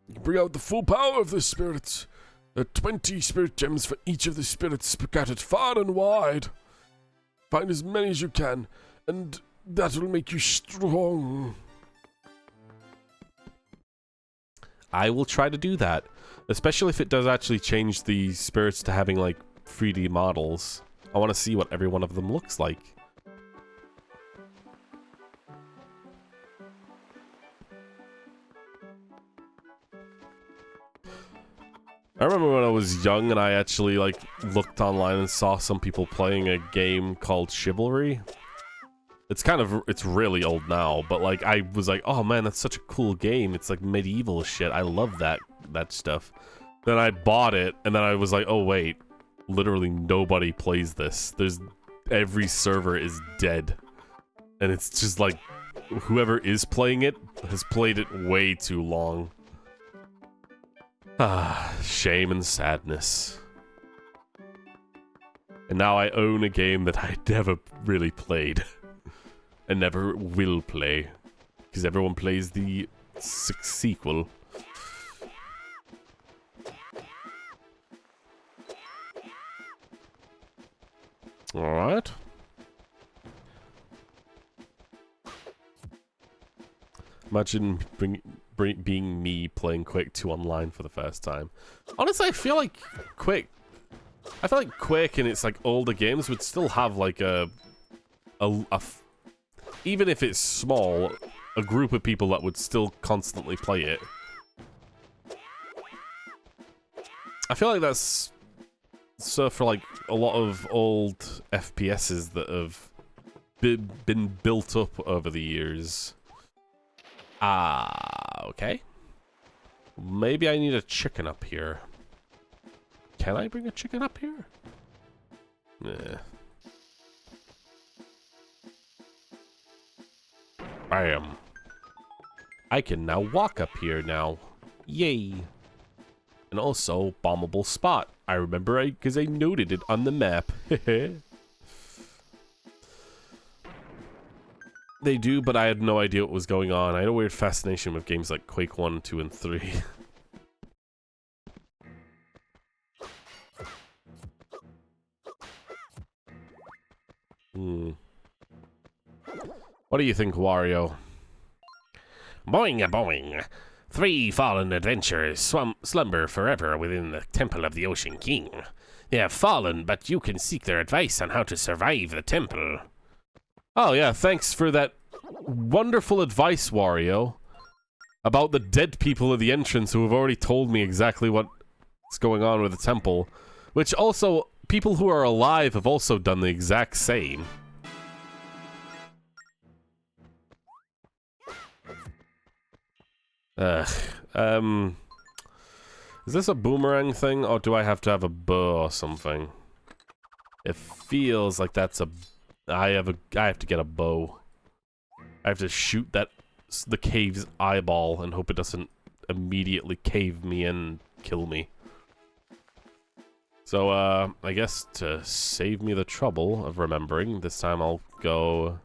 You can bring out the full power of the spirits. There are 20 spirit gems for each of the spirits scattered far and wide. Find as many as you can, and that will make you strong. I will try to do that, especially if it does actually change the spirits to having like 3D models. I want to see what every one of them looks like. I remember when I was young and I actually like looked online and saw some people playing a game called Chivalry. It's really old now, but like I was like, oh man, that's such a cool game. It's like medieval shit. I love that stuff. Then I bought it and then I was like, oh wait, literally nobody plays this. Every server is dead. And it's just like whoever is playing it has played it way too long. Ah, shame and sadness. And now I own a game that I never really played. And never will play. Because everyone plays the sequel. Alright. Imagine being me playing Quake 2 online for the first time. Honestly, I feel like Quake and its like older games would still have like even if it's small, a group of people that would still constantly play it. I feel like that's so for like a lot of old FPSs that have been built up over the years. Okay. Maybe I need a chicken up here. Can I bring a chicken up here? Nah. Bam. I can now walk up here now. Yay. And also, bombable spot. I remember because I noted it on the map. They do, but I had no idea what was going on. I had a weird fascination with games like Quake 1, 2, and 3. What do you think, Wario? Boing a boing. 3 fallen adventurers slumber forever within the Temple of the Ocean King. They have fallen, but you can seek their advice on how to survive the temple. Oh yeah, thanks for that wonderful advice, Wario. About the dead people at the entrance who have already told me exactly what's going on with the temple. Which also, people who are alive have also done the exact same. Is this a boomerang thing, or do I have to have a bow or something? It feels like that's a... I have to get a bow. I have to shoot the cave's eyeball and hope it doesn't immediately cave me in and kill me. So, I guess to save me the trouble of remembering, this time I'll go...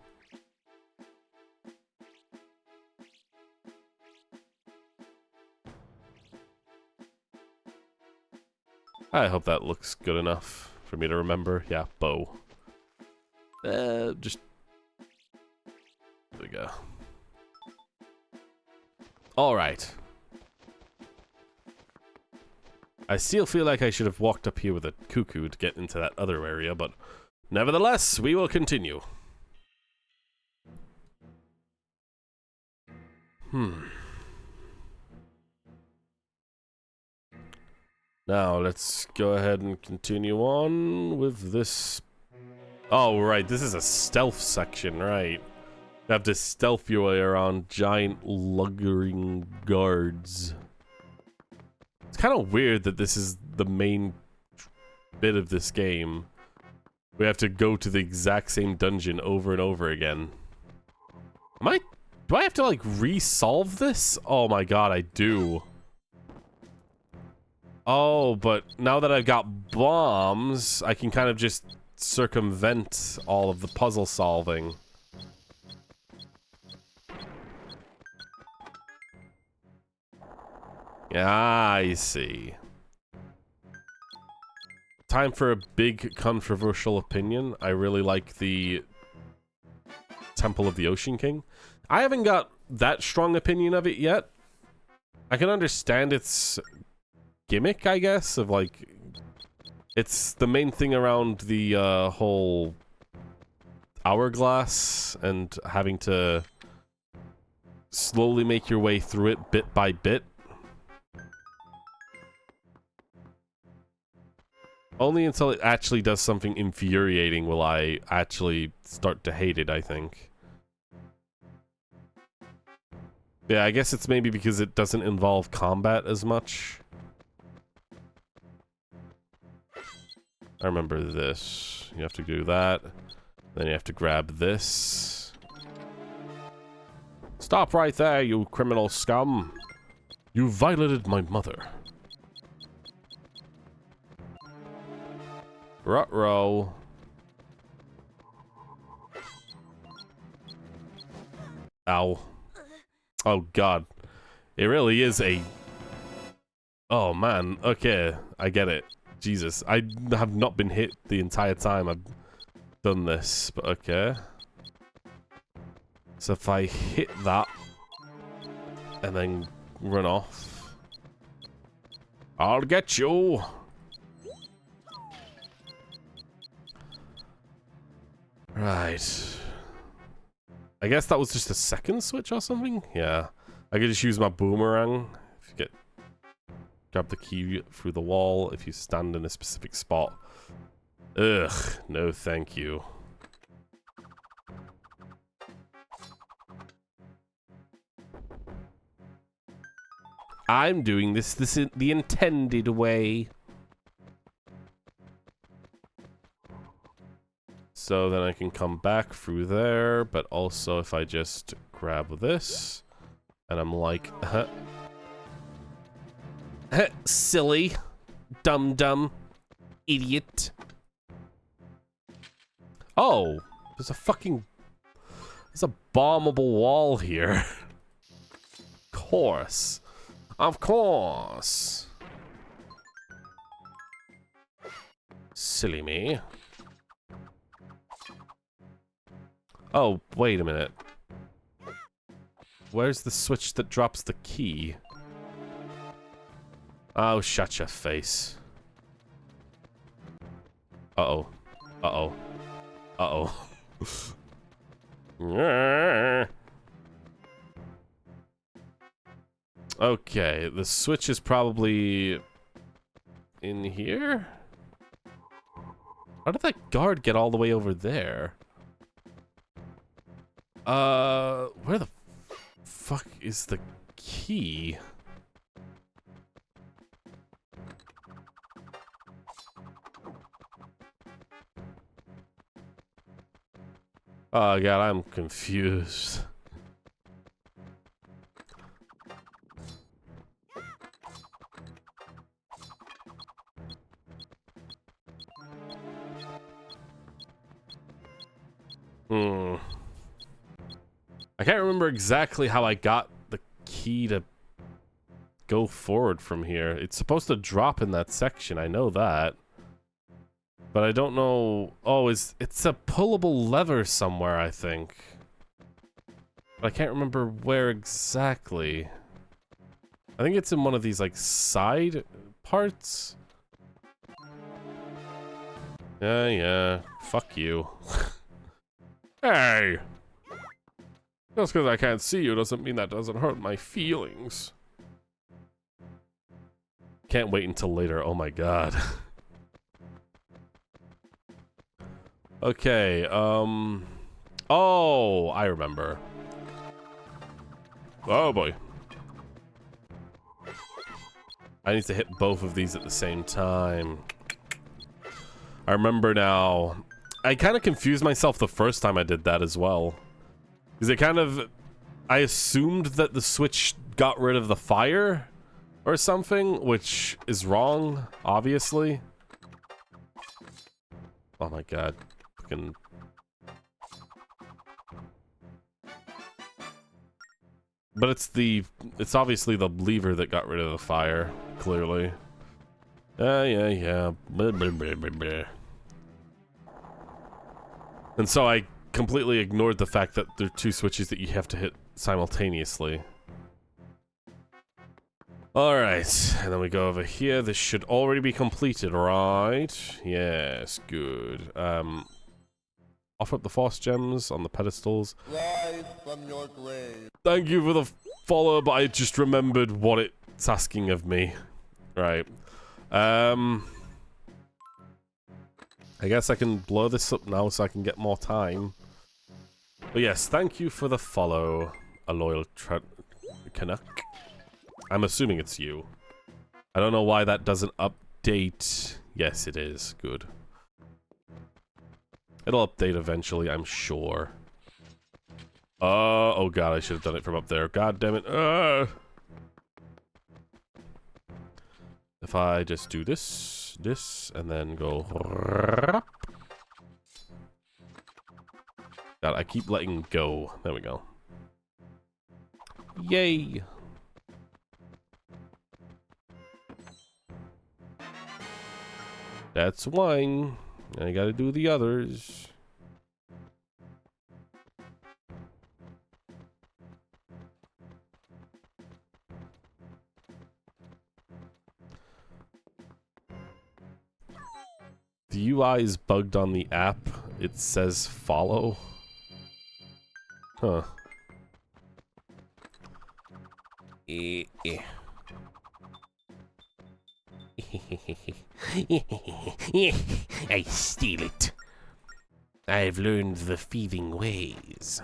I hope that looks good enough for me to remember. Yeah, bow. Just... There we go. Alright. I still feel like I should have walked up here with a cuckoo to get into that other area, but nevertheless, we will continue. Now, let's go ahead and continue on with this. Oh, right, this is a stealth section, right. You have to stealth your way around giant luggering guards. It's kind of weird that this is the main bit of this game. We have to go to the exact same dungeon over and over again. Do I have to, like, re-solve this? Oh my god, I do. Oh, but now that I've got bombs, I can kind of just circumvent all of the puzzle solving. Yeah, I see. Time for a big controversial opinion. I really like the Temple of the Ocean King. I haven't got that strong opinion of it yet. I can understand its gimmick, I guess, of like... It's the main thing around the whole hourglass and having to slowly make your way through it bit by bit. Only until it actually does something infuriating will I actually start to hate it, I think. Yeah, I guess it's maybe because it doesn't involve combat as much. I remember this. You have to do that. Then you have to grab this. Stop right there, you criminal scum. You violated my mother. Ruh-roh. Ow. Oh god. It really is a... Oh man, okay, I get it. Jesus, I have not been hit the entire time I've done this, but okay. So if I hit that and then run off, I'll get you. Right. I guess that was just a second switch or something? Yeah. I could just use my boomerang. If you grab the key through the wall if you stand in a specific spot. Ugh, no thank you. I'm doing this in the intended way. So then I can come back through there, but also if I just grab this, and I'm like, silly, dumb, idiot. Oh, there's a bombable wall here. Of course. Silly me. Oh, wait a minute. Where's the switch that drops the key? Oh, shut your face. Uh-oh. Uh-oh. Uh-oh. Okay, the switch is probably in here? How did that guard get all the way over there? Where the fuck is the key? Oh god, I'm confused. I can't remember exactly how I got the key to go forward from here. It's supposed to drop in that section, I know that. But I don't know... Oh, it's a pullable lever somewhere, I think. But I can't remember where exactly. I think it's in one of these, like, side parts. Yeah. Fuck you. Hey! Just because I can't see you doesn't mean that doesn't hurt my feelings. Can't wait until later, oh my god. Okay, oh, I remember. Oh boy. I need to hit both of these at the same time. I remember now. I kind of confused myself the first time I did that as well. Because I assumed that the switch got rid of the fire. or something, which is wrong, obviously. Oh my god. Fucking... But it's obviously the lever that got rid of the fire, clearly. Yeah. Blah, blah, blah, blah, blah. And so I completely ignored the fact that there are two switches that you have to hit simultaneously. Alright, and then we go over here. This should already be completed, right? Yes, good. Offer up the force gems on the pedestals. Rise from your grave. Thank you for the follow, but I just remembered what it's asking of me. Right. I guess I can blow this up now so I can get more time. But yes, thank you for the follow, a loyal Canuck. I'm assuming it's you. I don't know why that doesn't update. Yes, it is. Good. It'll update eventually, I'm sure. Oh god, I should have done it from up there. God damn it. If I just do this, and then go... God, I keep letting go. There we go. Yay! That's one. I gotta do the others. The UI is bugged on the app. It says follow. Huh. I steal it. I've learned the thieving ways.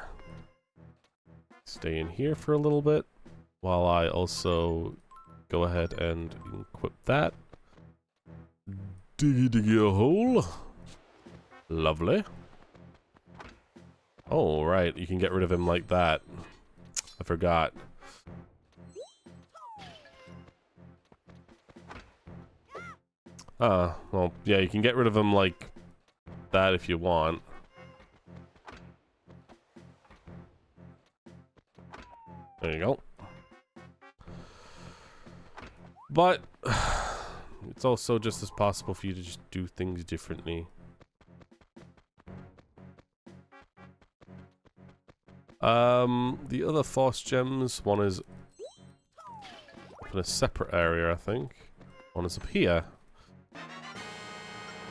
Stay in here for a little bit while I also go ahead and equip that. Diggy a hole. Lovely. Oh, right. You can get rid of him like that. I forgot. Well, yeah, you can get rid of him like that if you want. There you go. But it's also just as possible for you to just do things differently. The other force gems, one is in a separate area, I think. One is up here.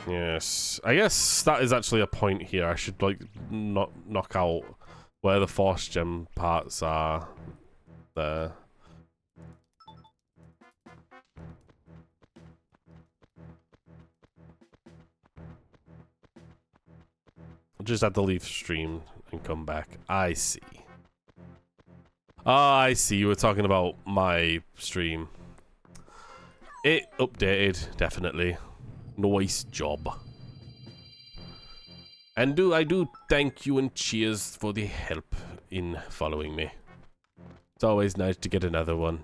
Yes, I guess that is actually a point here. I should like knock out where the force gem parts are there. I'll just have to leave stream and come back. I see. Ah, I see. You were talking about my stream. It updated, definitely. Nice job. And I do thank you and cheers for the help in following me. It's always nice to get another one.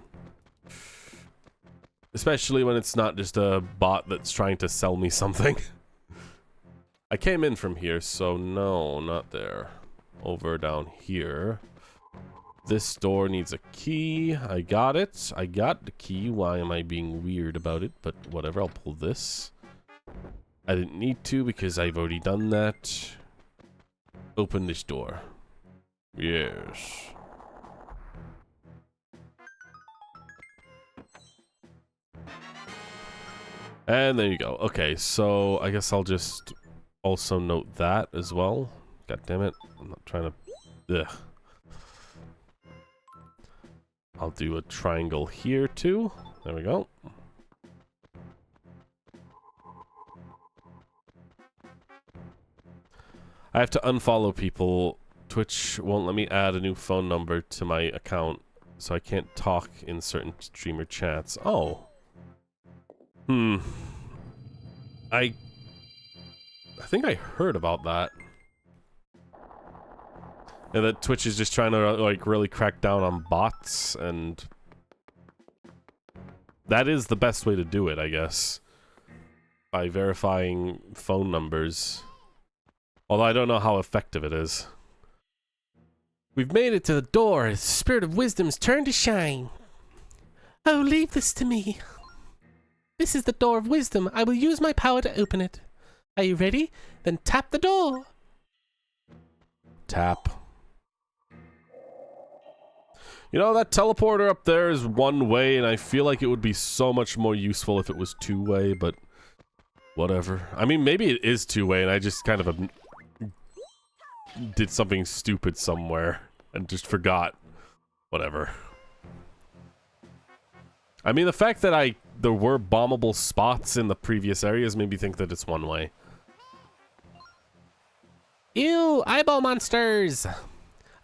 Especially when it's not just a bot that's trying to sell me something. I came in from here, so no, not there. Over down here. This door needs a key. I got it. I got the key. Why am I being weird about it? But whatever, I'll pull this. I didn't need to because I've already done that. Open this door. Yes. And there you go. Okay, so I guess I'll just also note that as well. God damn it. I'm not trying to... Ugh. I'll do a triangle here too. There we go. I have to unfollow people. Twitch won't let me add a new phone number to my account, so I can't talk in certain streamer chats. Oh. I think I heard about that. And that Twitch is just trying to like really crack down on bots and that is the best way to do it, I guess. By verifying phone numbers. Although I don't know how effective it is. We've made it to the door. The spirit of wisdom's turned to shine. Oh, leave this to me. This is the door of wisdom. I will use my power to open it. Are you ready? Then tap the door. Tap. You know, that teleporter up there is one way, and I feel like it would be so much more useful if it was two-way, but whatever. I mean, maybe it is two-way, and I just kind of did something stupid somewhere and just forgot. Whatever. I mean, the fact that there were bombable spots in the previous areas made me think that it's one way. Ew, eyeball monsters!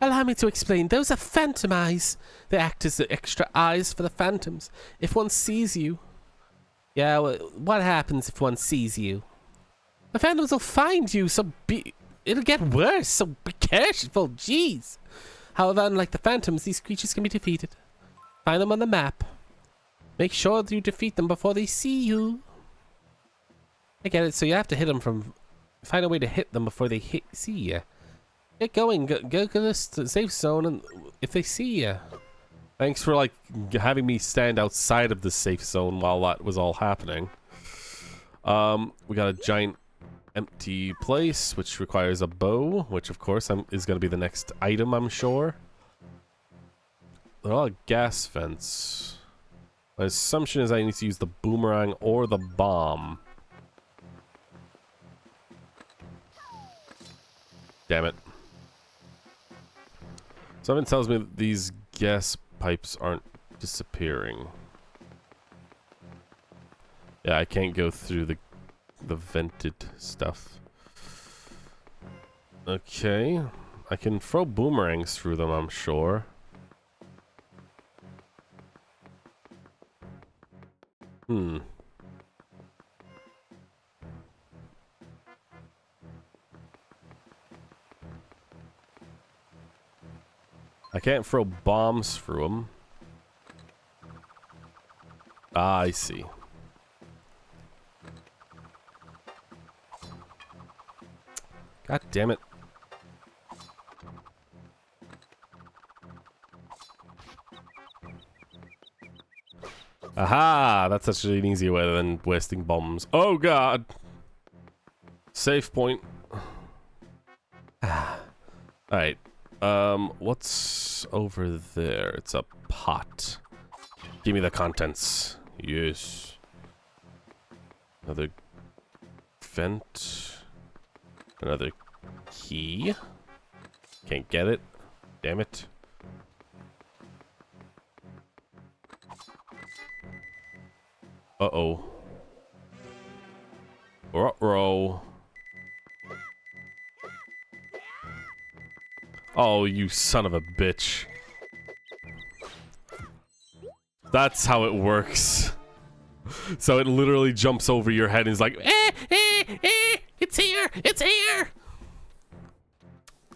Allow me to explain. Those are phantom eyes. They act as the extra eyes for the phantoms. If one sees you... Yeah, well, what happens if one sees you? The phantoms will find you, so it'll get worse, so be careful, jeez. However, unlike the phantoms, these creatures can be defeated. Find them on the map. Make sure that you defeat them before they see you. I get it, so you have to hit them from... Find a way to hit them before they see you. Get going, go to the safe zone, and if they see you. Thanks for, like, having me stand outside of the safe zone while that was all happening. We got a giant empty place, which requires a bow, which, of course, is going to be the next item, I'm sure. They're all a gas vents. My assumption is I need to use the boomerang or the bomb. Damn it. Something tells me that these gas pipes aren't disappearing. Yeah, I can't go through the vented stuff. Okay. I can throw boomerangs through them, I'm sure. I can't throw bombs through them. Ah, I see. God damn it. Aha! That's actually an easier way than wasting bombs. Oh god! Safe point. Alright. What's over there? It's a pot. Give me the contents. Yes. Another vent. Another key. Can't get it. Damn it. Uh-oh. Uh-oh. Oh, you son of a bitch. That's how it works. So it literally jumps over your head and is like, it's here, it's here.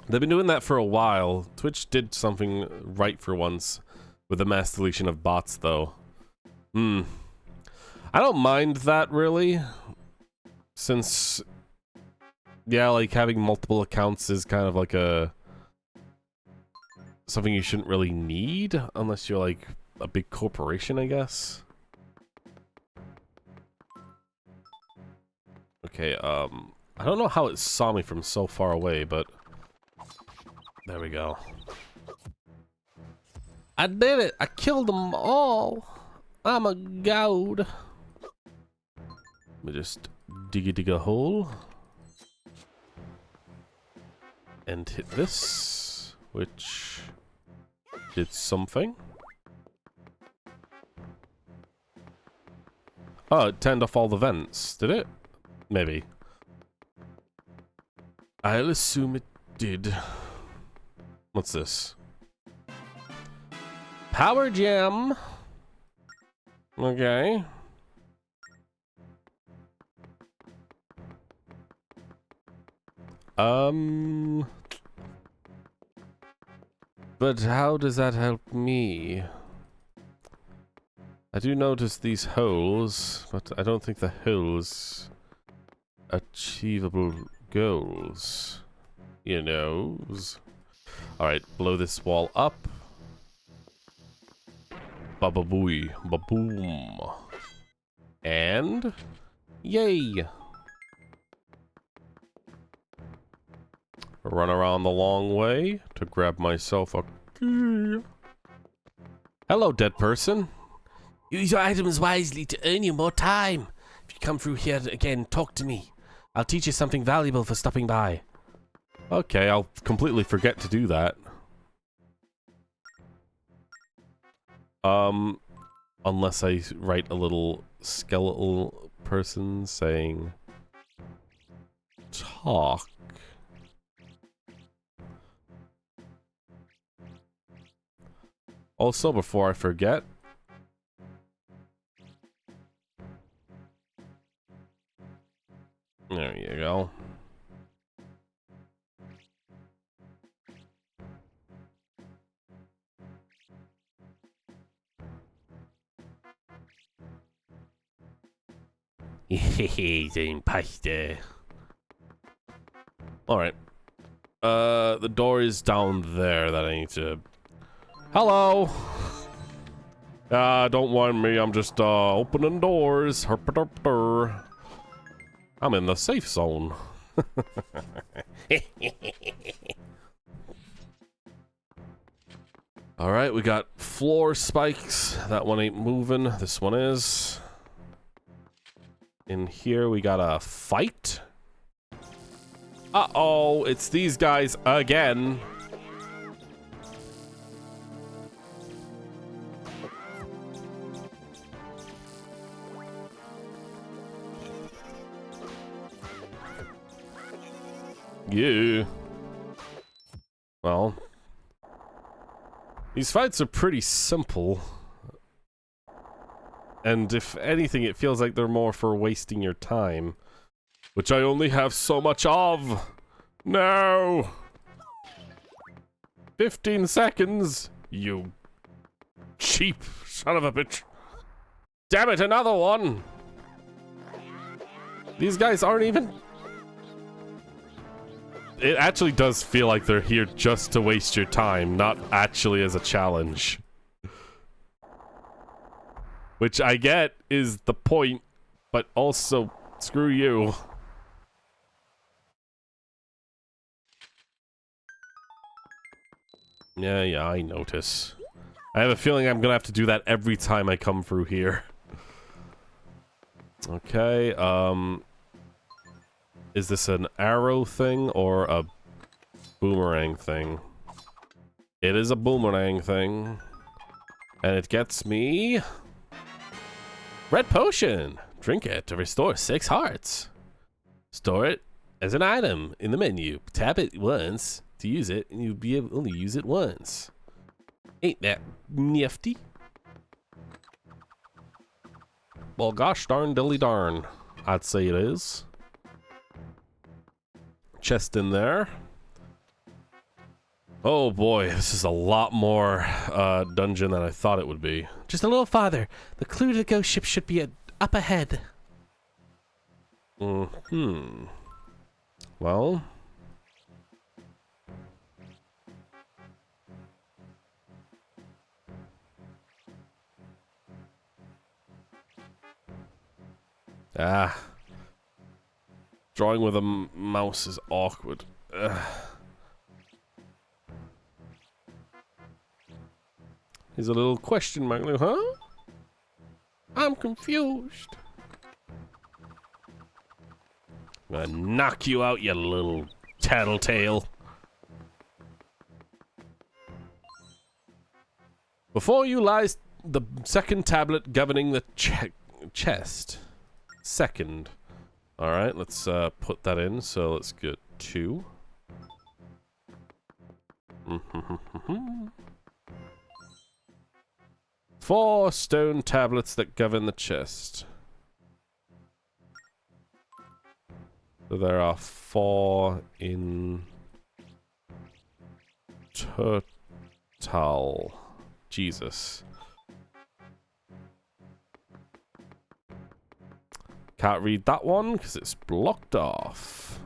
They've been doing that for a while. Twitch did something right for once with the mass deletion of bots, though. I don't mind that, really. Since, yeah, like, having multiple accounts is kind of like something you shouldn't really need, unless you're, like, a big corporation, I guess. Okay, I don't know how it saw me from so far away, but... There we go. I did it! I killed them all! I'm a god. Let me just dig a hole. And hit this, which did something. Oh, it turned off all the vents, did it? Maybe. I'll assume it did. What's this? Power gem. Okay. But how does that help me? I do notice these holes, but I don't think the holes achievable goals. You know. Alright, blow this wall up. Ba-ba-booey. Ba-boom. And... yay! Run around the long way to grab myself a key. Hello, dead person. Use your items wisely to earn you more time. If you come through here again, talk to me. I'll teach you something valuable for stopping by. Okay, I'll completely forget to do that. Unless I write a little skeletal person saying... talk. Also, before I forget... there you go. Hehehe, the imposter. Alright. The door is down there that I need to... hello! Don't mind me, I'm just, opening doors. Herp-a-derp-der. I'm in the safe zone. Alright, we got floor spikes. That one ain't moving. This one is. In here, we got a fight. Uh-oh, it's these guys again. Yeah. Well, these fights are pretty simple. And if anything, it feels like they're more for wasting your time. Which I only have so much of. No! 15 seconds, you cheap son of a bitch. Damn it, another one! These guys aren't even... it actually does feel like they're here just to waste your time, not actually as a challenge. Which I get is the point, but also, screw you. Yeah, I notice. I have a feeling I'm gonna have to do that every time I come through here. Okay, is this an arrow thing or a boomerang thing? It is a boomerang thing. And it gets me... red potion! Drink it to restore 6 hearts. Store it as an item in the menu. Tap it once to use it, and you'll be able to only use it once. Ain't that nifty? Well, gosh darn dilly darn, I'd say it is. Chest in there. Oh boy, this is a lot more dungeon than I thought it would be. Just a little farther. The clue to the ghost ship should be up ahead. Well... ah. Drawing with a mouse is awkward. Ugh. Here's a little question mark, huh? I'm confused. I'm gonna knock you out, you little tattletale. Before you lies the second tablet governing the chest. Second. Alright, let's put that in. So let's get 2. 4 stone tablets that govern the chest. So there are 4 in total. Jesus. Can't read that one because it's blocked off.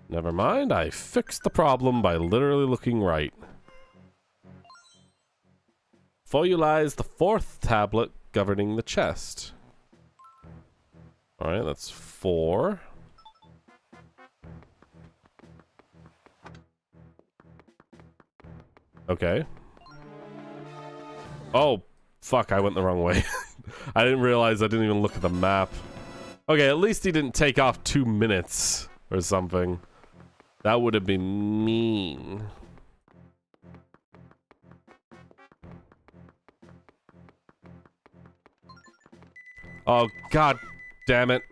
Never mind, I fixed the problem by literally looking right. For you lies the 4th tablet governing the chest. Alright, that's 4. Okay. Oh, fuck, I went the wrong way. I didn't realize I didn't even look at the map. Okay, at least he didn't take off 2 minutes or something. That would have been mean. Oh, god damn it.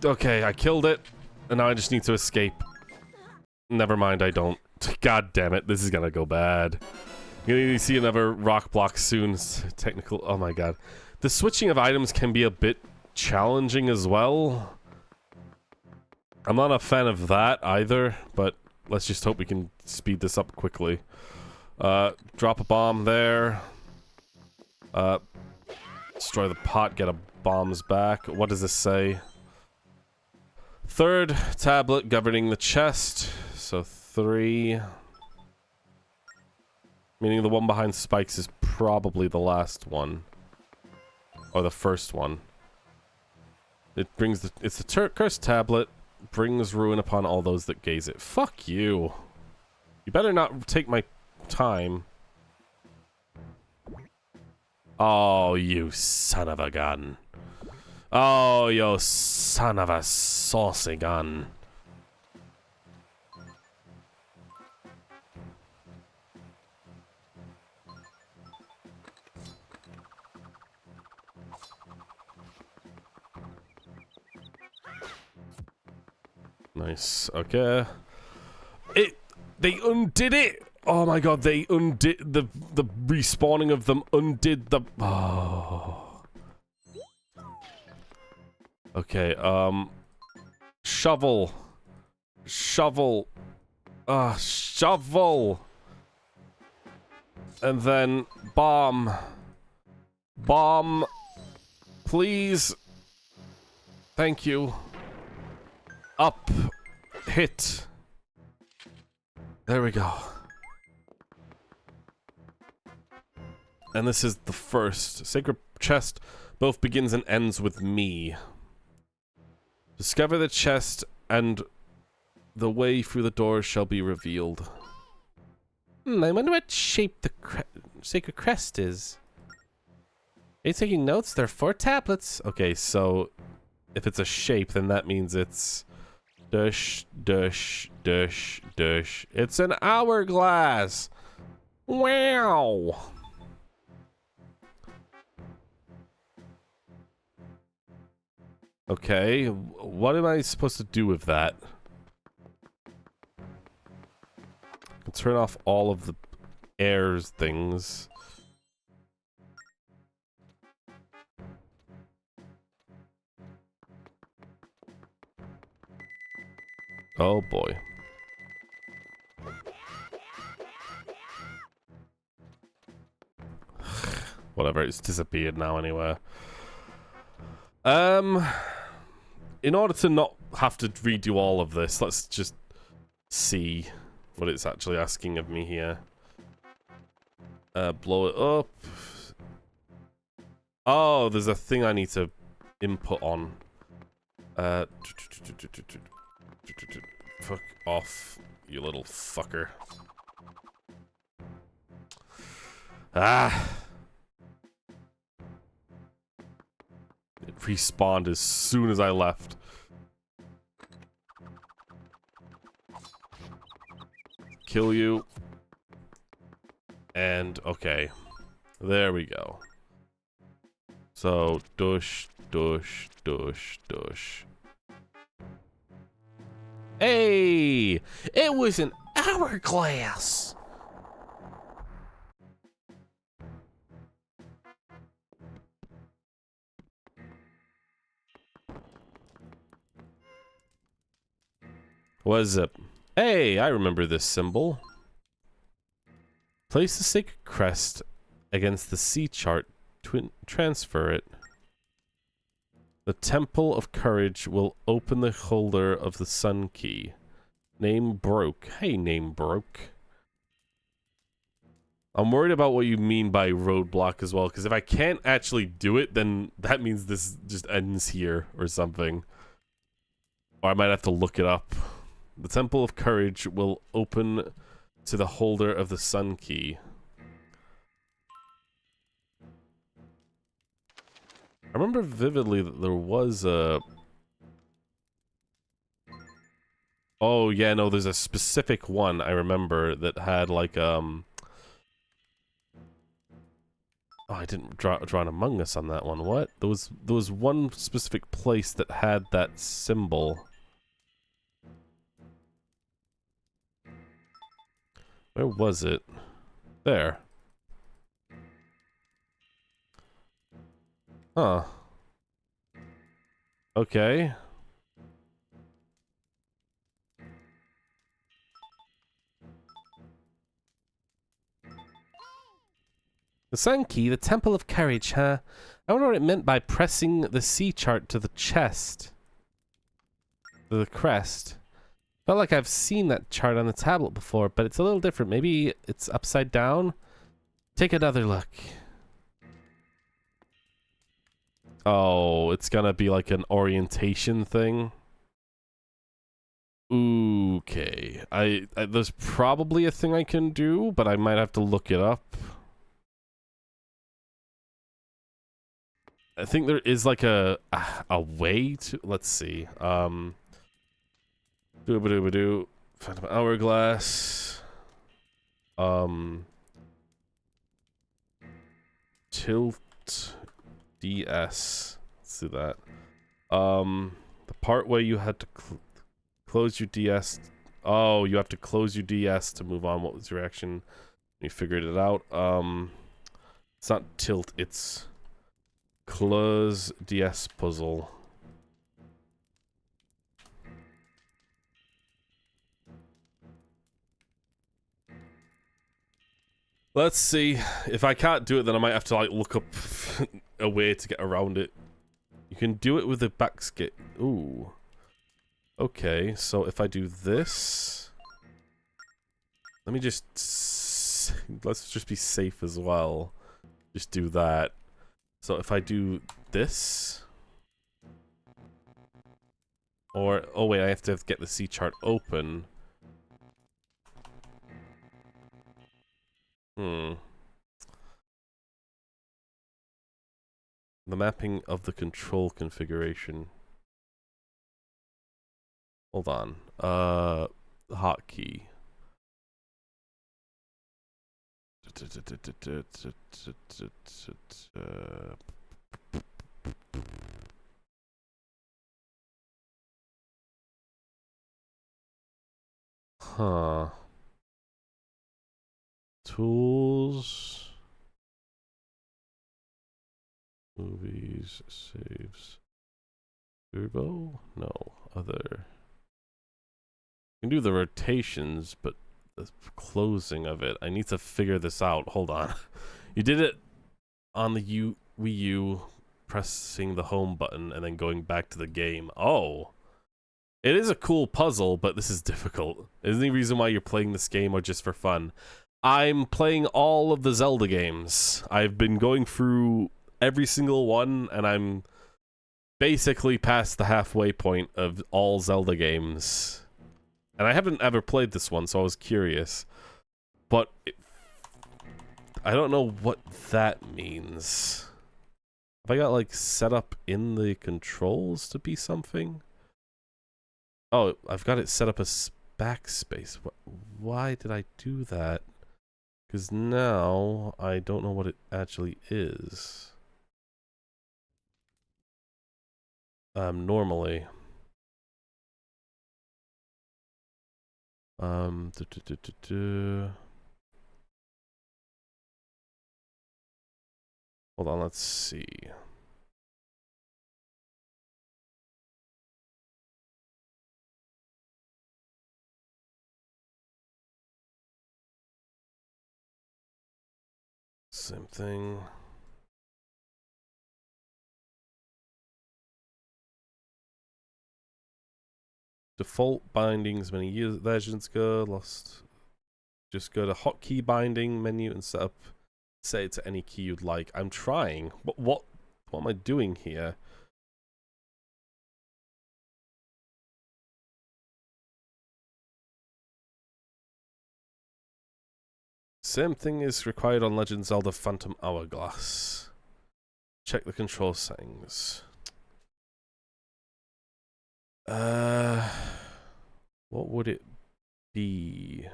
Okay, I killed it, and now I just need to escape. Never mind, I don't. God damn it, this is gonna go bad. You're gonna see another rock block soon. Technical. Oh my god. The switching of items can be a bit challenging as well. I'm not a fan of that either, but let's just hope we can speed this up quickly. Drop a bomb there. Destroy the pot, get a bombs back. What does this say? 3rd tablet governing the chest. So 3. Meaning the one behind spikes is probably the last one. Or the first one. It brings the... It's the cursed tablet. Brings ruin upon all those that gaze it. Fuck you. You better not take my time. Oh, you son of a gun. Oh, you son of a saucy gun. Nice. Okay. They undid it. Oh my god, they undid the respawning of them undid the Okay, shovel. Shovel. Shovel. And then bomb. Bomb. Please. Thank you. Up. Hit. There we go. And this is the first. Sacred chest both begins and ends with me. Discover the chest and the way through the doors shall be revealed. I wonder what shape the sacred crest is. Are you taking notes? There are 4 tablets. Okay, so if it's a shape, then that means it's dash, dash, dash, dash. It's an hourglass. Wow. Okay, what am I supposed to do with that? I'll turn off all of the airs things. Oh boy. Whatever, it's disappeared now anyway. In order to not have to redo all of this, let's just see what it's actually asking of me here. Blow it up. Oh, there's a thing I need to input on. Fuck off, you little fucker. Ah. It respawned as soon as I left. Kill you. And, okay. There we go. So, dush, dush, dush, dush. Hey! It was an hourglass! What is it? Hey, I remember this symbol. Place the sacred crest against the sea chart to transfer it. The Temple of Courage will open the holder of the Sun Key. Name broke. Hey, name broke. I'm worried about what you mean by roadblock as well, because if I can't actually do it, then that means this just ends here or something. Or I might have to look it up. The Temple of Courage will open to the holder of the Sun Key. I remember vividly that there was a... Oh, yeah, no, there's a specific one I remember that had, like, Oh, I didn't draw an Among Us on that one. What? There was one specific place that had that symbol. Where was it? There. Huh. Okay. The Sun Key, the Temple of Courage, huh? I wonder what it meant by pressing the sea chart to the chest. To the crest. Felt like I've seen that chart on the tablet before, but it's a little different. Maybe it's upside down? Take another look. Oh, it's gonna be like an orientation thing. Okay. There's probably a thing I can do, but I might have to look it up. I think there is like a way to, let's see. Do Phantom Hourglass. Tilt DS. Let's do that. The part where you had to close your DS. Oh, you have to close your DS to move on. What was your action? You figured it out. It's not tilt, it's close DS puzzle. Let's see. If I can't do it, then I might have to like look up a way to get around it. You can do it with the back skip. Ooh. Okay, so if I do this, let me just let's just be safe as well. Just do that. So if I do this, or oh wait, I have to get the C chart open. The mapping of the control configuration. Hold on. Hotkey. Huh. Tools. Movies. Saves. Turbo? No. Other. You can do the rotations, but the closing of it. I need to figure this out. Hold on. You did it on the Wii U, pressing the home button and then going back to the game. Oh. It is a cool puzzle, but this is difficult. Is there any reason why you're playing this game or just for fun? I'm playing all of the Zelda games. I've been going through every single one, and I'm basically past the halfway point of all Zelda games. And I haven't ever played this one, so I was curious. But I don't know what that means. Have I got, like, set up in the controls to be something? Oh, I've got it set up as backspace. Why did I do that? Because now I don't know what it actually is. Normally. Hold on, let's see. Same thing. Default bindings many years versions ago. Lost. Just go to hotkey binding menu and set it to any key you'd like. I'm trying. What am I doing here? Same thing is required on Legend of Zelda Phantom Hourglass. Check the control settings. What would it be?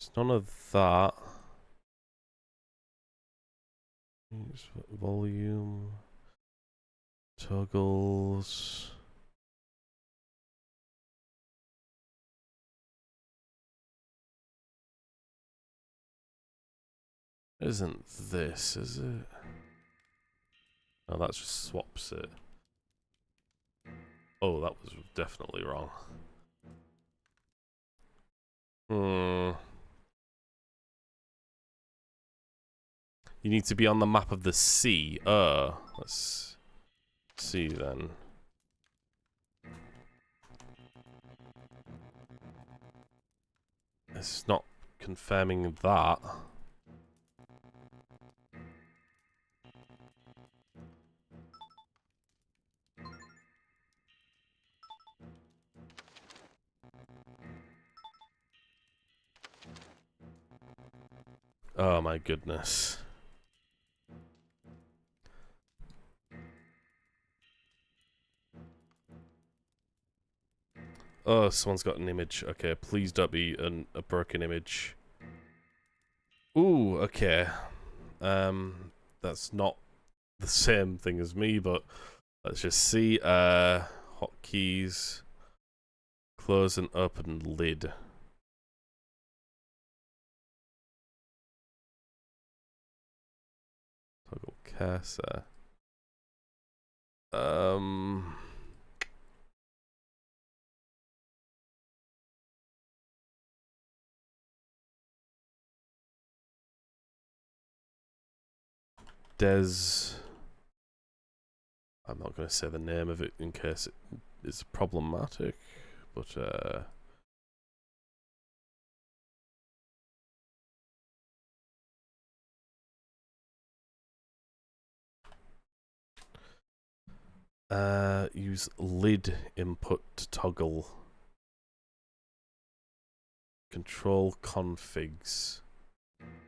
It's none of that. Volume. Toggles. Isn't this, is it? No, that just swaps it. Oh, that was definitely wrong. You need to be on the map of the sea. Let's see then. It's not confirming that. Oh my goodness. Oh, someone's got an image. Okay, please don't be a broken image. Ooh, okay. That's not the same thing as me, but let's just see. Hotkeys. Close and open lid. Toggle cursor. I'm not going to say the name of it in case it is problematic, but use lid input to toggle. Control configs.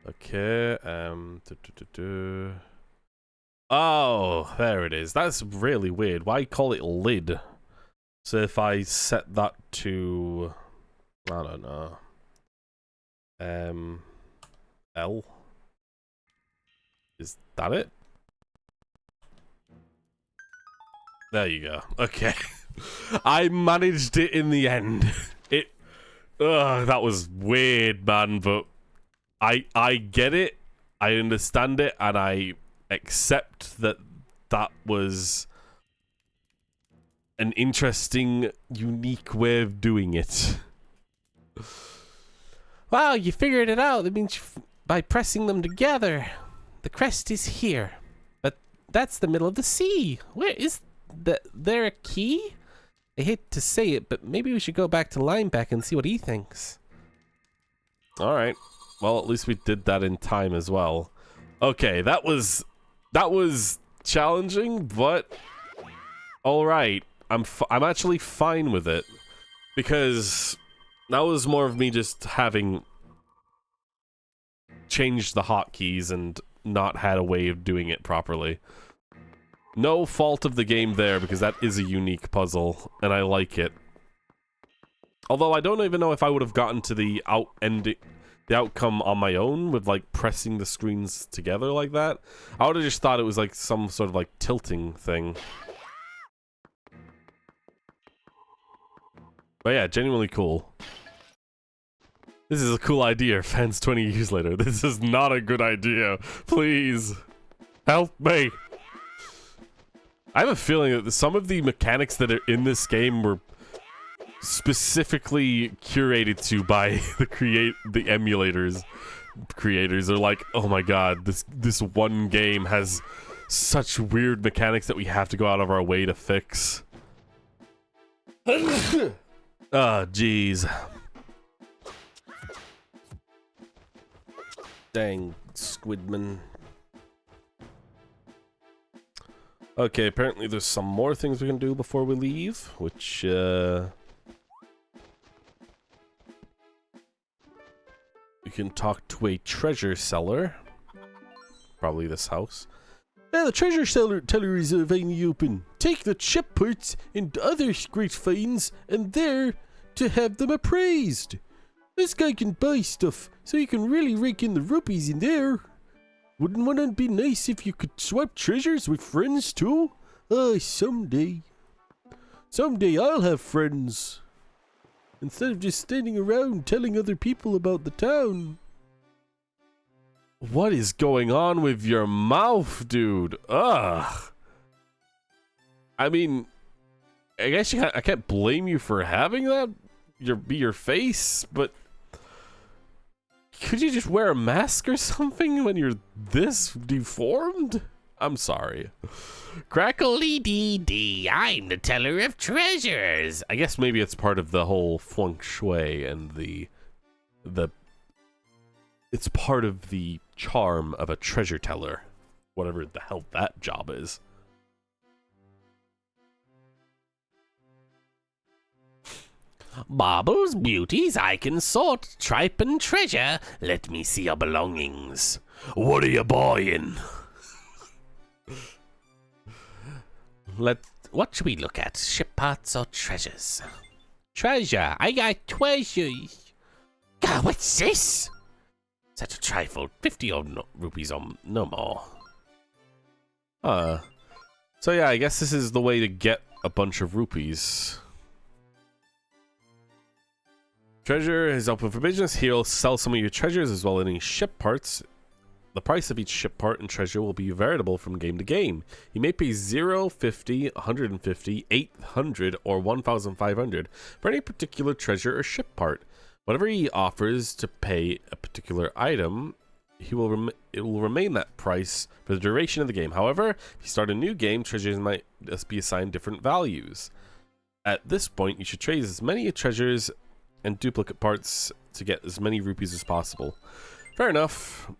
Okay, Oh, there it is. That's really weird. Why call it lid? So if I set that to, I don't know, L? Is that it? There you go. Okay. I managed it in the end. That was weird, man, but I get it, I understand it, and I accept that was an interesting, unique way of doing it. Wow, you figured it out. That means by pressing them together, the crest is here. But that's the middle of the sea. Where is there a key? I hate to say it, but maybe we should go back to Lineback and see what he thinks. Alright. Well, at least we did that in time as well. Okay, that was challenging, but alright. I'm actually fine with it, because that was more of me just having changed the hotkeys and not had a way of doing it properly. No fault of the game there, because that is a unique puzzle, and I like it. Although I don't even know if I would have gotten to the outcome on my own with like pressing the screens together like that. I would have just thought it was like some sort of like tilting thing. But yeah, genuinely cool. This is a cool idea, fans 20 years later. This is not a good idea. Please, help me. I have a feeling that some of the mechanics that are in this game were specifically curated to by the emulators creators. Are like, oh my god, this one game has such weird mechanics that we have to go out of our way to fix. Oh, jeez. Dang, Squidman. Okay, apparently there's some more things we can do before we leave, which, we can talk to a treasure seller. Probably this house. Yeah, the treasure teller is finally open. Take the chip parts and other great finds, and there to have them appraised. This guy can buy stuff, so you can really rake in the rupees in there. Wouldn't it be nice if you could swap treasures with friends too? Someday. Someday I'll have friends. Instead of just standing around telling other people about the town. What is going on with your mouth, dude? Ugh. I mean, I guess I can't blame you for having that. Be your face, but could you just wear a mask or something when you're this deformed? I'm sorry. Crackle-dee-dee, I'm the teller of treasures. I guess maybe it's part of the whole feng shui and the it's part of the charm of a treasure teller. Whatever the hell that job is. Baubles, beauties, I can sort, tripe and treasure. Let me see your belongings. What are you buying? What should we look at? Ship parts or treasures? Treasure. I got treasures. God, what's this? Such a trifle. 50 odd rupees or no more. So yeah, I guess this is the way to get a bunch of rupees. Treasure is open for business. He'll sell some of your treasures as well as any ship parts. The price of each ship part and treasure will be variable from game to game. You may pay 0, 50, 150, 800, or 1,500 for any particular treasure or ship part. Whatever he offers to pay a particular item, it will remain that price for the duration of the game. However, if you start a new game, treasures might just be assigned different values. At this point, you should trade as many treasures and duplicate parts to get as many rupees as possible. Fair enough.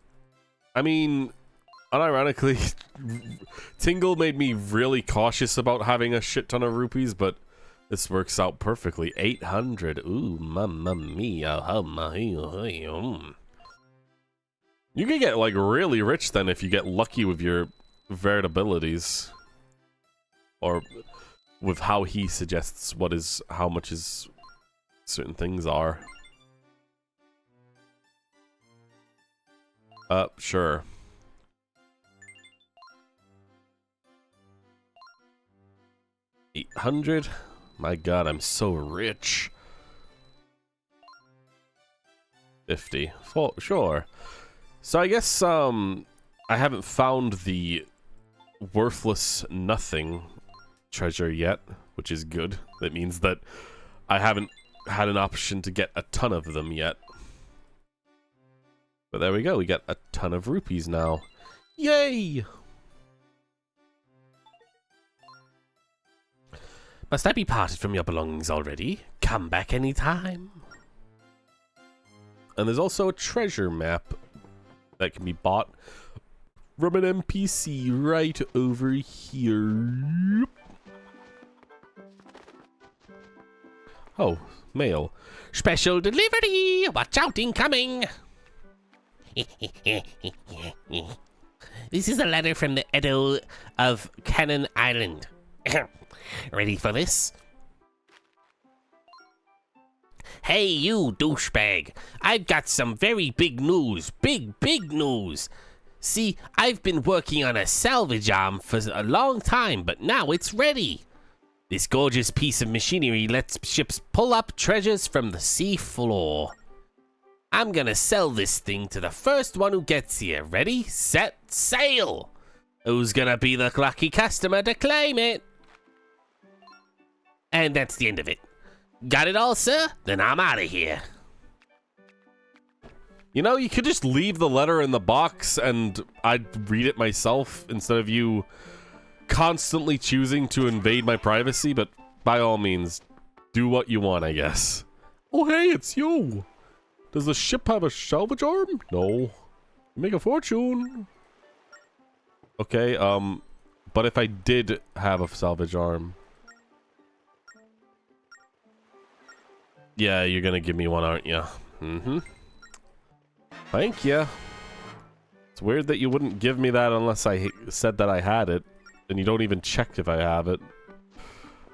I mean, unironically, Tingle made me really cautious about having a shit ton of rupees, but this works out perfectly. 800. Ooh, mamma mia. You can get, like, really rich then if you get lucky with your varied abilities. Or with how he suggests how much is certain things are. Sure. $800? My god, I'm so rich. 50. Sure. So I guess, I haven't found the worthless nothing treasure yet, which is good. That means that I haven't had an option to get a ton of them yet. But there we go, we got a ton of rupees now. Yay! Must I be parted from your belongings already? Come back anytime. And there's also a treasure map that can be bought from an NPC right over here. Oh, mail. Special delivery! Watch out, incoming! This is a letter from the Edo of Cannon Island. Ready for this? Hey, you douchebag. I've got some very big news. Big news. See, I've been working on a salvage arm for a long time, but now it's ready. This gorgeous piece of machinery lets ships pull up treasures from the sea floor. I'm gonna sell this thing to the first one who gets here. Ready, set, sail! Who's gonna be the lucky customer to claim it? And that's the end of it. Got it all, sir? Then I'm out of here. You know, you could just leave the letter in the box and I'd read it myself instead of you constantly choosing to invade my privacy, but by all means, do what you want, I guess. Oh, hey, it's you. Does the ship have a salvage arm? No. Make a fortune. Okay, but if I did have a salvage arm... Yeah, you're gonna give me one, aren't you? Mm-hmm. Thank you. It's weird that you wouldn't give me that unless I said that I had it. And you don't even check if I have it.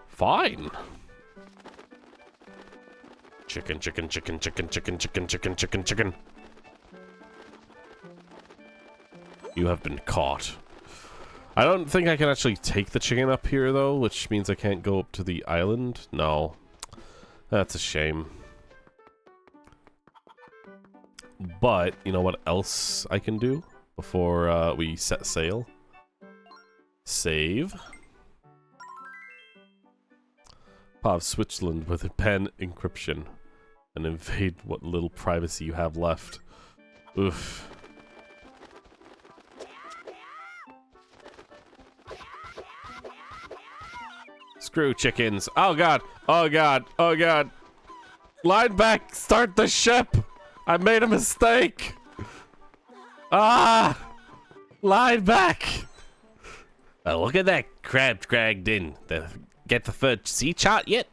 Fine. Chicken, chicken, chicken, chicken, chicken, chicken, chicken, chicken, chicken. You have been caught. I don't think I can actually take the chicken up here, though, which means I can't go up to the island. No. That's a shame. But, you know what else I can do before we set sail? Save. Pop Switzerland with a pen encryption. And invade what little privacy you have left. Oof. Screw chickens. Oh god. Oh god. Oh god. Line back. Start the ship. I made a mistake. Ah. Line back. Oh, look at that crab dragged in. Get the third sea chart yet?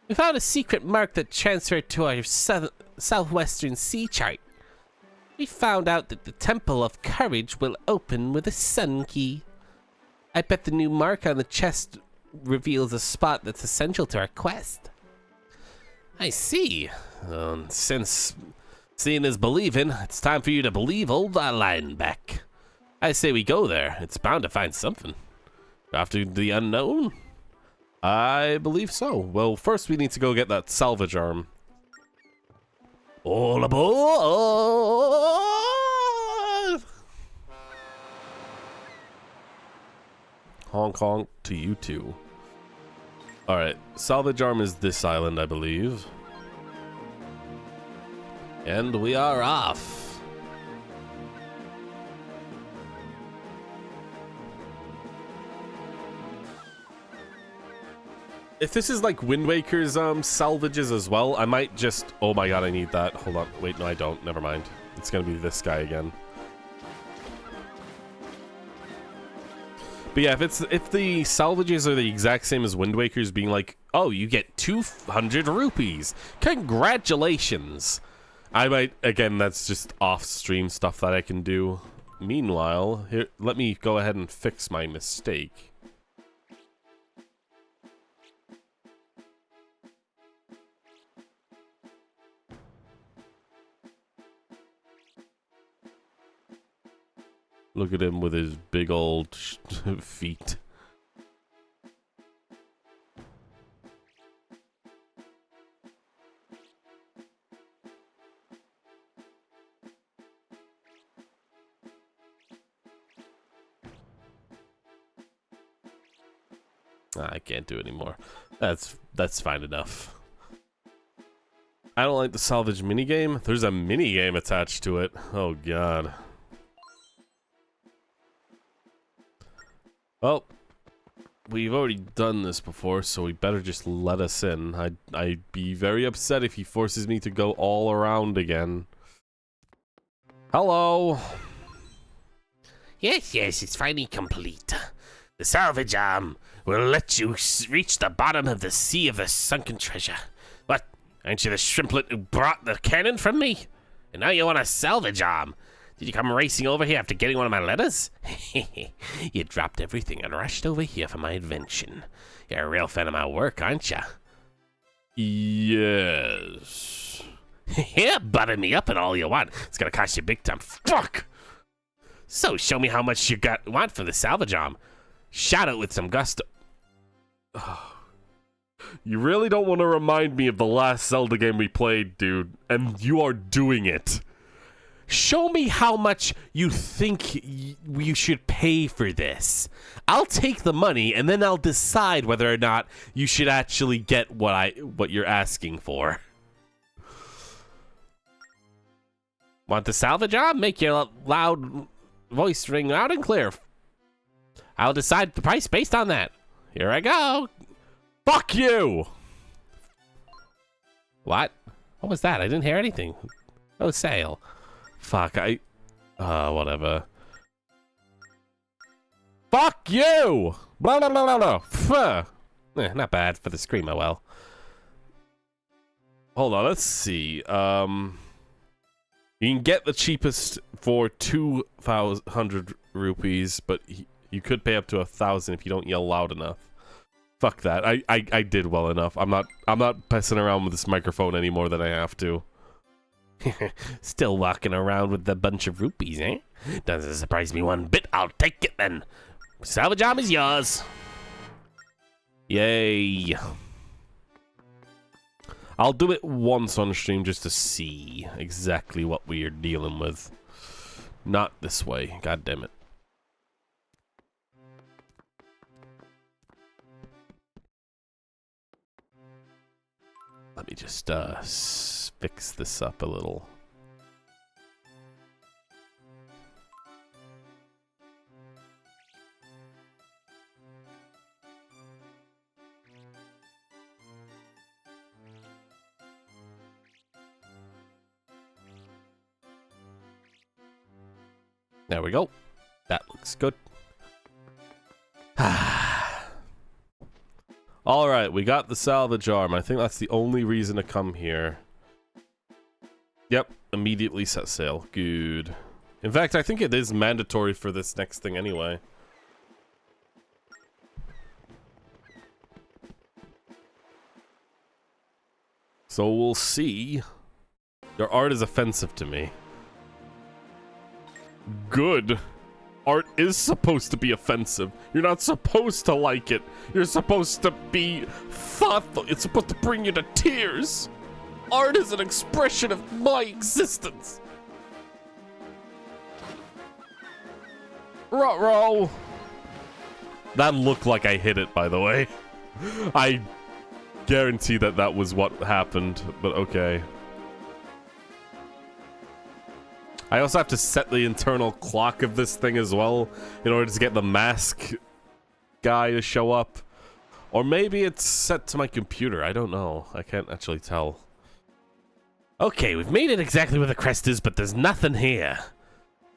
We found a secret mark that transferred to our southwestern sea chart. We found out that the Temple of Courage will open with a sun key. I bet the new mark on the chest reveals a spot that's essential to our quest. I see. Since seeing is believing, it's time for you to believe old Lineback. I say we go there. It's bound to find something. After the unknown? I believe so. Well, first we need to go get that salvage arm. All aboard! Honk honk to you too. Alright, salvage arm is this island, I believe. And we are off. If this is like Wind Waker's salvages as well, I might just... Oh my god, I need that. Hold on. Wait, no, I don't. Never mind. It's gonna be this guy again. But yeah, if the salvages are the exact same as Wind Waker's, being like, oh, you get 200 rupees. Congratulations. I might... Again, that's just off-stream stuff that I can do. Meanwhile, here, let me go ahead and fix my mistake. Look at him with his big old feet. I can't do it anymore. That's fine enough. I don't like the salvage minigame. There's a minigame attached to it. Oh god. Well, we've already done this before, so we better just let us in. I'd be very upset if he forces me to go all around again. Hello. Yes, it's finally complete. The salvage arm will let you reach the bottom of the sea of the sunken treasure. What? Aren't you the shrimplet who brought the cannon from me? And now you want a salvage arm? Did you come racing over here after getting one of my letters? You dropped everything and rushed over here for my invention. You're a real fan of my work, aren't you? Yes. Yeah, butter me up and all you want. It's gonna cost you big time. Fuck! So, show me how much you want for the salvage arm. Shout out with some gusto. You really don't want to remind me of the last Zelda game we played, dude. And you are doing it. Show me how much you think you should pay for this. I'll take the money, and then I'll decide whether or not you should actually get what you're asking for. Want the salvage job? Make your loud voice ring loud and clear. I'll decide the price based on that. Here I go. Fuck you! What? What was that? I didn't hear anything. Oh, sale. Fuck, whatever. Fuck you! Blah, blah, blah, blah, blah. Fuh. Not bad for the screamo, well. Hold on, let's see. You can get the cheapest for 2,000 rupees, but you could pay up to 1,000 if you don't yell loud enough. Fuck that. I did well enough. I'm not pissing around with this microphone any more than I have to. Still walking around with a bunch of rupees, eh? Doesn't surprise me one bit. I'll take it then. Salvage arm is yours. Yay. I'll do it once on stream just to see exactly what we are dealing with. Not this way. God damn it. Let me just fix this up a little. There we go. That looks good. All right, we got the salvage arm. I think that's the only reason to come here. Yep, immediately set sail. Good. In fact, I think it is mandatory for this next thing anyway. So we'll see. Your art is offensive to me. Good. Art is supposed to be offensive. You're not supposed to like it. You're supposed to be thoughtful. It's supposed to bring you to tears. Art is an expression of my existence. Ruh-roh. That looked like I hit it, by the way. I guarantee that that was what happened, but okay. I also have to set the internal clock of this thing as well in order to get the mask guy to show up. Or maybe it's set to my computer. I don't know. I can't actually tell. Okay, we've made it exactly where the crest is, but there's nothing here.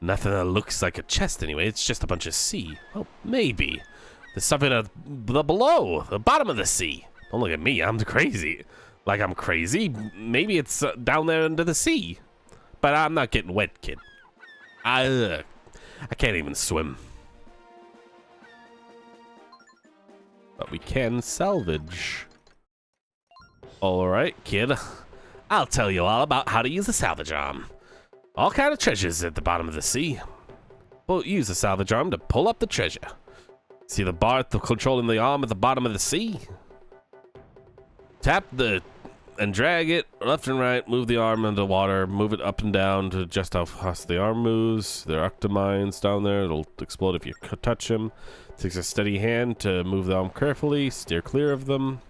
Nothing that looks like a chest anyway. It's just a bunch of sea. Oh, maybe. There's something below, the bottom of the sea. Don't look at me. I'm crazy. Like I'm crazy. Maybe it's down there under the sea. But I'm not getting wet, kid. I can't even swim. But we can salvage. Alright, kid. I'll tell you all about how to use a salvage arm. All kind of treasures at the bottom of the sea. We'll use the salvage arm to pull up the treasure. See the bar controlling the arm at the bottom of the sea? Tap and drag it left and right, move the arm into the water, move it up and down to adjust how fast the arm moves. There are octomines down there. It'll explode if you touch them. It takes a steady hand to move the arm carefully, steer clear of them.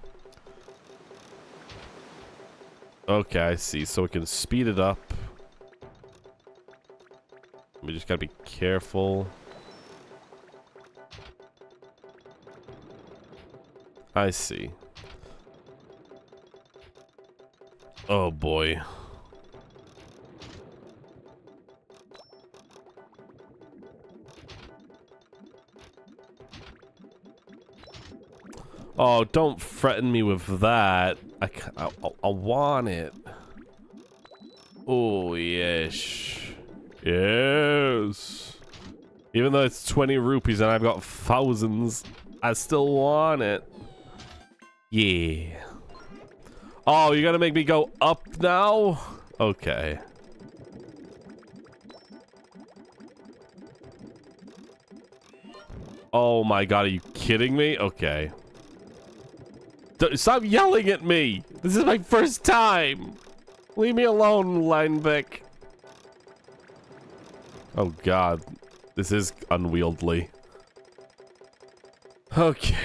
Okay, I see. So we can speed it up. We just gotta be careful. I see. Oh boy. Oh, don't threaten me with that. I want it. Oh, yes. Yes. Even though it's 20 rupees and I've got thousands, I still want it. Yeah. Oh, you're gonna make me go up now? Okay. Oh my god, are you kidding me? Okay. Stop yelling at me! This is my first time! Leave me alone, Linebeck. Oh god. This is unwieldy. Okay.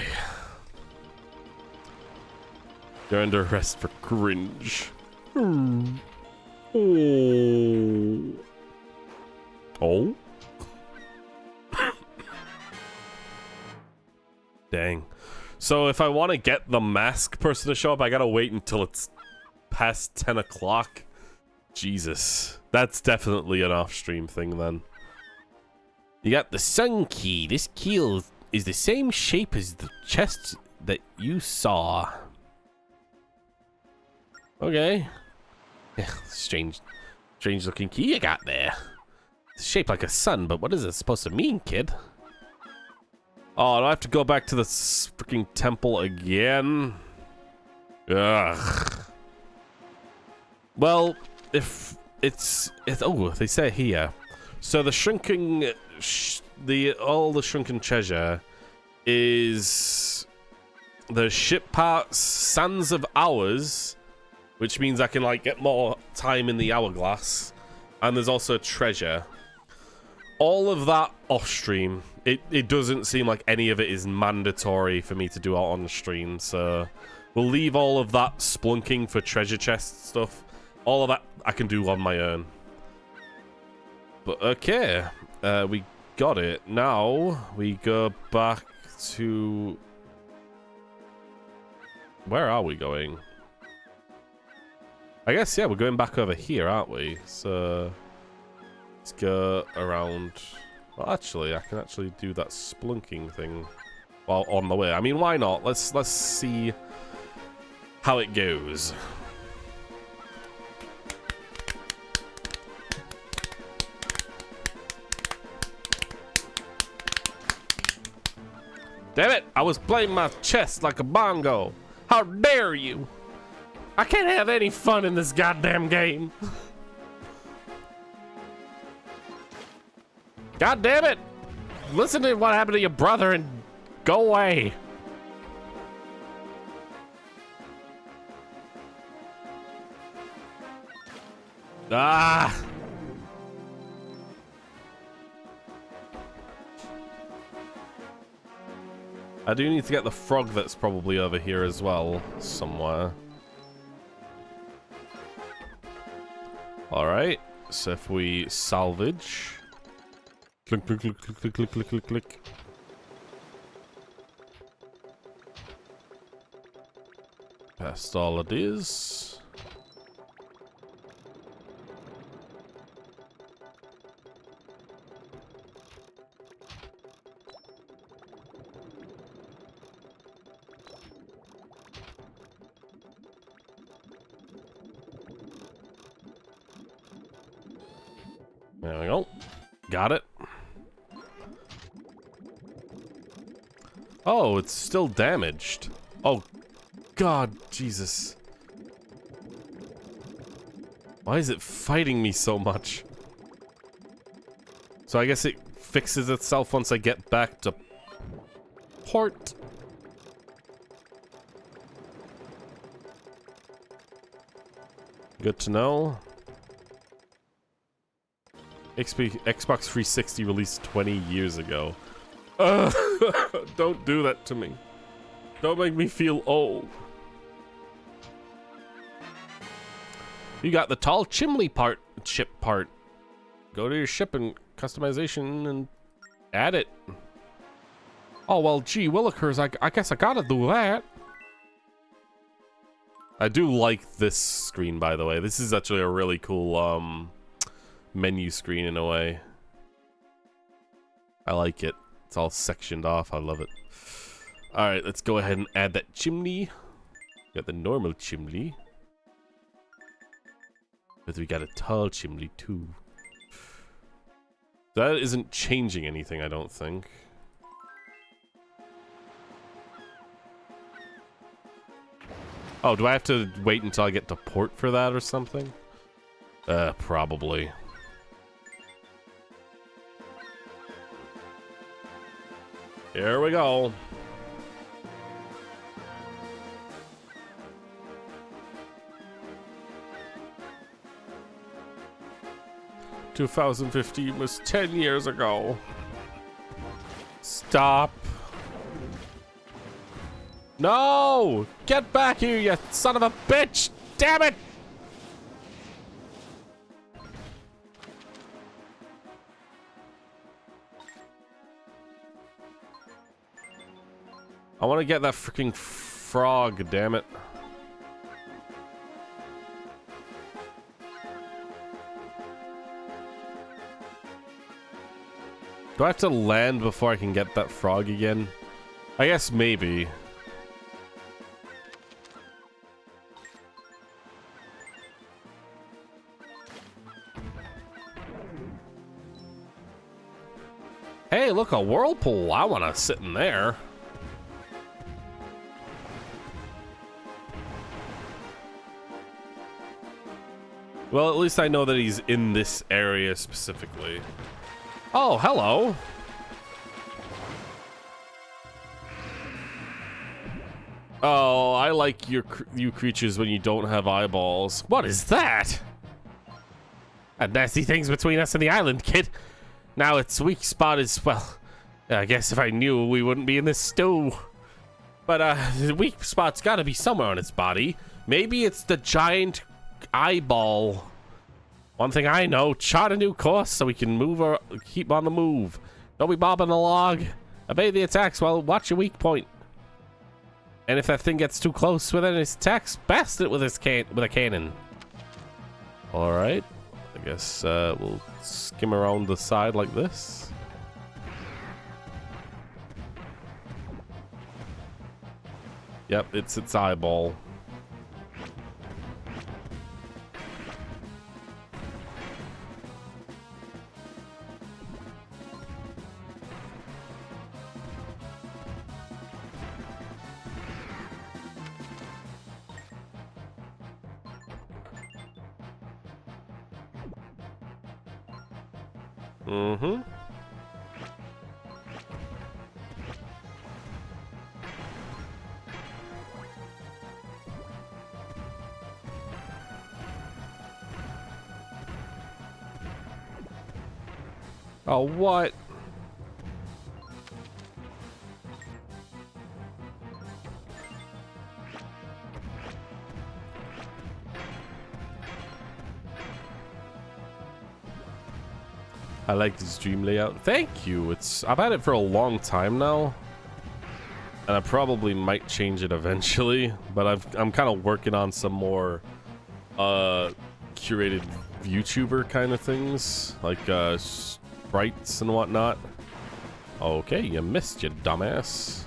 You're under arrest for cringe. Oh. Oh? Dang. So if I want to get the mask person to show up, I gotta wait until it's past 10 o'clock? Jesus. That's definitely an off-stream thing then. You got the sun key. This key is the same shape as the chest that you saw. Okay. Strange looking key you got there. It's shaped like a sun, but what is it supposed to mean, kid? Oh, do I have to go back to the freaking temple again? Ugh. Well, if it's oh, they say here. So the shrinking, all the shrunken treasure is the ship parts, sands of hours, which means I can like get more time in the hourglass, and there's also treasure. All of that off stream. It doesn't seem like any of it is mandatory for me to do out on the stream, so we'll leave all of that splunking for treasure chest stuff. All of that I can do on my own. But okay, we got it. Now we go back to... Where are we going? I guess, yeah, we're going back over here, aren't we? So let's go around... Well, actually, I can actually do that splunking thing while on the way. I mean, why not? Let's see how it goes. Damn it! I was playing my chest like a bongo. How dare you! I can't have any fun in this goddamn game. God damn it! Listen to what happened to your brother and go away. Ah! I do need to get the frog that's probably over here as well, somewhere. Alright, so if we salvage... Click, click, click, click, click, click, click, click, click. Past all of these. There we go. Got it. Oh, it's still damaged. Oh, God, Jesus. Why is it fighting me so much? So I guess it fixes itself once I get back to port. Good to know. Xbox 360 released 20 years ago. Don't do that to me. Don't make me feel old. You got the tall chimney part, ship part. Go to your ship and customization and add it. Oh, well, gee willikers, I guess I gotta do that. I do like this screen, by the way. This is actually a really cool, menu screen in a way. I like it. It's all sectioned off. I love it. Alright, let's go ahead and add that chimney. Got the normal chimney. But we got a tall chimney too. That isn't changing anything, I don't think. Oh, do I have to wait until I get to port for that or something? Probably. Here we go. 2015 was 10 years ago. Stop. No! Get back here, you son of a bitch! Damn it! I want to get that freaking frog, damn it. Do I have to land before I can get that frog again? I guess maybe. Hey, look, a whirlpool. I want to sit in there. Well, at least I know that he's in this area specifically. Oh, hello. Oh, I like you creatures when you don't have eyeballs. What is that? That nasty thing's between us and the island, kid. Now its weak spot is, well, I guess if I knew, we wouldn't be in this stew. But the weak spot's got to be somewhere on its body. Maybe it's the giant eyeball. One thing I know, chart a new course so we can move or keep on the move. Don't be bobbing along. Obey the attacks while watch your weak point. And if that thing gets too close within its attacks, blast it with a cannon. All right. I guess we'll skim around the side like this. Yep, it's its eyeball. Mm-hmm. Oh, what? I like this dream layout. Thank you. I've had it for a long time now, and I probably might change it eventually. But I'm kind of working on some more curated YouTuber kind of things, like sprites and whatnot. Okay, you missed, you dumbass.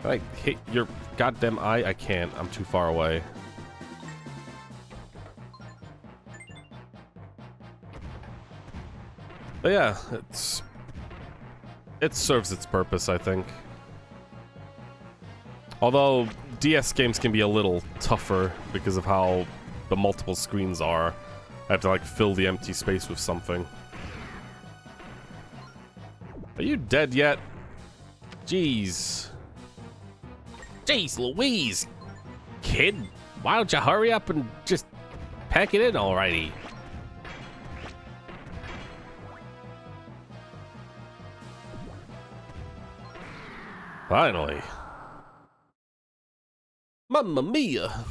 Can I hit your goddamn eye? I can't. I'm too far away. But yeah, it serves its purpose, I think. Although DS games can be a little tougher because of how the multiple screens are. I have to like fill the empty space with something. Are you dead yet? Jeez. Jeez Louise! Kid, why don't you hurry up and just pack it in already? Finally. Mamma mia.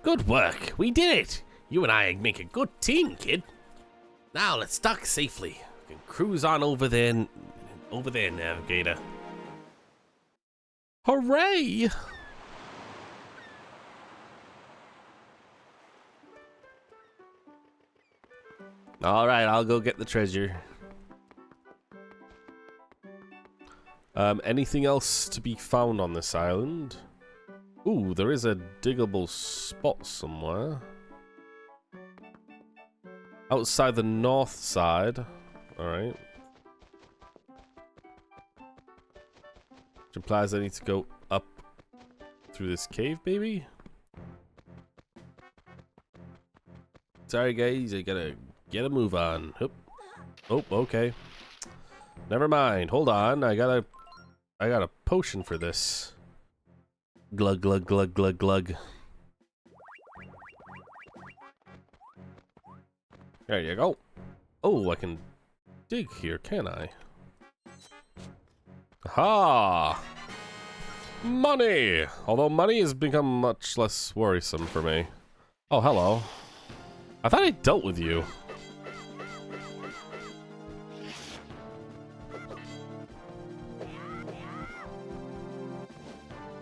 Good work. We did it. You and I make a good team, kid. Now let's dock safely. We can cruise on over there, navigator. Hooray! All right, I'll go get the treasure. Anything else to be found on this island? Ooh, there is a diggable spot somewhere. Outside the north side. All right. Which implies I need to go up through this cave, maybe? Sorry, guys, I gotta get a move on. Oh, okay. Never mind. Hold on. I gotta I got a potion for this. Glug, glug, glug, glug, glug. There you go. Oh, I can dig here, can I? Ha! Money! Although money has become much less worrisome for me. Oh, hello. I thought I dealt with you.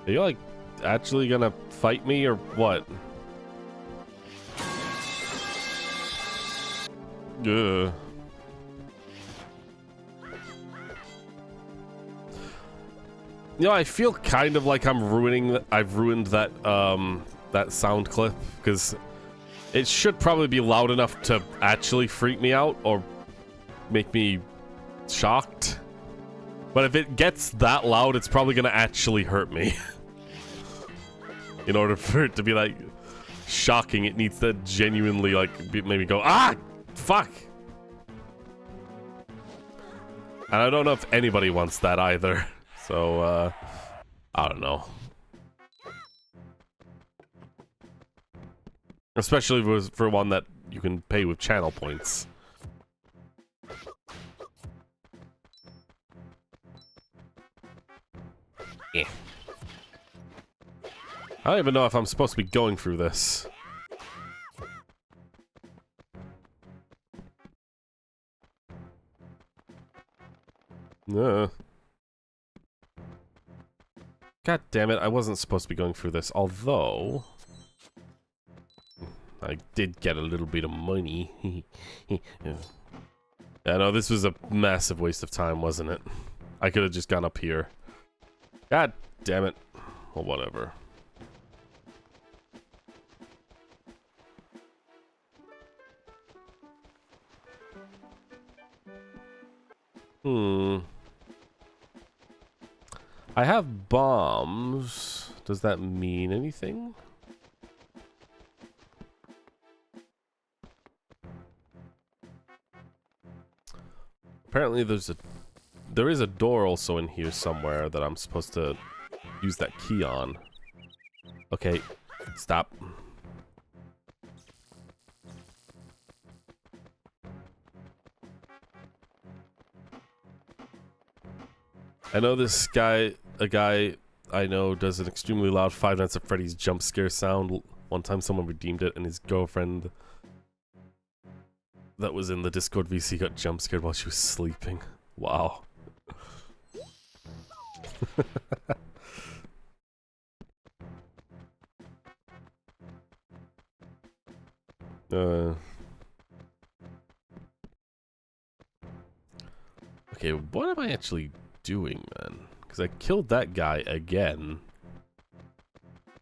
Are you, like, actually gonna fight me or what? Ugh. You know, I feel kind of like I've ruined that that sound clip, because it should probably be loud enough to actually freak me out or make me shocked. But if it gets that loud, it's probably gonna actually hurt me. In order for it to be like shocking, it needs to genuinely like make me go, ah, fuck. And I don't know if anybody wants that either. So, I don't know. Especially for one that you can pay with channel points. Yeah. I don't even know if I'm supposed to be going through this. God damn it, I wasn't supposed to be going through this, although I did get a little bit of money. Yeah, no, this was a massive waste of time, wasn't it? I could have just gone up here. God damn it. Well, whatever. I have bombs. Does that mean anything? Apparently there is a door also in here somewhere that I'm supposed to use that key on. Okay, stop. I know this guy, a guy I know, does an extremely loud Five Nights at Freddy's jump scare sound. One time someone redeemed it and his girlfriend that was in the Discord VC got jump scared while she was sleeping. Wow. Okay, what am I actually doing, man? Because I killed that guy again.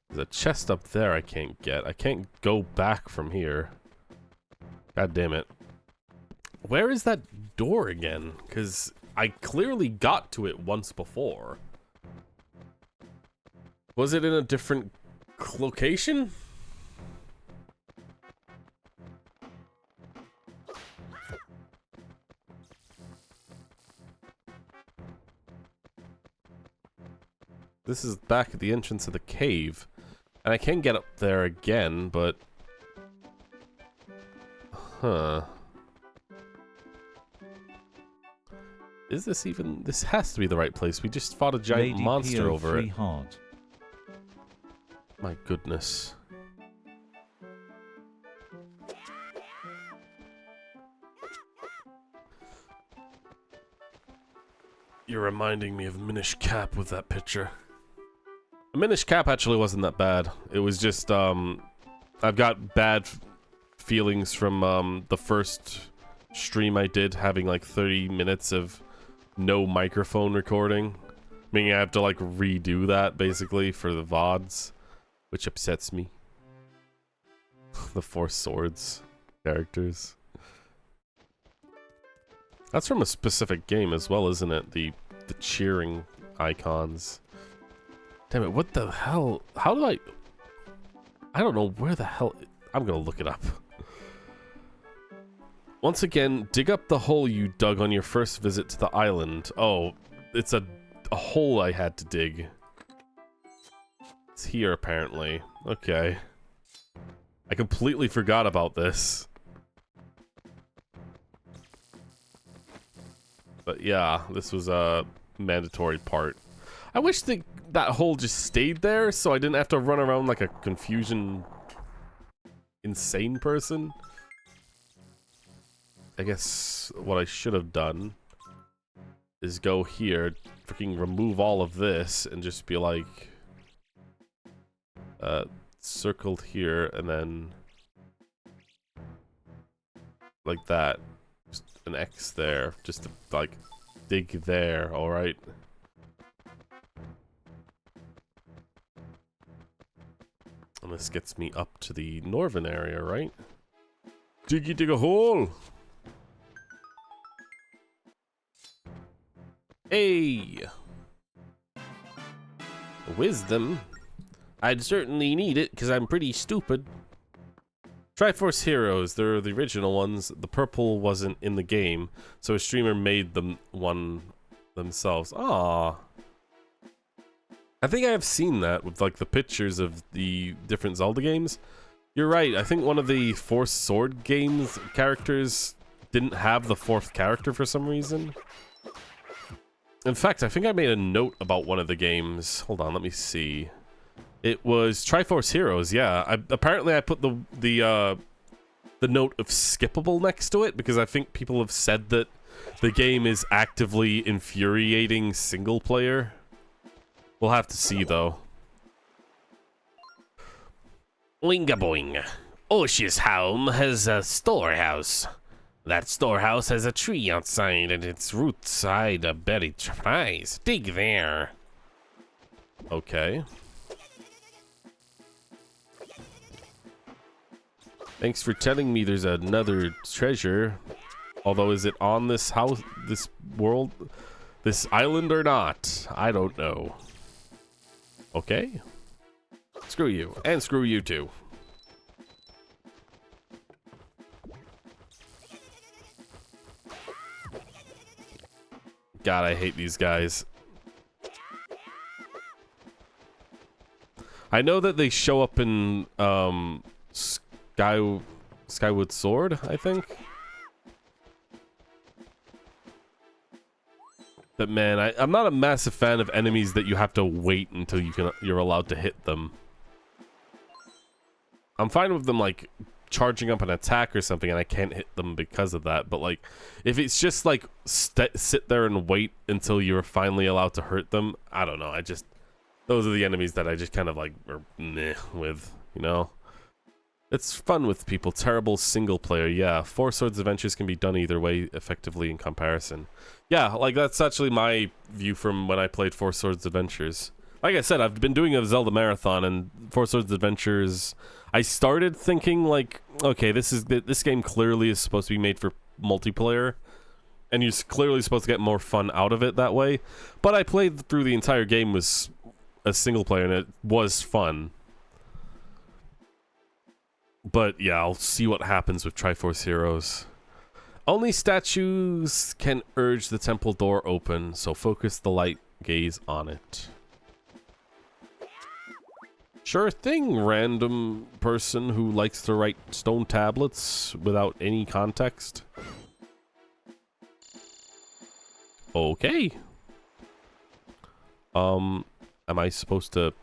There's a chest up there I can't get. I can't go back from here. God damn it. Where is that door again? Because I clearly got to it once before. Was it in a different location? This is back at the entrance of the cave. And I can get up there again, but... Huh. Is this even... This has to be the right place. We just fought a giant Lady monster PO over it. Heart. My goodness. You're reminding me of Minish Cap with that picture. Minish Cap actually wasn't that bad. It was just, I've got bad feelings from, the first stream I did, having like 30 minutes of no microphone recording. Meaning I have to like redo that, basically, for the VODs. Which upsets me. The Four Swords characters. That's from a specific game as well, isn't it? The cheering icons. Damn it, what the hell? How do I don't know where the hell... I'm gonna look it up. Once again, dig up the hole you dug on your first visit to the island. Oh, it's a a hole I had to dig. It's here, apparently. Okay. I completely forgot about this. But yeah, this was a mandatory part. I wish that hole just stayed there so I didn't have to run around like a confusion insane person. I guess what I should have done is go here, freaking remove all of this, and just be like, circled here, and then like that. Just an X there, just to like dig there, alright? And this gets me up to the northern area, right? Diggy dig a hole! Hey! Wisdom? I'd certainly need it, because I'm pretty stupid. Triforce Heroes, they're the original ones. The purple wasn't in the game, so a streamer made them one themselves. Ah. I think I have seen that with like the pictures of the different Zelda games. You're right, I think one of the Force Sword games characters didn't have the fourth character for some reason. In fact, I think I made a note about one of the games. Hold on, let me see. It was Triforce Heroes, yeah. Apparently I put the note of skippable next to it because I think people have said that the game is actively infuriating single player. We'll have to see, though. Oinga boing. Oshi's home has a storehouse. That storehouse has a tree outside and its roots hide a buried prize. Dig there. Okay. Thanks for telling me there's another treasure. Although, is it on this house, this world, this island or not? I don't know. Okay. Screw you. And screw you too. God, I hate these guys. I know that they show up in Skyward Sword, I think. But man, I'm not a massive fan of enemies that you have to wait until you're allowed to hit them. I'm fine with them like charging up an attack or something and I can't hit them because of that, but like if it's just like sit there and wait until you're finally allowed to hurt them, I don't know. Those are the enemies that I just kind of like are meh with, you know. It's fun with people. Terrible single player, yeah. Four Swords Adventures can be done either way effectively in comparison. Yeah, like that's actually my view from when I played Four Swords Adventures. Like I said, I've been doing a Zelda marathon, and Four Swords Adventures, I started thinking like, okay, this game clearly is supposed to be made for multiplayer, and you're clearly supposed to get more fun out of it that way. But I played through the entire game was a single player, and it was fun. But yeah, I'll see what happens with Triforce Heroes. Only statues can urge the temple door open, so focus the light gaze on it. Sure thing, random person who likes to write stone tablets without any context. Okay. Am I supposed to...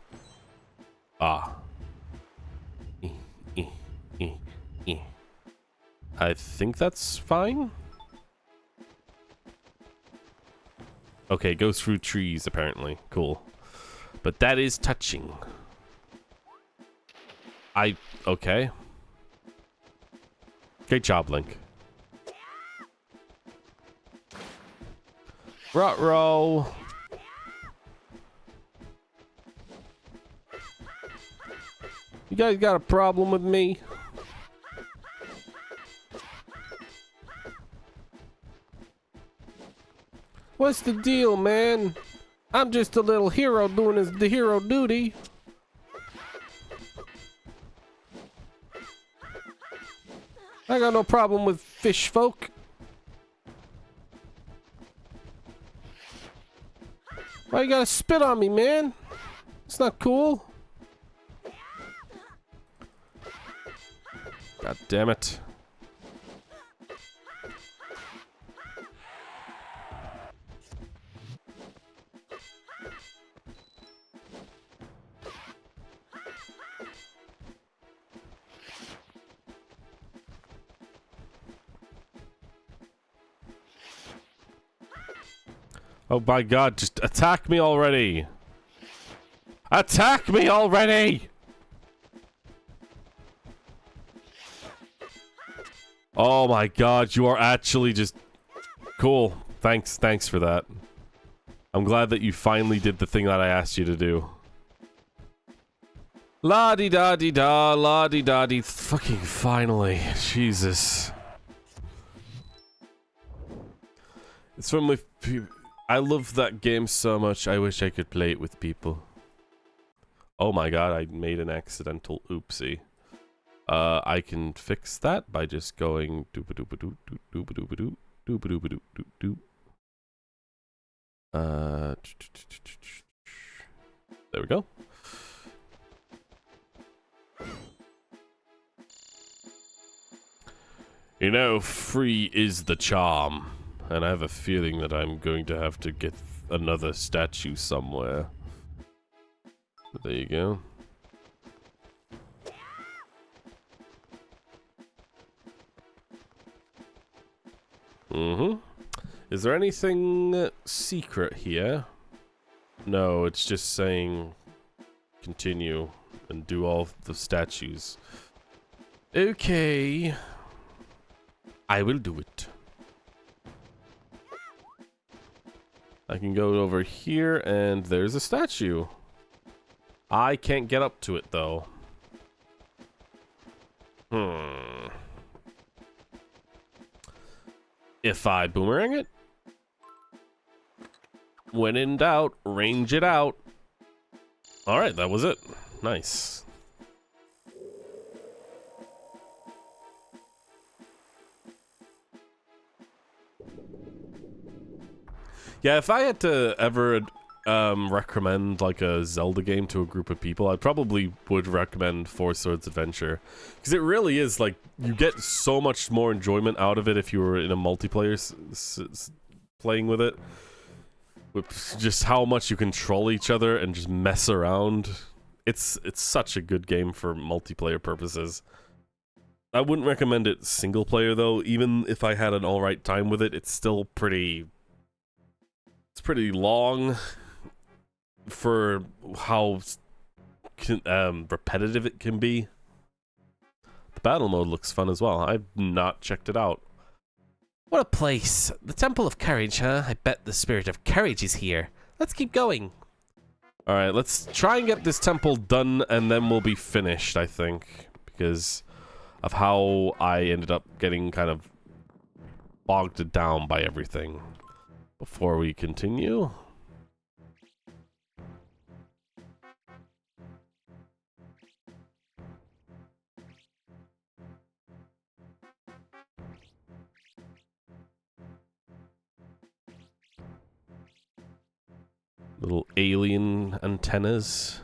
I think that's fine. Okay, goes through trees, apparently. Cool. But that is touching. Okay. Great job, Link. Ruh-roh. You guys got a problem with me? What's the deal, man? I'm just a little hero doing the hero duty. I got no problem with fish folk. Why you gotta spit on me, man? It's not cool. God damn it. Oh my god, just attack me already! Attack me already! Oh my god, you are actually just... Cool. Thanks for that. I'm glad that you finally did the thing that I asked you to do. La-di-da-di-da, la-di-da-di, fucking finally. Jesus. It's from my... I love that game so much, I wish I could play it with people. Oh my god, I made an accidental oopsie. I can fix that by just going dooba-dooba-doo, dooba-dooba-doo, dooba-dooba-doo-doo-doo. There we go. You know, free is the charm. And I have a feeling that I'm going to have to get another statue somewhere. But there you go. Is there anything secret here? No, it's just saying continue and do all the statues. Okay. I will do it. I can go over here and there's a statue. I can't get up to it though. If I boomerang it? When in doubt, range it out. Alright, that was it. Nice. Yeah, if I had to ever recommend like a Zelda game to a group of people, I probably would recommend Four Swords Adventure. Because it really is like, you get so much more enjoyment out of it if you were in a multiplayer playing with it. With just how much you control each other and just mess around. It's such a good game for multiplayer purposes. I wouldn't recommend it single player though. Even if I had an alright time with it, it's still pretty... It's pretty long for how repetitive it can be. The battle mode looks fun as well. I've not checked it out. What a place. The Temple of Courage, huh? I bet the spirit of courage is here. Let's keep going. Alright, let's try and get this temple done and then we'll be finished, I think. Because of how I ended up getting kind of bogged down by everything. Before we continue. Little alien antennas.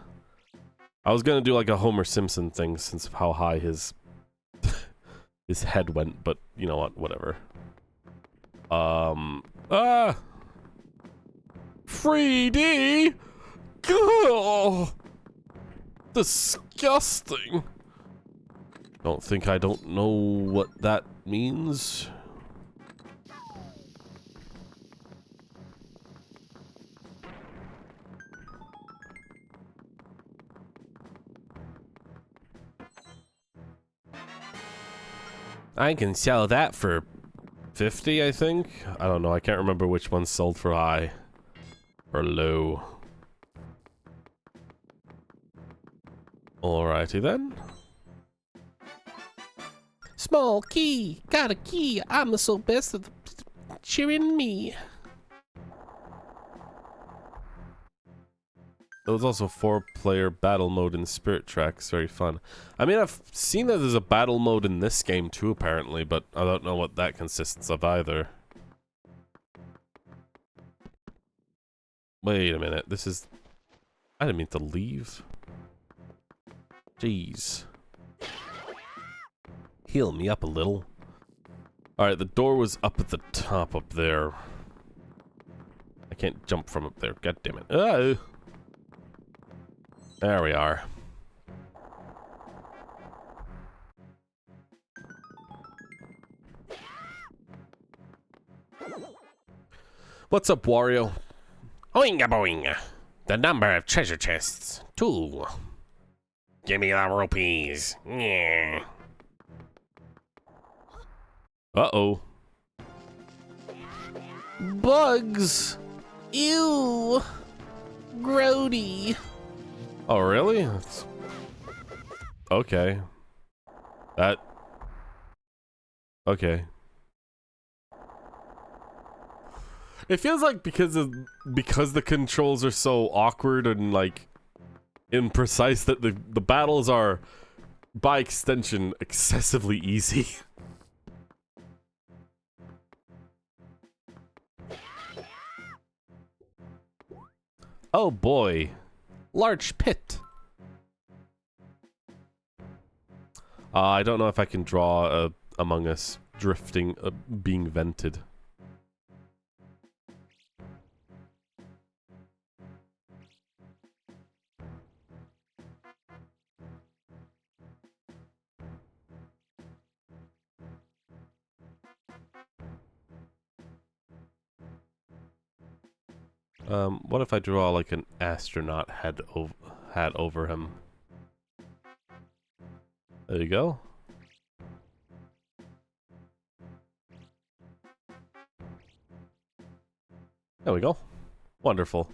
I was gonna do like a Homer Simpson thing since of how high his his head went, but you know what, whatever. Ah! 3D? Ugh! Disgusting. Don't think I don't know what that means. I can sell that for 50, I think. I don't know. I can't remember which one sold for high or low. Alrighty then. Small key. Got a key. I'm the sole best of the cheering me. There was also 4-player battle mode in Spirit Tracks. Very fun. I mean, I've seen that there's a battle mode in this game too, apparently, but I don't know what that consists of either. Wait a minute. This is... I didn't mean to leave. Jeez. Heal me up a little. Alright, the door was up at the top up there. I can't jump from up there. God damn it. Oh! There we are. What's up, Wario? Oinga boinga. The number of treasure chests. 2. Give me the rupees. Yeah. Uh-oh. Bugs. Ew. Grody. Oh, really? That's... Okay. That... Okay. It feels like because the controls are so awkward and like imprecise that the battles are by extension excessively easy. Oh boy. Large pit. I don't know if I can draw Among Us drifting being vented. What if I draw like an astronaut hat over him? There you go. There we go. Wonderful.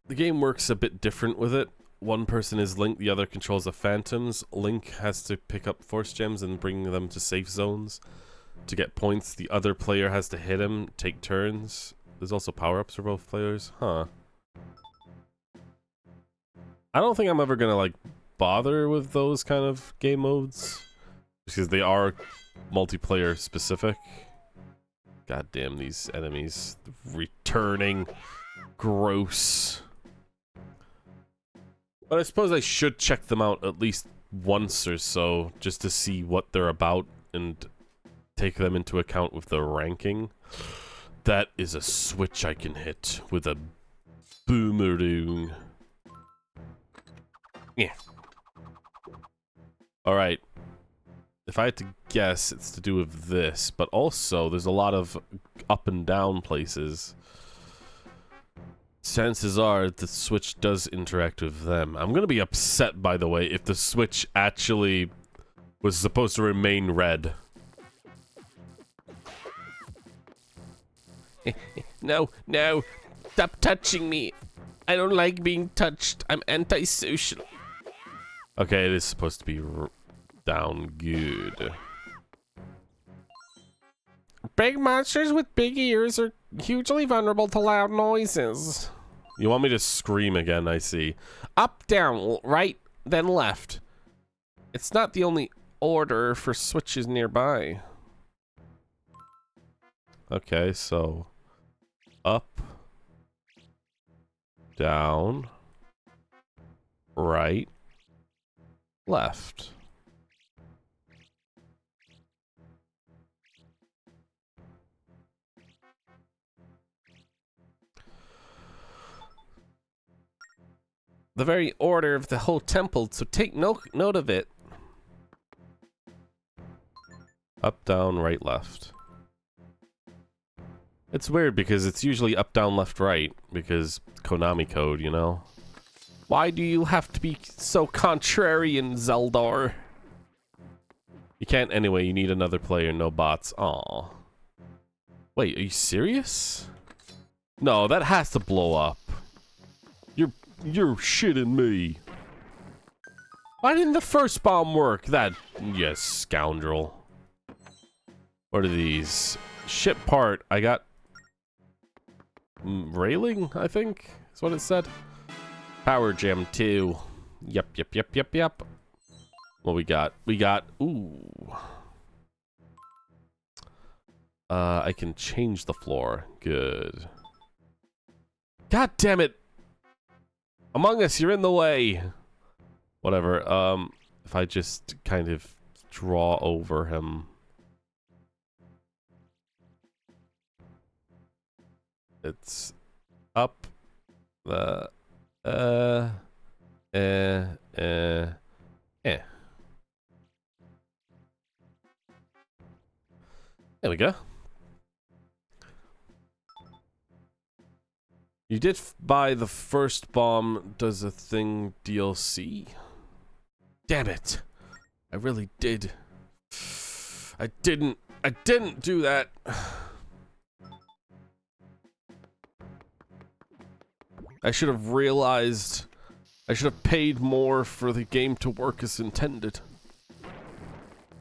The game works a bit different with it. One person is Link, the other controls the phantoms. Link has to pick up force gems and bring them to safe zones to get points. The other player has to hit him, take turns. There's also power-ups for both players. Huh. I don't think I'm ever gonna, like, bother with those kind of game modes. Because they are multiplayer specific. God damn these enemies. Returning. Gross. But I suppose I should check them out at least once or so, just to see what they're about and take them into account with the ranking. That is a switch I can hit with a boomerang. Yeah. Alright. If I had to guess, it's to do with this, but also there's a lot of up and down places. Chances are the switch does interact with them. I'm gonna be upset, by the way, if the switch actually was supposed to remain red. No, no. Stop touching me. I don't like being touched. I'm antisocial. Okay, it is supposed to be down good. Big monsters with big ears are hugely vulnerable to loud noises. You want me to scream again, I see. Up, down, right, then left. It's not the only order for switches nearby. Okay, so up, down, right, left. The very order of the whole temple, so take note of it. Up, down, right, left. It's weird because it's usually up, down, left, right, because Konami code, you know? Why do you have to be so contrarian, Zeldar? You can't anyway, you need another player, no bots. Aw. Wait, are you serious? No, that has to blow up. You're shitting me. Why didn't the first bomb work? That, yes, scoundrel. What are these? Ship part, I got... railing, I think, is what it said. Power gem 2. Yep. What we got? We got, ooh. I can change the floor. Good. God damn it! Among Us, you're in the way. Whatever. If I just kind of draw over him. It's up. Eh. There we go. You did buy the first bomb does a thing DLC. Damn it. I really did. I didn't do that. I should have realized. I should have paid more for the game to work as intended.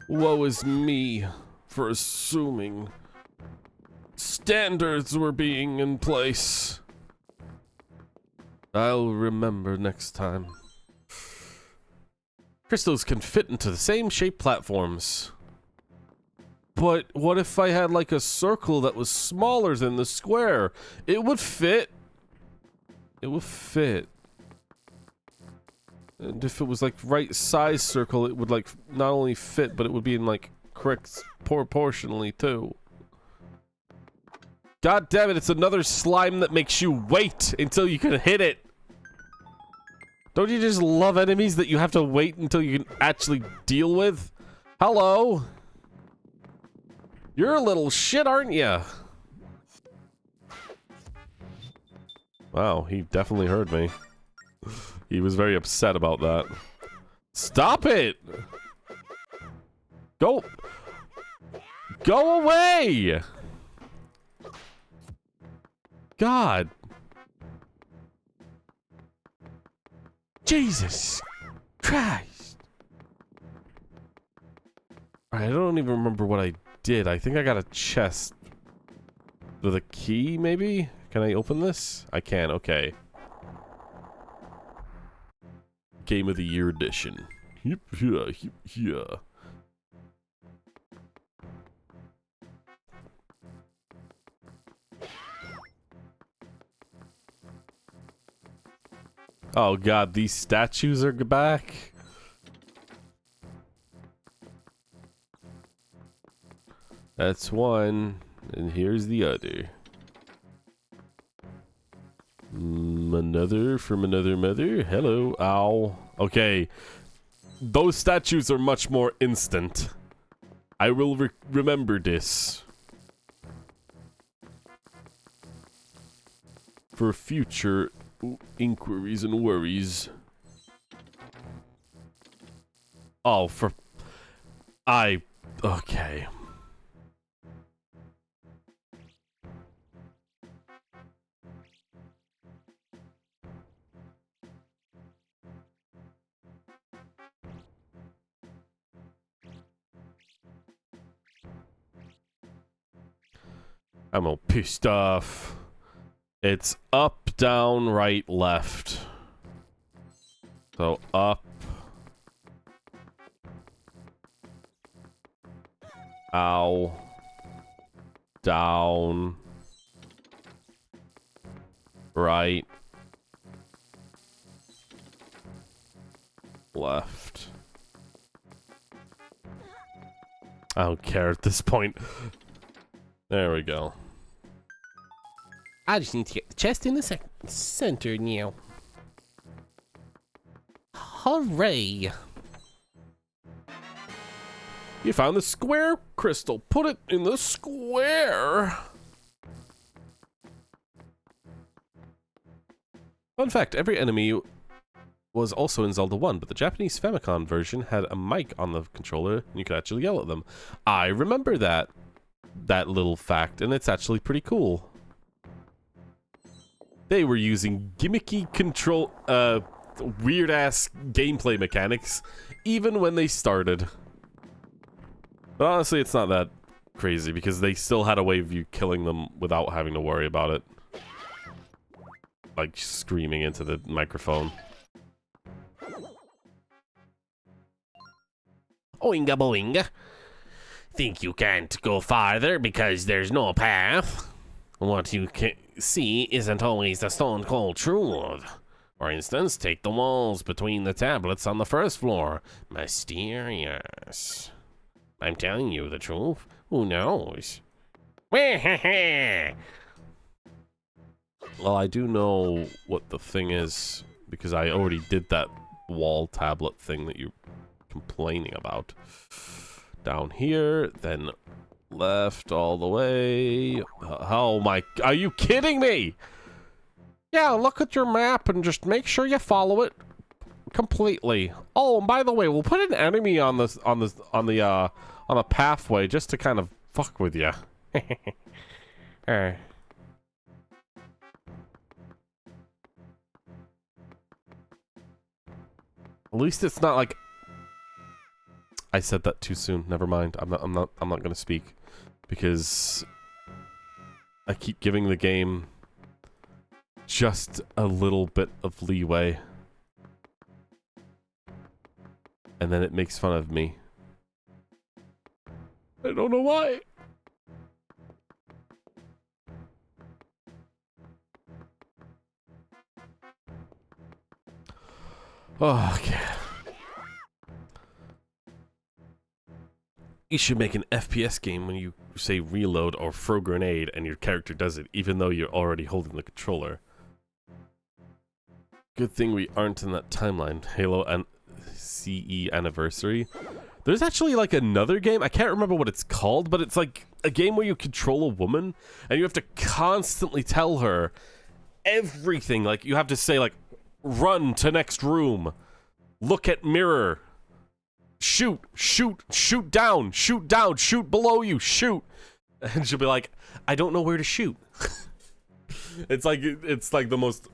Woe is me for assuming standards were being in place. I'll remember next time. Crystals can fit into the same shaped platforms. But what if I had like a circle that was smaller than the square? It would fit. It would fit. And if it was like right size circle, it would like not only fit, but it would be in like correct proportionally too. God damn it, it's another slime that makes you wait until you can hit it. Don't you just love enemies that you have to wait until you can actually deal with? Hello? You're a little shit, aren't you? Wow, he definitely heard me. He was very upset about that. Stop it! Go away! God. Jesus Christ. Alright, I don't even remember what I did. I think I got a chest with a key, maybe? Can I open this? I can, okay. Game of the Year edition. Yep, yeah. Oh god, these statues are back? That's one, and here's the other. Another from another mother. Hello, ow. Okay, those statues are much more instant. I will remember this. For future inquiries and worries. Oh, okay. I'm all pissed off. It's up, down, right, left. So up. Ow. Down. Right. Left. I don't care at this point. There we go. I just need to get the chest in the center now. Hooray! You found the square crystal. Put it in the square. Fun fact, every enemy was also in Zelda 1, but the Japanese Famicom version had a mic on the controller and you could actually yell at them. I remember that little fact, and it's actually pretty cool. They were using gimmicky control, weird-ass gameplay mechanics, even when they started. But honestly, it's not that crazy, because they still had a way of you killing them without having to worry about it. Like, screaming into the microphone. Oinga boinga. Think you can't go farther because there's no path? What you can see isn't always the stone cold truth. For instance, take the walls between the tablets on the first floor. Mysterious. I'm telling you the truth. Who knows? Well, I do know what the thing is because I already did that wall tablet thing that you're complaining about. Down here, then left all the way. Oh my, are you kidding me? Yeah, look at your map and just make sure you follow it completely. Oh, and by the way, we'll put an enemy on the pathway just to kind of fuck with you. At least it's not like I said that too soon. Never mind. I'm not gonna speak because I keep giving the game just a little bit of leeway. And then it makes fun of me. I don't know why. Oh, okay. You should make an FPS game when you say reload or throw grenade and your character does it, even though you're already holding the controller. Good thing we aren't in that timeline. Halo and CE anniversary. There's actually like another game, I can't remember what it's called, but it's like a game where you control a woman and you have to constantly tell her everything. Like you have to say like, run to next room, look at mirror, shoot, shoot, shoot down, shoot below you, shoot. And she'll be like, I don't know where to shoot. It's like the most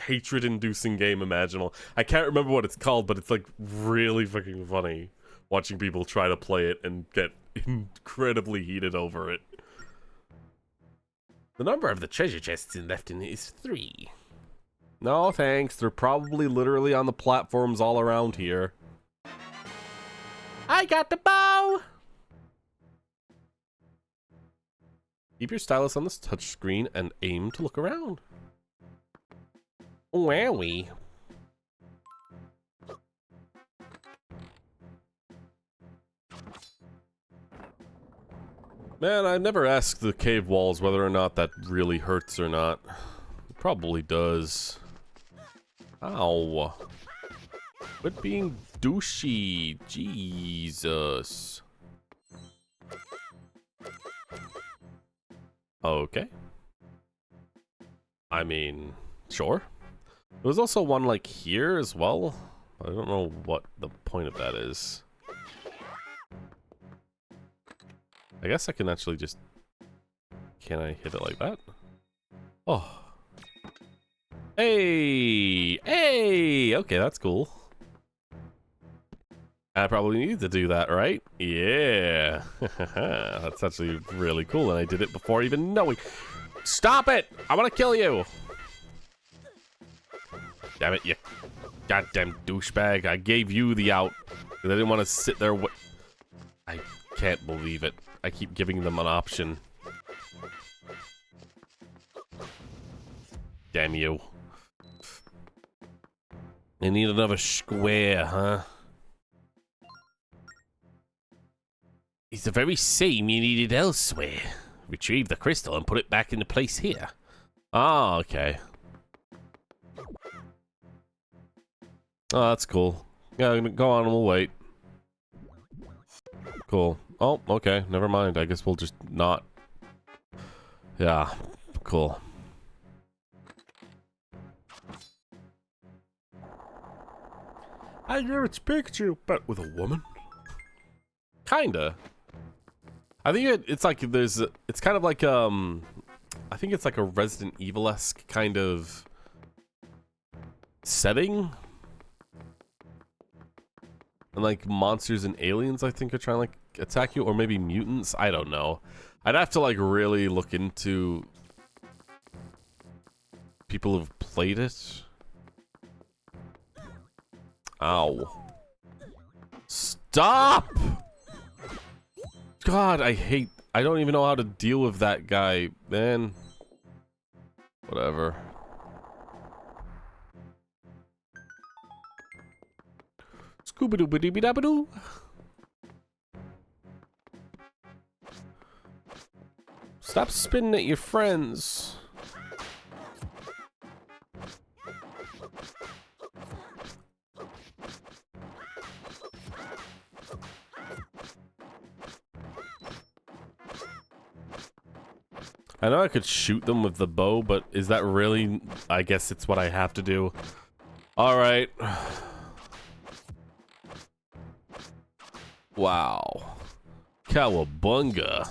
hatred-inducing game imaginable. I can't remember what it's called, but it's like really fucking funny watching people try to play it and get incredibly heated over it. The number of the treasure chests left in it is 3. No, thanks. They're probably literally on the platforms all around here. I got the bow! Keep your stylus on this touchscreen and aim to look around. Wowie. Man, I never asked the cave walls whether or not that really hurts or not. It probably does. Ow. Quit being douchey. Jesus. Okay. I mean, sure. There was also one like here as well. I don't know what the point of that is. I guess I can actually just... Can I hit it like that? Oh. Hey! Hey! Okay, that's cool. I probably need to do that, right? Yeah. That's actually really cool, and I did it before even knowing. Stop it! I want to kill you! Damn it, you goddamn douchebag. I gave you the out. I didn't want to sit there. I can't believe it. I keep giving them an option. Damn you. They need another square, huh? It's the very same you needed elsewhere. Retrieve the crystal and put it back into place here. Oh, okay. Oh, that's cool. Yeah, go on, we'll wait. Cool. Oh, okay, never mind. I guess we'll just not. Yeah, cool. I never expect you, but with a woman? Kinda. I think it's like there's, it's kind of like, I think it's like a Resident Evil-esque kind of setting. And like monsters and aliens, I think, are trying to like attack you, or maybe mutants. I don't know. I'd have to like really look into people who've played it. Ow. Stop! God, I hate I don't even know how to deal with that guy, man. Whatever. Scooby-doo-ba-dee-ba-da-ba-doo. Stop spinning at your friends. I know I could shoot them with the bow, but is that really... I guess it's what I have to do. Alright. Wow. Cowabunga.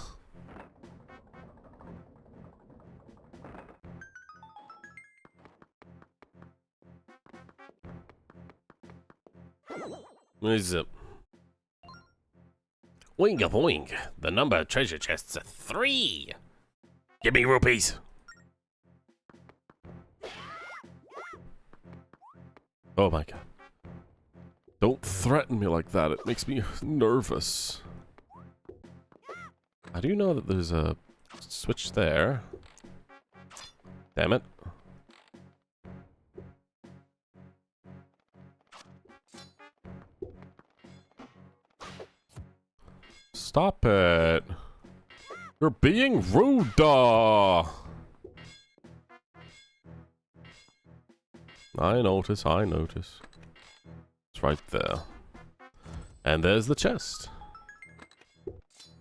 What is it? Oinga boing. The number of treasure chests are 3. Give me rupees. Oh my god. Don't threaten me like that. It makes me nervous. I do know that there's a switch there. Damn it. Stop it. You're being rude. I notice, I notice. It's right there. And there's the chest.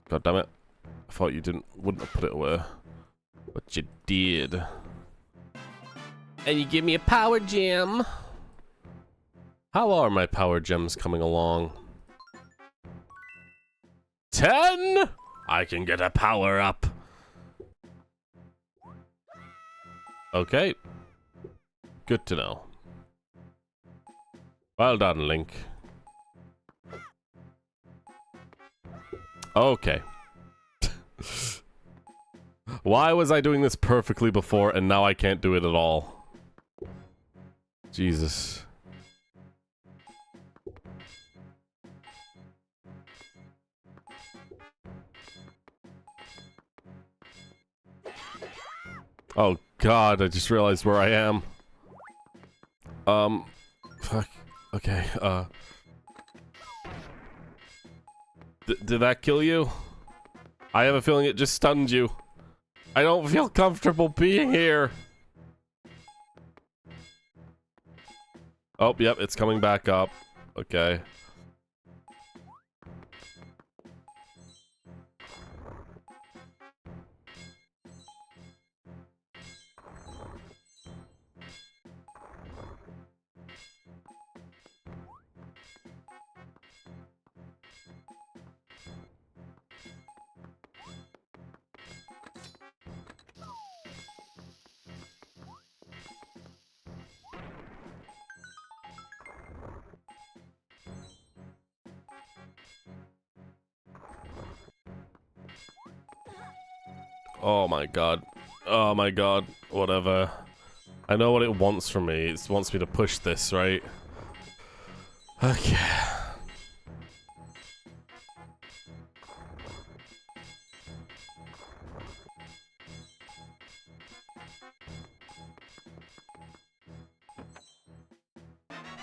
God damn it. I thought you wouldn't have put it away. But you did. And you give me a power gem. How are my power gems coming along? 10? I can get a power up. Okay. Good to know. Well done, Link. Okay. Why was I doing this perfectly before and now I can't do it at all? Jesus. Oh god, I just realized where I am. Fuck. Okay, did that kill you? I have a feeling it just stunned you. I don't feel comfortable being here. Oh, yep, it's coming back up. Okay. Oh my god. Oh my god. Whatever. I know what it wants from me. It wants me to push this, right? Okay.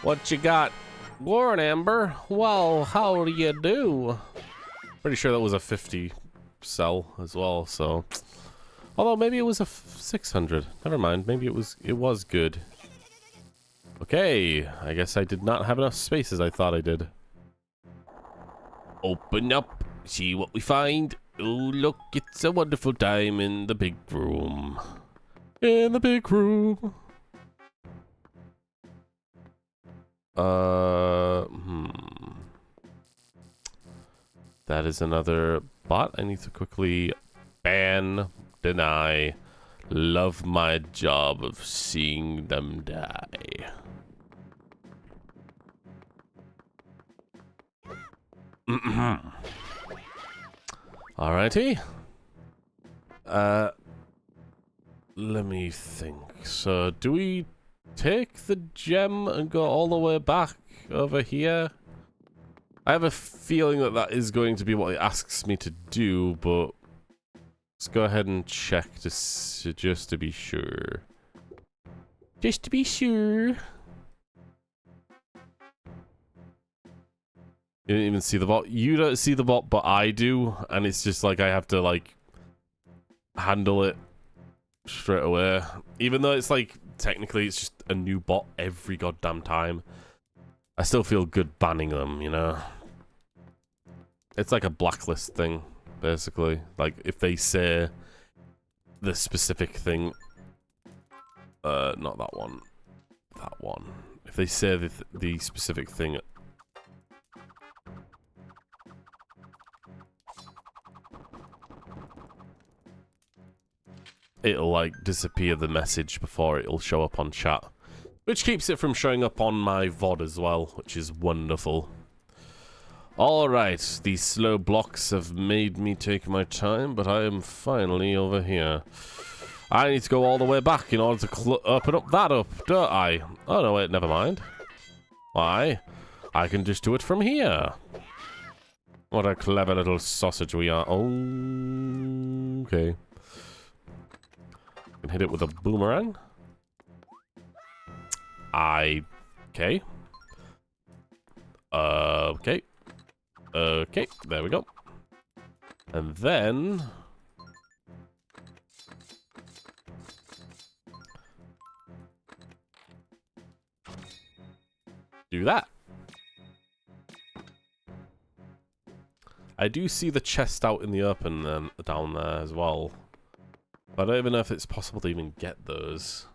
What you got? Warren Amber? Well, how do you do? Pretty sure that was a 50 cell as well, so... Although maybe it was a 600. Never mind, maybe it was good. Okay, I guess I did not have enough space as I thought I did. Open up, see what we find. Oh, look, it's a wonderful time in the big room. In the big room. That is another bot I need to quickly ban, deny, love my job of seeing them die. Alrighty. Let me think. So, do we take the gem and go all the way back over here? I have a feeling that that is going to be what it asks me to do, but Let's go ahead and check just to be sure. Just to be sure. You didn't even see the bot. You don't see the bot, but I do, and it's just like I have to like handle it straight away. Even though it's like technically it's just a new bot every goddamn time. I still feel good banning them, you know. It's like a blacklist thing, basically. Like if they say the specific thing, not that one, that one. If they say the specific thing. It'll like disappear the message before it'll show up on chat, which keeps it from showing up on my VOD as well, which is wonderful. Alright, these slow blocks have made me take my time, but I am finally over here. I need to go all the way back in order to open up that up, don't I? Oh no, wait, never mind. Why? I can just do it from here. What a clever little sausage we are. Oh, okay. Hit it with a boomerang. Okay. Okay. Okay, there we go. And then do that. I do see the chest out in the open then down there as well. I don't even know if it's possible to even get those.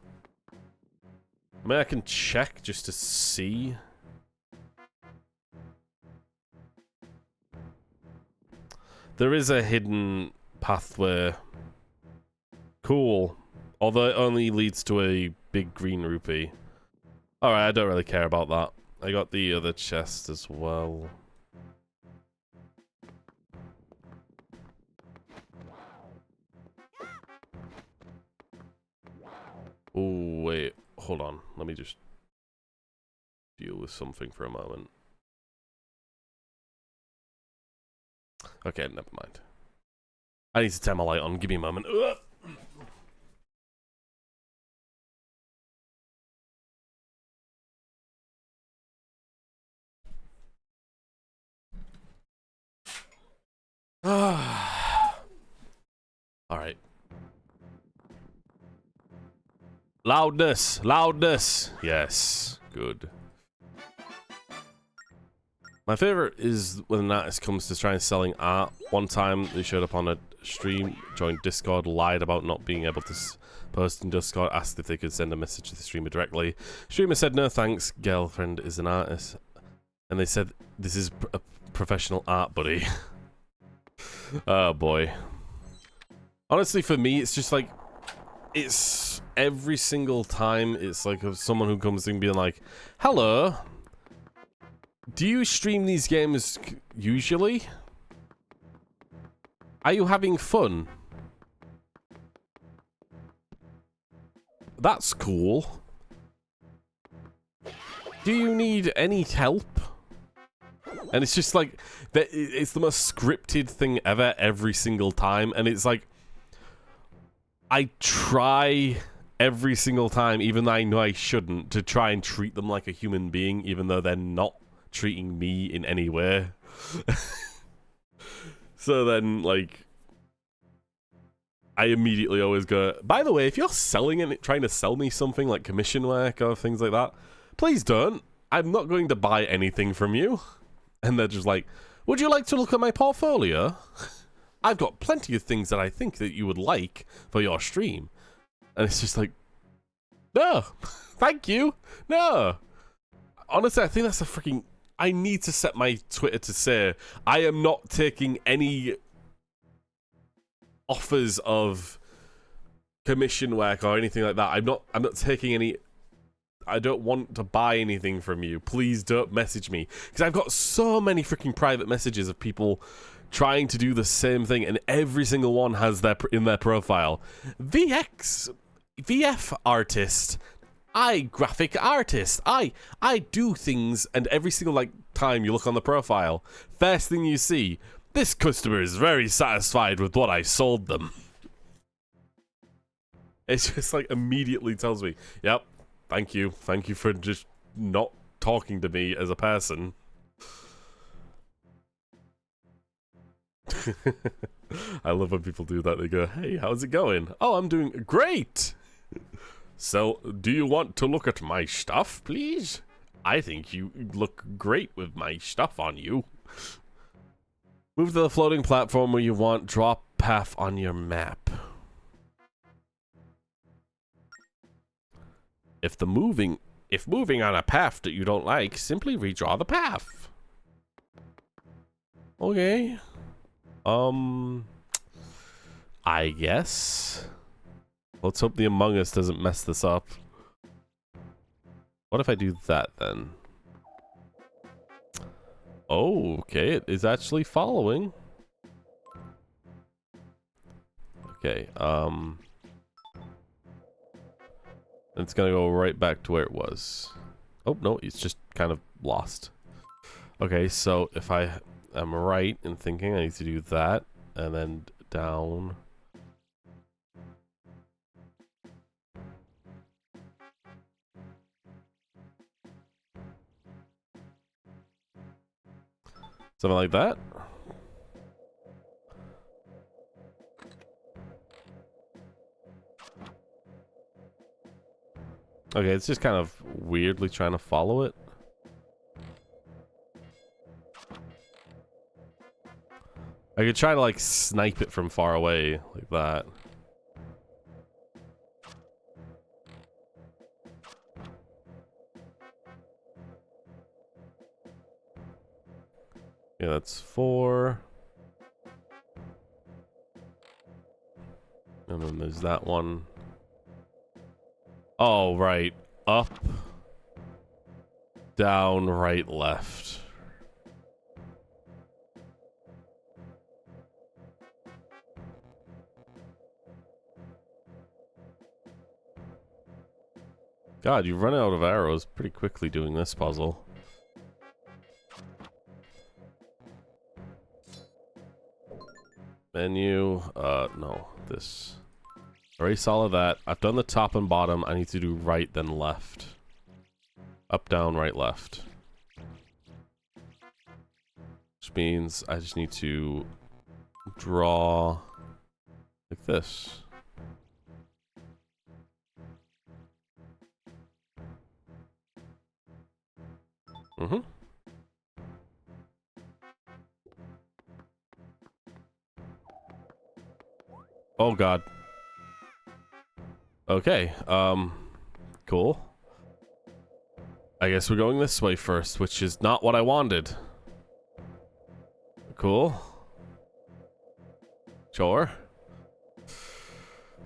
I mean, I can check just to see. There is a hidden pathway. Cool. Although it only leads to a big green rupee. Alright, I don't really care about that. I got the other chest as well. Oh, wait. Hold on. Let me just deal with something for a moment. Okay, never mind. I need to turn my light on. Give me a moment. Alright. Loudness! Loudness! Yes. Good. My favorite is when an artist comes to try and selling art. One time they showed up on a stream, joined Discord, lied about not being able to post in Discord, asked if they could send a message to the streamer directly. Streamer said no thanks, girlfriend is an artist. And they said, this is a professional art buddy. Oh boy. Honestly, for me, it's just like, it's every single time it's like of someone who comes in being like, hello, do you stream these games usually? Are you having fun? That's cool. Do you need any help? And it's just like, it's the most scripted thing ever every single time. And it's like, I try every single time, even though I know I shouldn't, to try and treat them like a human being, even though they're not treating me in any way. So then, like, I immediately always go, by the way, if you're selling and trying to sell me something like commission work or things like that, please don't. I'm not going to buy anything from you. And they're just like, would you like to look at my portfolio? I've got plenty of things that I think that you would like for your stream. And it's just like, no, thank you, no. Honestly, I think that's a freaking... I need to set my Twitter to say, I am not taking any offers of commission work or anything like that. I'm not taking any... I don't want to buy anything from you. Please don't message me. Because I've got so many freaking private messages of people trying to do the same thing, and every single one has in their profile, VF artist, I graphic artist, I do things, and every single like time you look on the profile, first thing you see, this customer is very satisfied with what I sold them. It's just like immediately tells me, yep, thank you for just not talking to me as a person. I love when people do that. They go, hey, how's it going? Oh, I'm doing great. So, do you want to look at my stuff, please? I think you look great with my stuff on you. Move to the floating platform where you want. Draw path on your map. If moving on a path that you don't like, simply redraw the path. Okay. I guess. Let's hope the Among Us doesn't mess this up. What if I do that then? Oh, okay, it is actually following. Okay, it's gonna go right back to where it was. Oh, no, it's just kind of lost. Okay, so if I am right in thinking, I need to do that, and then down. Something like that. Okay, it's just kind of weirdly trying to follow it. I could try to like snipe it from far away like that. Yeah, that's 4. And then there's that one. Oh, right. Up. Down, right, left. God, you run out of arrows pretty quickly doing this puzzle. Menu, no, this. Erase all of that. I've done the top and bottom. I need to do right, then left. Up, down, right, left. Which means I just need to draw like this. Mm-hmm. Oh, God. Okay, cool. I guess we're going this way first, which is not what I wanted. Cool. Sure.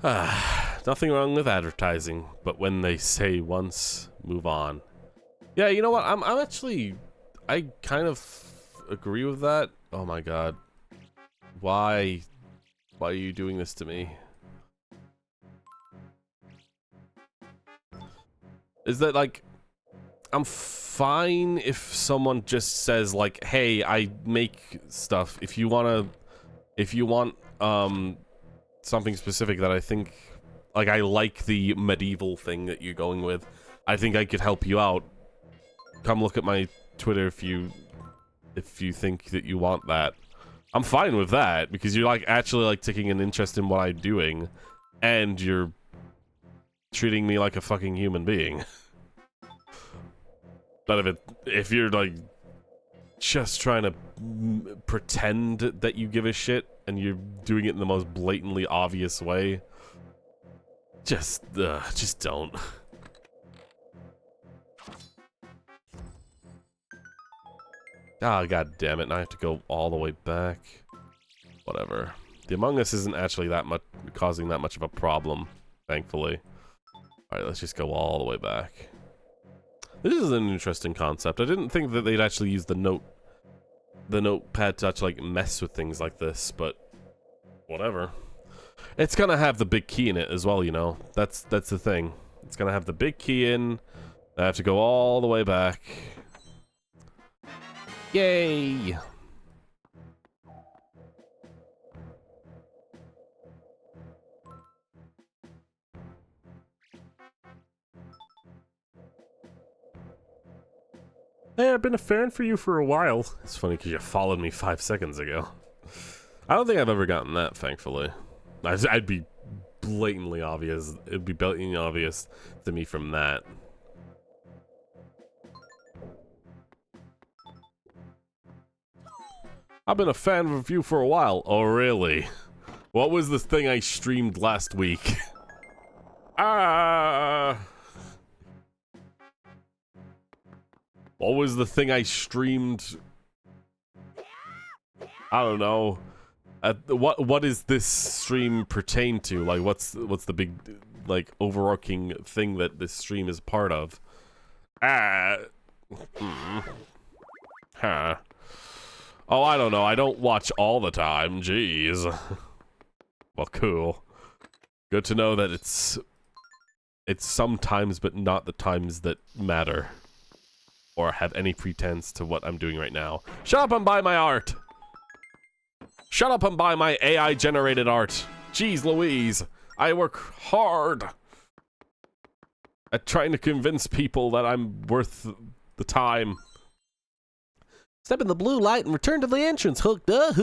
Nothing wrong with advertising, but when they say once, move on. Yeah, you know what? I'm actually... I kind of agree with that. Oh my god. Why? Why are you doing this to me? Is that like... I'm fine if someone just says like, hey, I make stuff. If you want something specific that I think, like I like the medieval thing that you're going with, I think I could help you out. Come look at my Twitter if you think that you want that. I'm fine with that because you're like actually like taking an interest in what I'm doing and you're treating me like a fucking human being. But if you're like just trying to pretend that you give a shit and you're doing it in the most blatantly obvious way, just don't. Ah, god damn it! Now I have to go all the way back. Whatever. The Among Us isn't actually that much causing that much of a problem, thankfully. All right, let's just go all the way back. This is an interesting concept. I didn't think that they'd actually use the notepad to actually like mess with things like this, but whatever. It's gonna have the big key in it as well, you know. That's the thing. It's gonna have the big key in. I have to go all the way back. Yay! Hey, I've been a fan for you for a while. It's funny because you followed me 5 seconds ago. I don't think I've ever gotten that, thankfully. I'd be blatantly obvious. It'd be blatantly obvious to me from that. I've been a fan of you for a while. Oh, really? What was the thing I streamed last week? What was the thing I streamed? I don't know. What does this stream pertain to? Like, what's the big, like, overarching thing that this stream is part of? Huh. Oh, I don't know. I don't watch all the time. Jeez. Well, cool. Good to know that it's sometimes, but not the times that matter. Or have any pretense to what I'm doing right now. Shut up and buy my art! Shut up and buy my AI-generated art! Jeez Louise! I work hard at trying to convince people that I'm worth the time. Step in the blue light and return to the entrance, hooked up.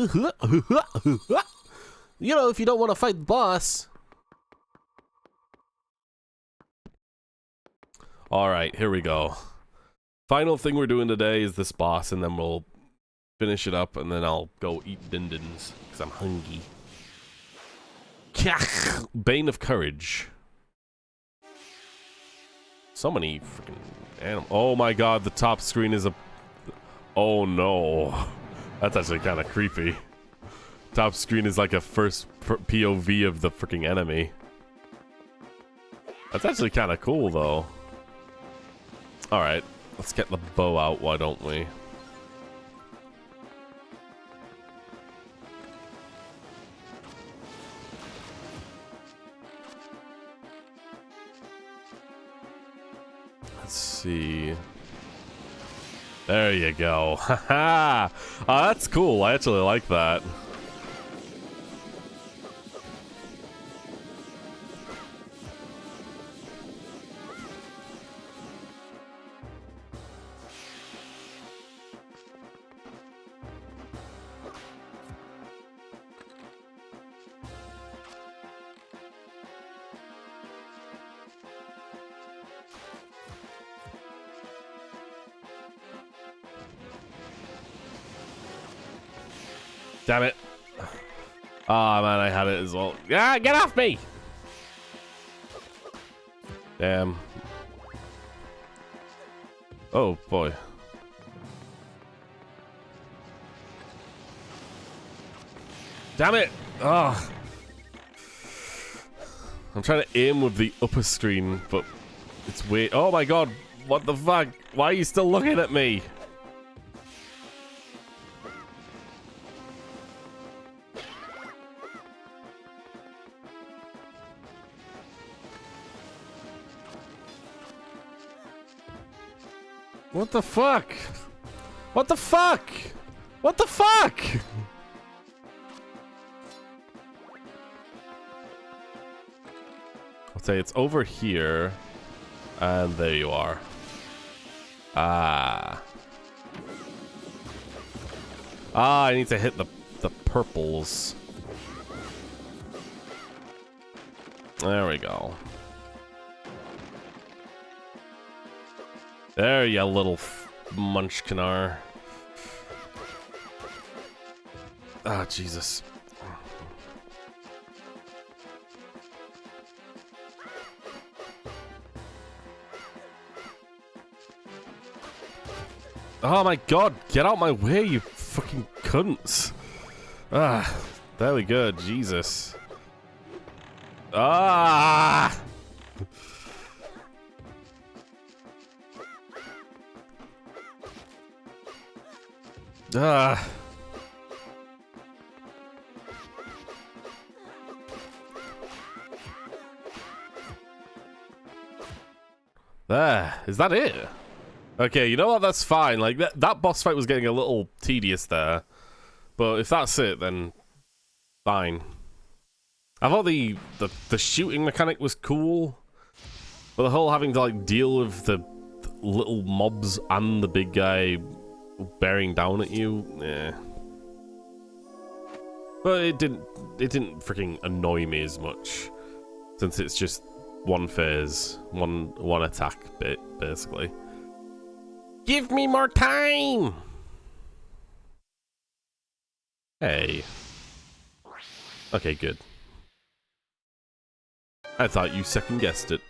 You know, if you don't want to fight the boss. Alright, here we go. Final thing we're doing today is this boss, and then we'll finish it up, and then I'll go eat din-dins, because I'm hungry. Bane of Courage. So many freaking animals. Oh my god, the top screen is a... Oh no. That's actually kind of creepy. Top screen is like a first POV of the freaking enemy. That's actually kind of cool, though. Alright. Let's get the bow out, why don't we? Let's see. There you go. Haha! Oh, that's cool. I actually like that. Damn it. Oh man, I had it as well. Yeah, get off me! Damn. Oh boy. Damn it! Oh. I'm trying to aim with the upper screen, but it's weird. Oh my god, what the fuck? Why are you still looking at me? What the fuck? What the fuck? What the fuck? I'll say it's over here. And there you are. Ah. Ah, I need to hit the purples. There we go. There you little munchkinar. Ah, Jesus. Oh my god, get out my way, you fucking cunts. Ah, there we go, Jesus. Ah! Ah. There. Is that it? Okay, you know what? That's fine. Like, that boss fight was getting a little tedious there. But if that's it, then fine. I thought the shooting mechanic was cool. But the whole having to, like, deal with the little mobs and the big guy bearing down at you. Eh. But it didn't freaking annoy me as much, since it's just one phase, one attack bit, basically. Give me more time! Hey. Okay, good. I thought you second-guessed it.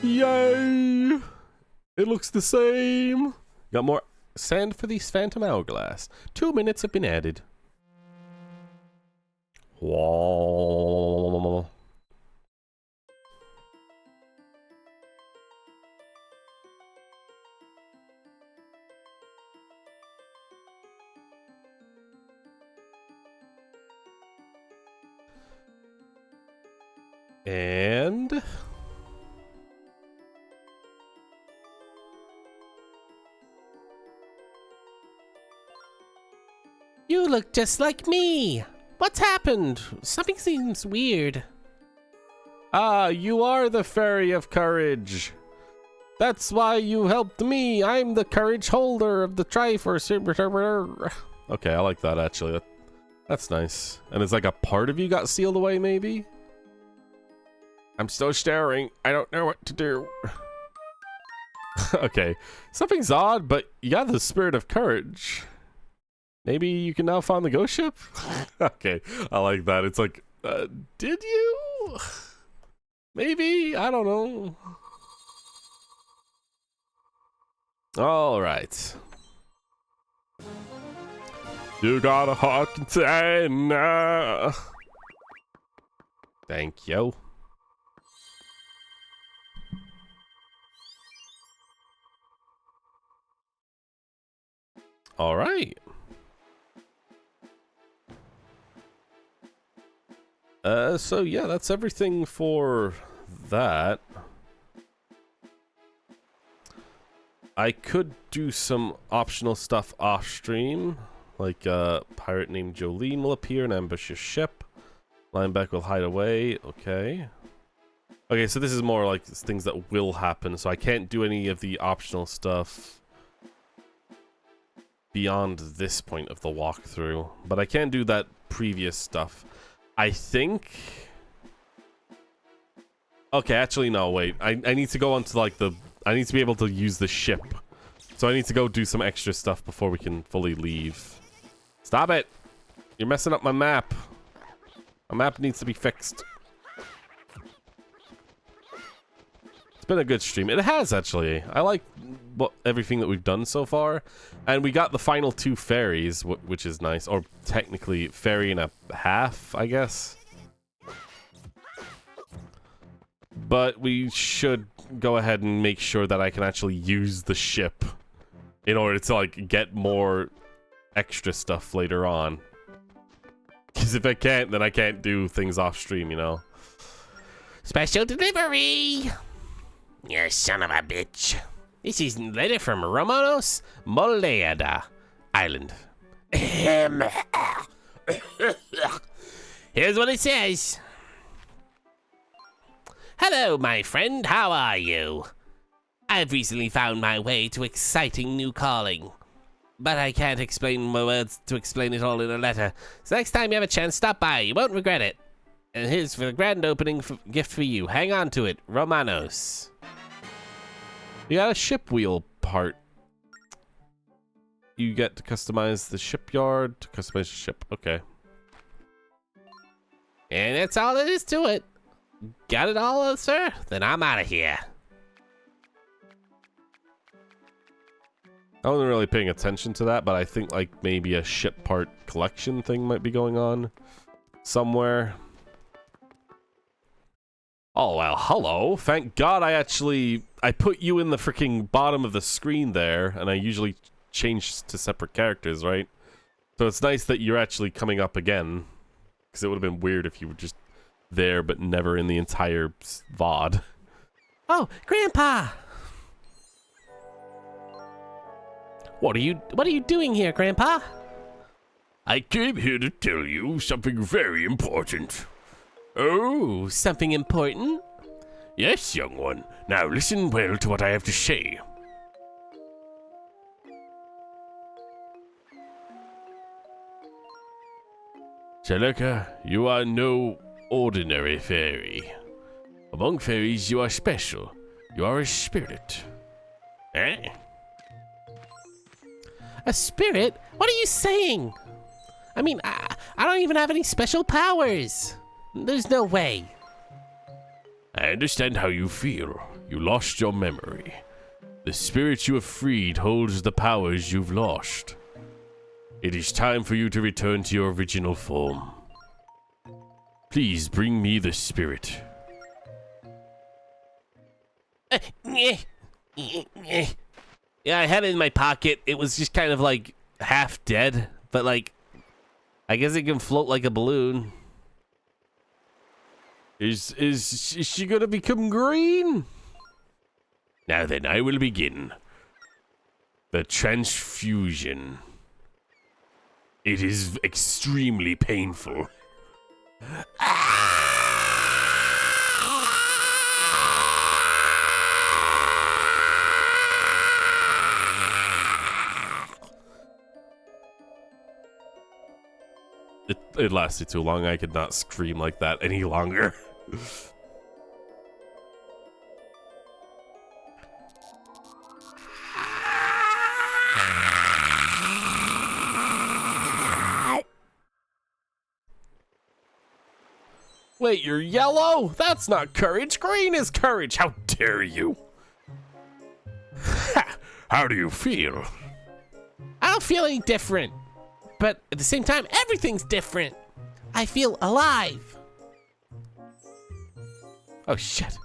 Yay! It looks the same! Got more sand for the Phantom Hourglass. 2 minutes have been added. Whoa. And You look just like me. What's happened? Something seems weird. you are the Fairy of Courage. That's why you helped me. I'm the courage holder of the Triforce. Okay, I like that actually. That's nice. And it's like a part of you got sealed away, maybe? I'm still staring. I don't know what to do. Okay, something's odd, but you got the spirit of courage. Maybe you can now find the ghost ship? Okay, I like that. It's like, did you? Maybe? I don't know. All right. You got a hot container. Thank you. All right. So yeah, that's everything for that. I could do some optional stuff off stream, like a pirate named Jolene will appear and ambush your ship. Linebacker will hide away. Okay. Okay, so this is more like things that will happen, so I can't do any of the optional stuff beyond this point of the walkthrough, but I can do that previous stuff. I think... Okay, actually, no, wait. I need to go onto, like, the... I need to be able to use the ship. So I need to go do some extra stuff before we can fully leave. Stop it! You're messing up my map. My map needs to be fixed. It's been a good stream. It has, actually. I like everything that we've done so far. And we got the final 2 fairies, which is nice. Or technically, fairy and a half, I guess. But we should go ahead and make sure that I can actually use the ship in order to, like, get more extra stuff later on. Because if I can't, then I can't do things off stream, you know? Special delivery! You son of a bitch. This is a letter from Romanos Moleada Island. Here's what it says. Hello, my friend. How are you? I've recently found my way to exciting new calling, but I can't explain my words to explain it all in a letter. So next time you have a chance, stop by. You won't regret it. And here's for the grand opening gift for you. Hang on to it, Romanos. You got a ship wheel part. You get to customize the shipyard to customize the ship. Okay. And that's all there is to it. Got it all, sir? Then I'm out of here. I wasn't really paying attention to that, but I think like maybe a ship part collection thing might be going on somewhere. Oh, well, hello. Thank God I put you in the freaking bottom of the screen there, and I usually change to separate characters, right? So it's nice that you're actually coming up again, because it would have been weird if you were just there but never in the entire VOD. Oh, Grandpa! What are you doing here, Grandpa? I came here to tell you something very important. Oh, something important? Yes, young one. Now listen well to what I have to say. Celica, you are no ordinary fairy. Among fairies, you are special. You are a spirit. Eh? A spirit? What are you saying? I mean, I don't even have any special powers. There's no way. I understand how you feel. You lost your memory. The spirit you have freed holds the powers you've lost. It is time for you to return to your original form. Please bring me the spirit. Yeah, I had it in my pocket. It was just kind of like half dead, but like, I guess it can float like a balloon. Is she gonna become green? Now then, I will begin. The transfusion. It is extremely painful. It lasted too long. I could not scream like that any longer. Wait, you're yellow? That's not courage. Green is courage. How dare you? How do you feel? I don't feel any different. But at the same time, everything's different. I feel alive. Oh, shit.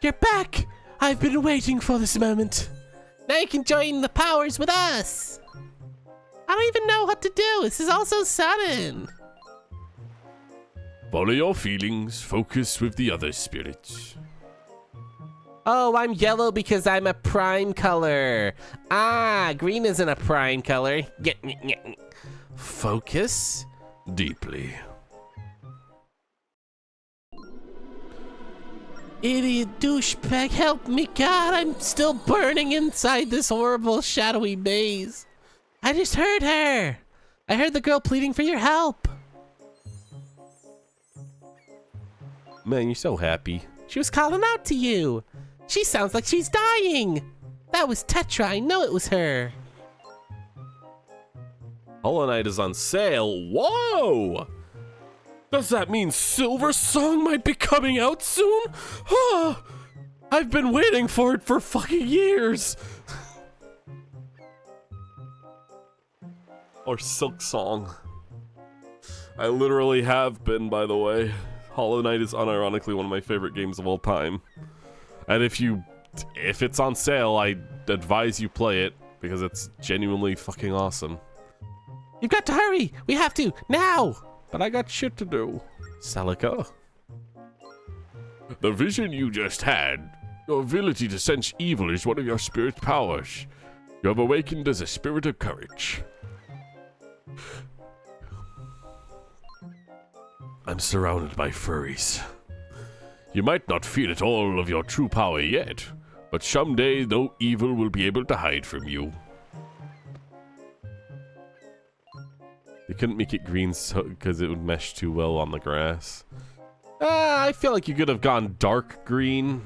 You're back. I've been waiting for this moment. Now you can join the powers with us. I don't even know what to do. This is all so sudden. Follow your feelings. Focus with the other spirits. Oh, I'm yellow because I'm a prime color. Ah, green isn't a prime color. Focus? Deeply. Idiot douchebag, help me, God. I'm still burning inside this horrible shadowy maze. I just heard her. I heard the girl pleading for your help. Man, you're so happy. She was calling out to you. She sounds like she's dying. That was Tetra. I know it was her. Hollow Knight is on sale. Whoa! Does that mean Silver Song might be coming out soon? I've been waiting for it for fucking years. Or Silk Song. I literally have been, by the way. Hollow Knight is unironically one of my favorite games of all time. And if it's on sale, I advise you play it because it's genuinely fucking awesome. You've got to hurry. We have to now. But I got shit to do. Celica. The vision you just had, your ability to sense evil is one of your spirit powers. You have awakened as a spirit of courage. I'm surrounded by furries. You might not feel it all of your true power yet, but someday no evil will be able to hide from you. They couldn't make it green because it would mesh too well on the grass. I feel like you could have gone dark green.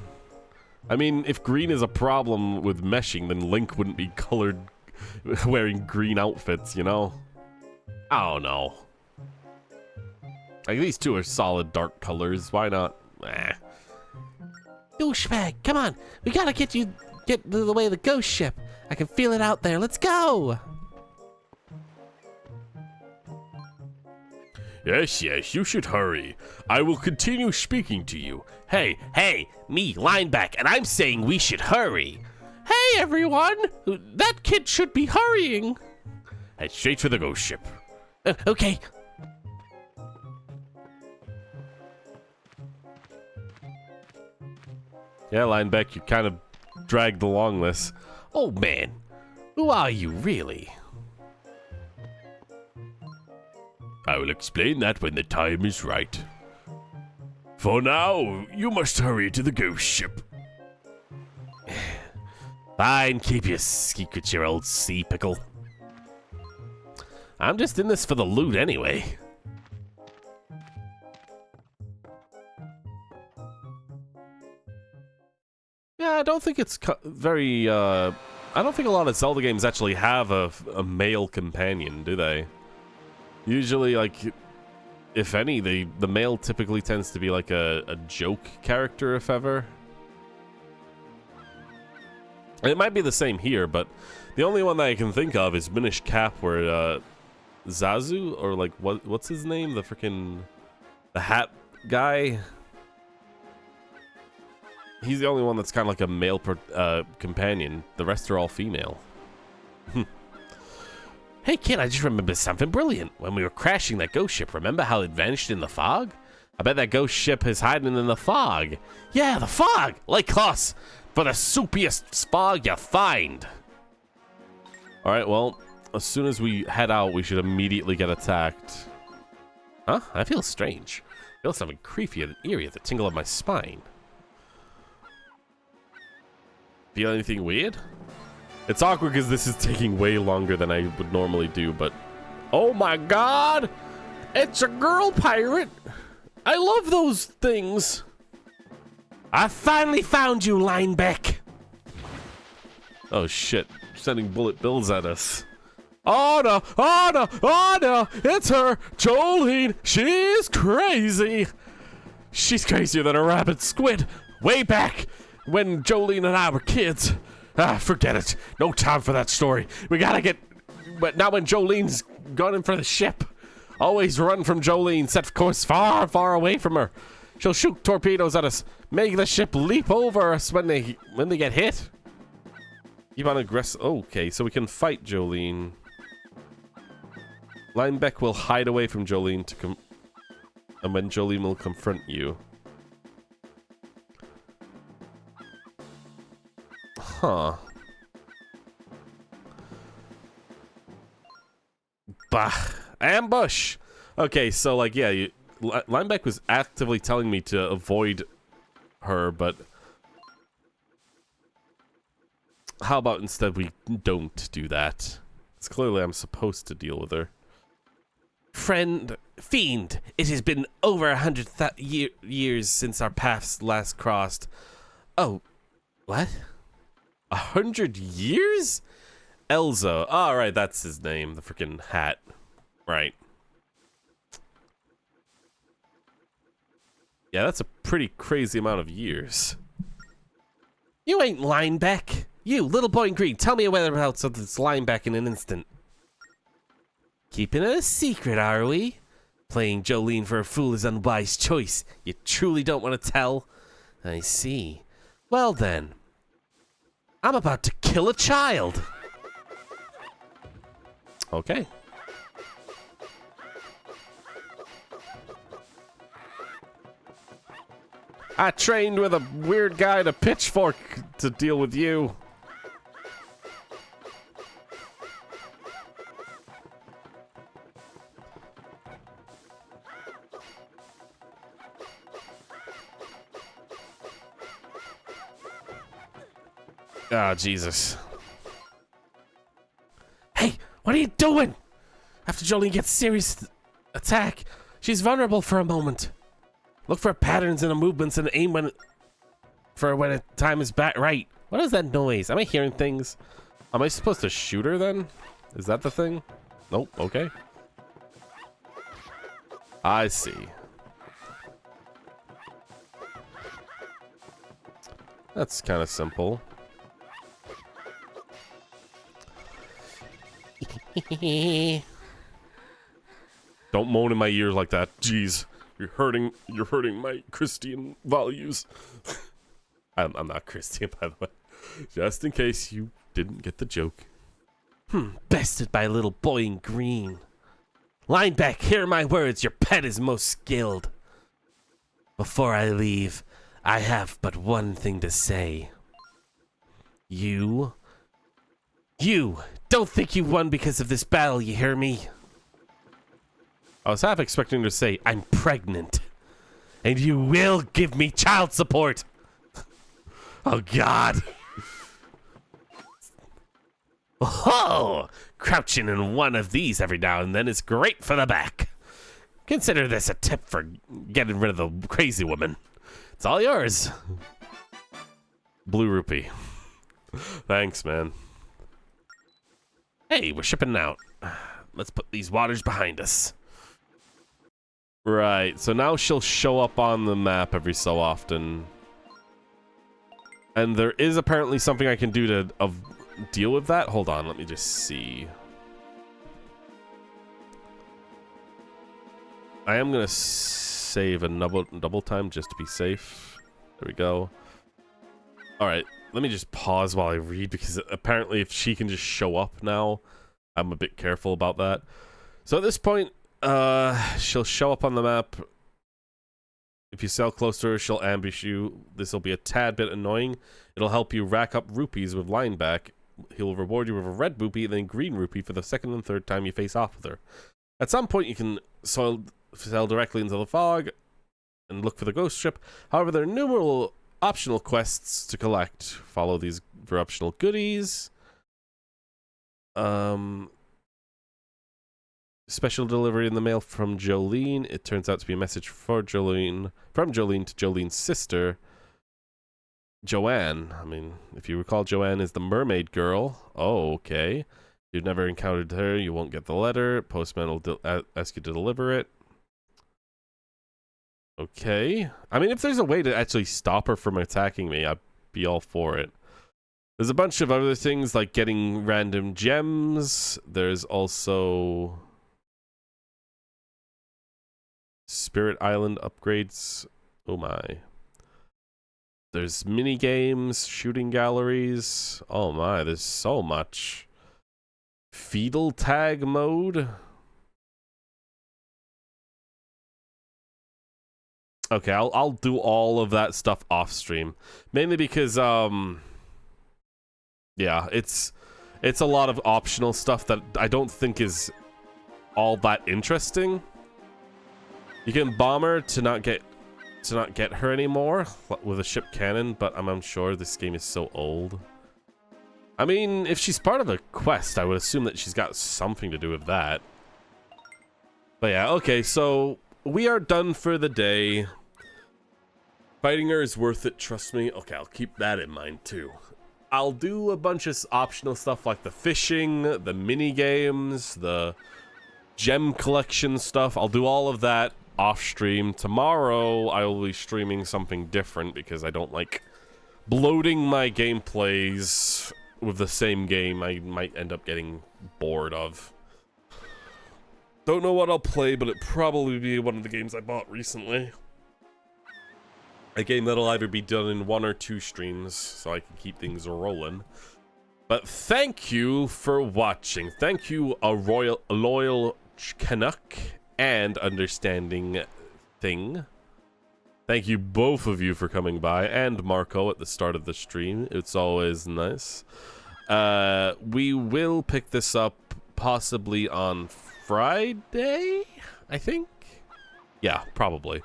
I mean, if green is a problem with meshing, then Link wouldn't be colored wearing green outfits, you know? I don't know. Like, these two are solid dark colors. Why not? Douchebag, come on. We gotta get to the way of the ghost ship. I can feel it out there. Let's go. Yes, you should hurry. I will continue speaking to you. Hey, me, Lineback, and I'm saying we should hurry. Hey, everyone. That kid should be hurrying. Head straight for the ghost ship. Okay. Yeah, Lineback, you kind of dragged along this. Oh, man. Who are you, really? I will explain that when the time is right. For now, you must hurry to the ghost ship. Fine, keep your old sea pickle. I'm just in this for the loot anyway. Yeah, I don't think it's very, I don't think a lot of Zelda games actually have a male companion, do they? Usually, like, if any, the male typically tends to be like a joke character, if ever. And it might be the same here, but the only one that I can think of is Minish Cap, where Zazu, or like, what's his name? The hat guy? He's the only one that's kind of like a male companion. The rest are all female. Hey kid, I just remembered something brilliant. When we were crashing that ghost ship, remember how it vanished in the fog? I bet that ghost ship is hiding in the fog. Yeah, the fog! Like Klaus, for the soupiest fog you find. Alright, well, as soon as we head out, we should immediately get attacked. Huh? I feel strange. I feel something creepy and eerie at the tingle of my spine. Feel anything weird? It's awkward because this is taking way longer than I would normally do, but... Oh my god! It's a girl pirate! I love those things! I finally found you, Linebeck! Oh shit, sending bullet bills at us. Oh no! Oh no! Oh no! It's her! Jolene! She's crazy! She's crazier than a rabbit squid! Way back! When Jolene and I were kids. Ah, forget it. No time for that story. We gotta get... But now when Jolene's gone in for the ship, always run from Jolene. Set course far, far away from her. She'll shoot torpedoes at us, make the ship leap over us when they get hit. Keep on aggressive... Okay, so we can fight Jolene. Linebeck will hide away from Jolene to and when Jolene will confront you. Huh. Bah. Ambush! Okay, so, like, yeah, Linebeck was actively telling me to avoid her, but... How about instead we don't do that? It's clearly I'm supposed to deal with her. Fiend, it has been over 100 years since our paths last crossed. Oh, what? 100 years? Elzo. Oh, right, that's his name. The freaking hat. Right. Yeah, that's a pretty crazy amount of years. You ain't Linebeck. You, little boy in green, tell me whereabouts of this Linebeck in an instant. Keeping it a secret, are we? Playing Jolene for a fool is unwise choice. You truly don't want to tell? I see. Well then. I'm about to kill a child. Okay. I trained with a weird guy to pitchfork to deal with you. Ah, Jesus. Hey, what are you doing? After Jolene gets serious attack, she's vulnerable for a moment. Look for patterns in the movements and aim when the time is back right. What is that noise? Am I hearing things? Am I supposed to shoot her then? Is that the thing? Nope, okay. I see. That's kind of simple. Don't moan in my ear like that. Jeez. You're hurting my Christian values. I'm not Christian, by the way. Just in case you didn't get the joke. Bested by a little boy in green. Linebeck, hear my words. Your pet is most skilled. Before I leave, I have but one thing to say. You don't think you won because of this battle, you hear me? I was half expecting to say, I'm pregnant. And you will give me child support. Oh, God. Oh, Crouching in one of these every now and then is great for the back. Consider this a tip for getting rid of the crazy woman. It's all yours. Blue rupee. Thanks, man. Hey, we're shipping out. Let's put these waters behind us. Right, so now she'll show up on the map every so often. And there is apparently something I can do to deal with that. Hold on, let me just see. I am going to save a double time just to be safe. There we go. Alright, let me just pause while I read, because apparently if she can just show up now, I'm a bit careful about that. So at this point, she'll show up on the map. If you sail close to her, she'll ambush you. This will be a tad bit annoying. It'll help you rack up rupees with Lineback. He'll reward you with a red rupee and then green rupee for the second and third time you face off with her. At some point, you can sail directly into the fog and look for the ghost ship. However, there are numerous optional quests to collect. Follow these for optional goodies. Special delivery in the mail from Jolene. It turns out to be a message for Jolene, from Jolene to Jolene's sister, Joanne. I mean, if you recall, Joanne is the mermaid girl. Oh, okay. If you've never encountered her, you won't get the letter. Postman will ask you to deliver it. Okay. I mean, if there's a way to actually stop her from attacking me, I'd be all for it. There's a bunch of other things like getting random gems. There's also Spirit Island upgrades. Oh my. There's mini games, shooting galleries. Oh my, there's so much. Fetal tag mode. Okay, I'll do all of that stuff off stream. Mainly because yeah, it's a lot of optional stuff that I don't think is all that interesting. You can bomb her to not get her anymore with a ship cannon, but I'm unsure. This game is so old. I mean, if she's part of a quest, I would assume that she's got something to do with that. But yeah, okay, so we are done for the day. Fighting her is worth it, trust me. Okay, I'll keep that in mind too. I'll do a bunch of optional stuff like the fishing, the mini games, the gem collection stuff. I'll do all of that off stream. Tomorrow I will be streaming something different because I don't like bloating my gameplays with the same game. I might end up getting bored of. Don't know what I'll play, but it'll probably be one of the games I bought recently. A game that'll either be done in 1 or 2 streams, so I can keep things rolling. But thank you for watching. Thank you, a loyal Canuck and understanding thing. Thank you, both of you, for coming by, and Marco at the start of the stream. It's always nice. We will pick this up possibly on Friday, I think? Yeah, probably.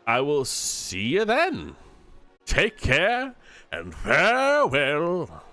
I will see you then. Take care and farewell.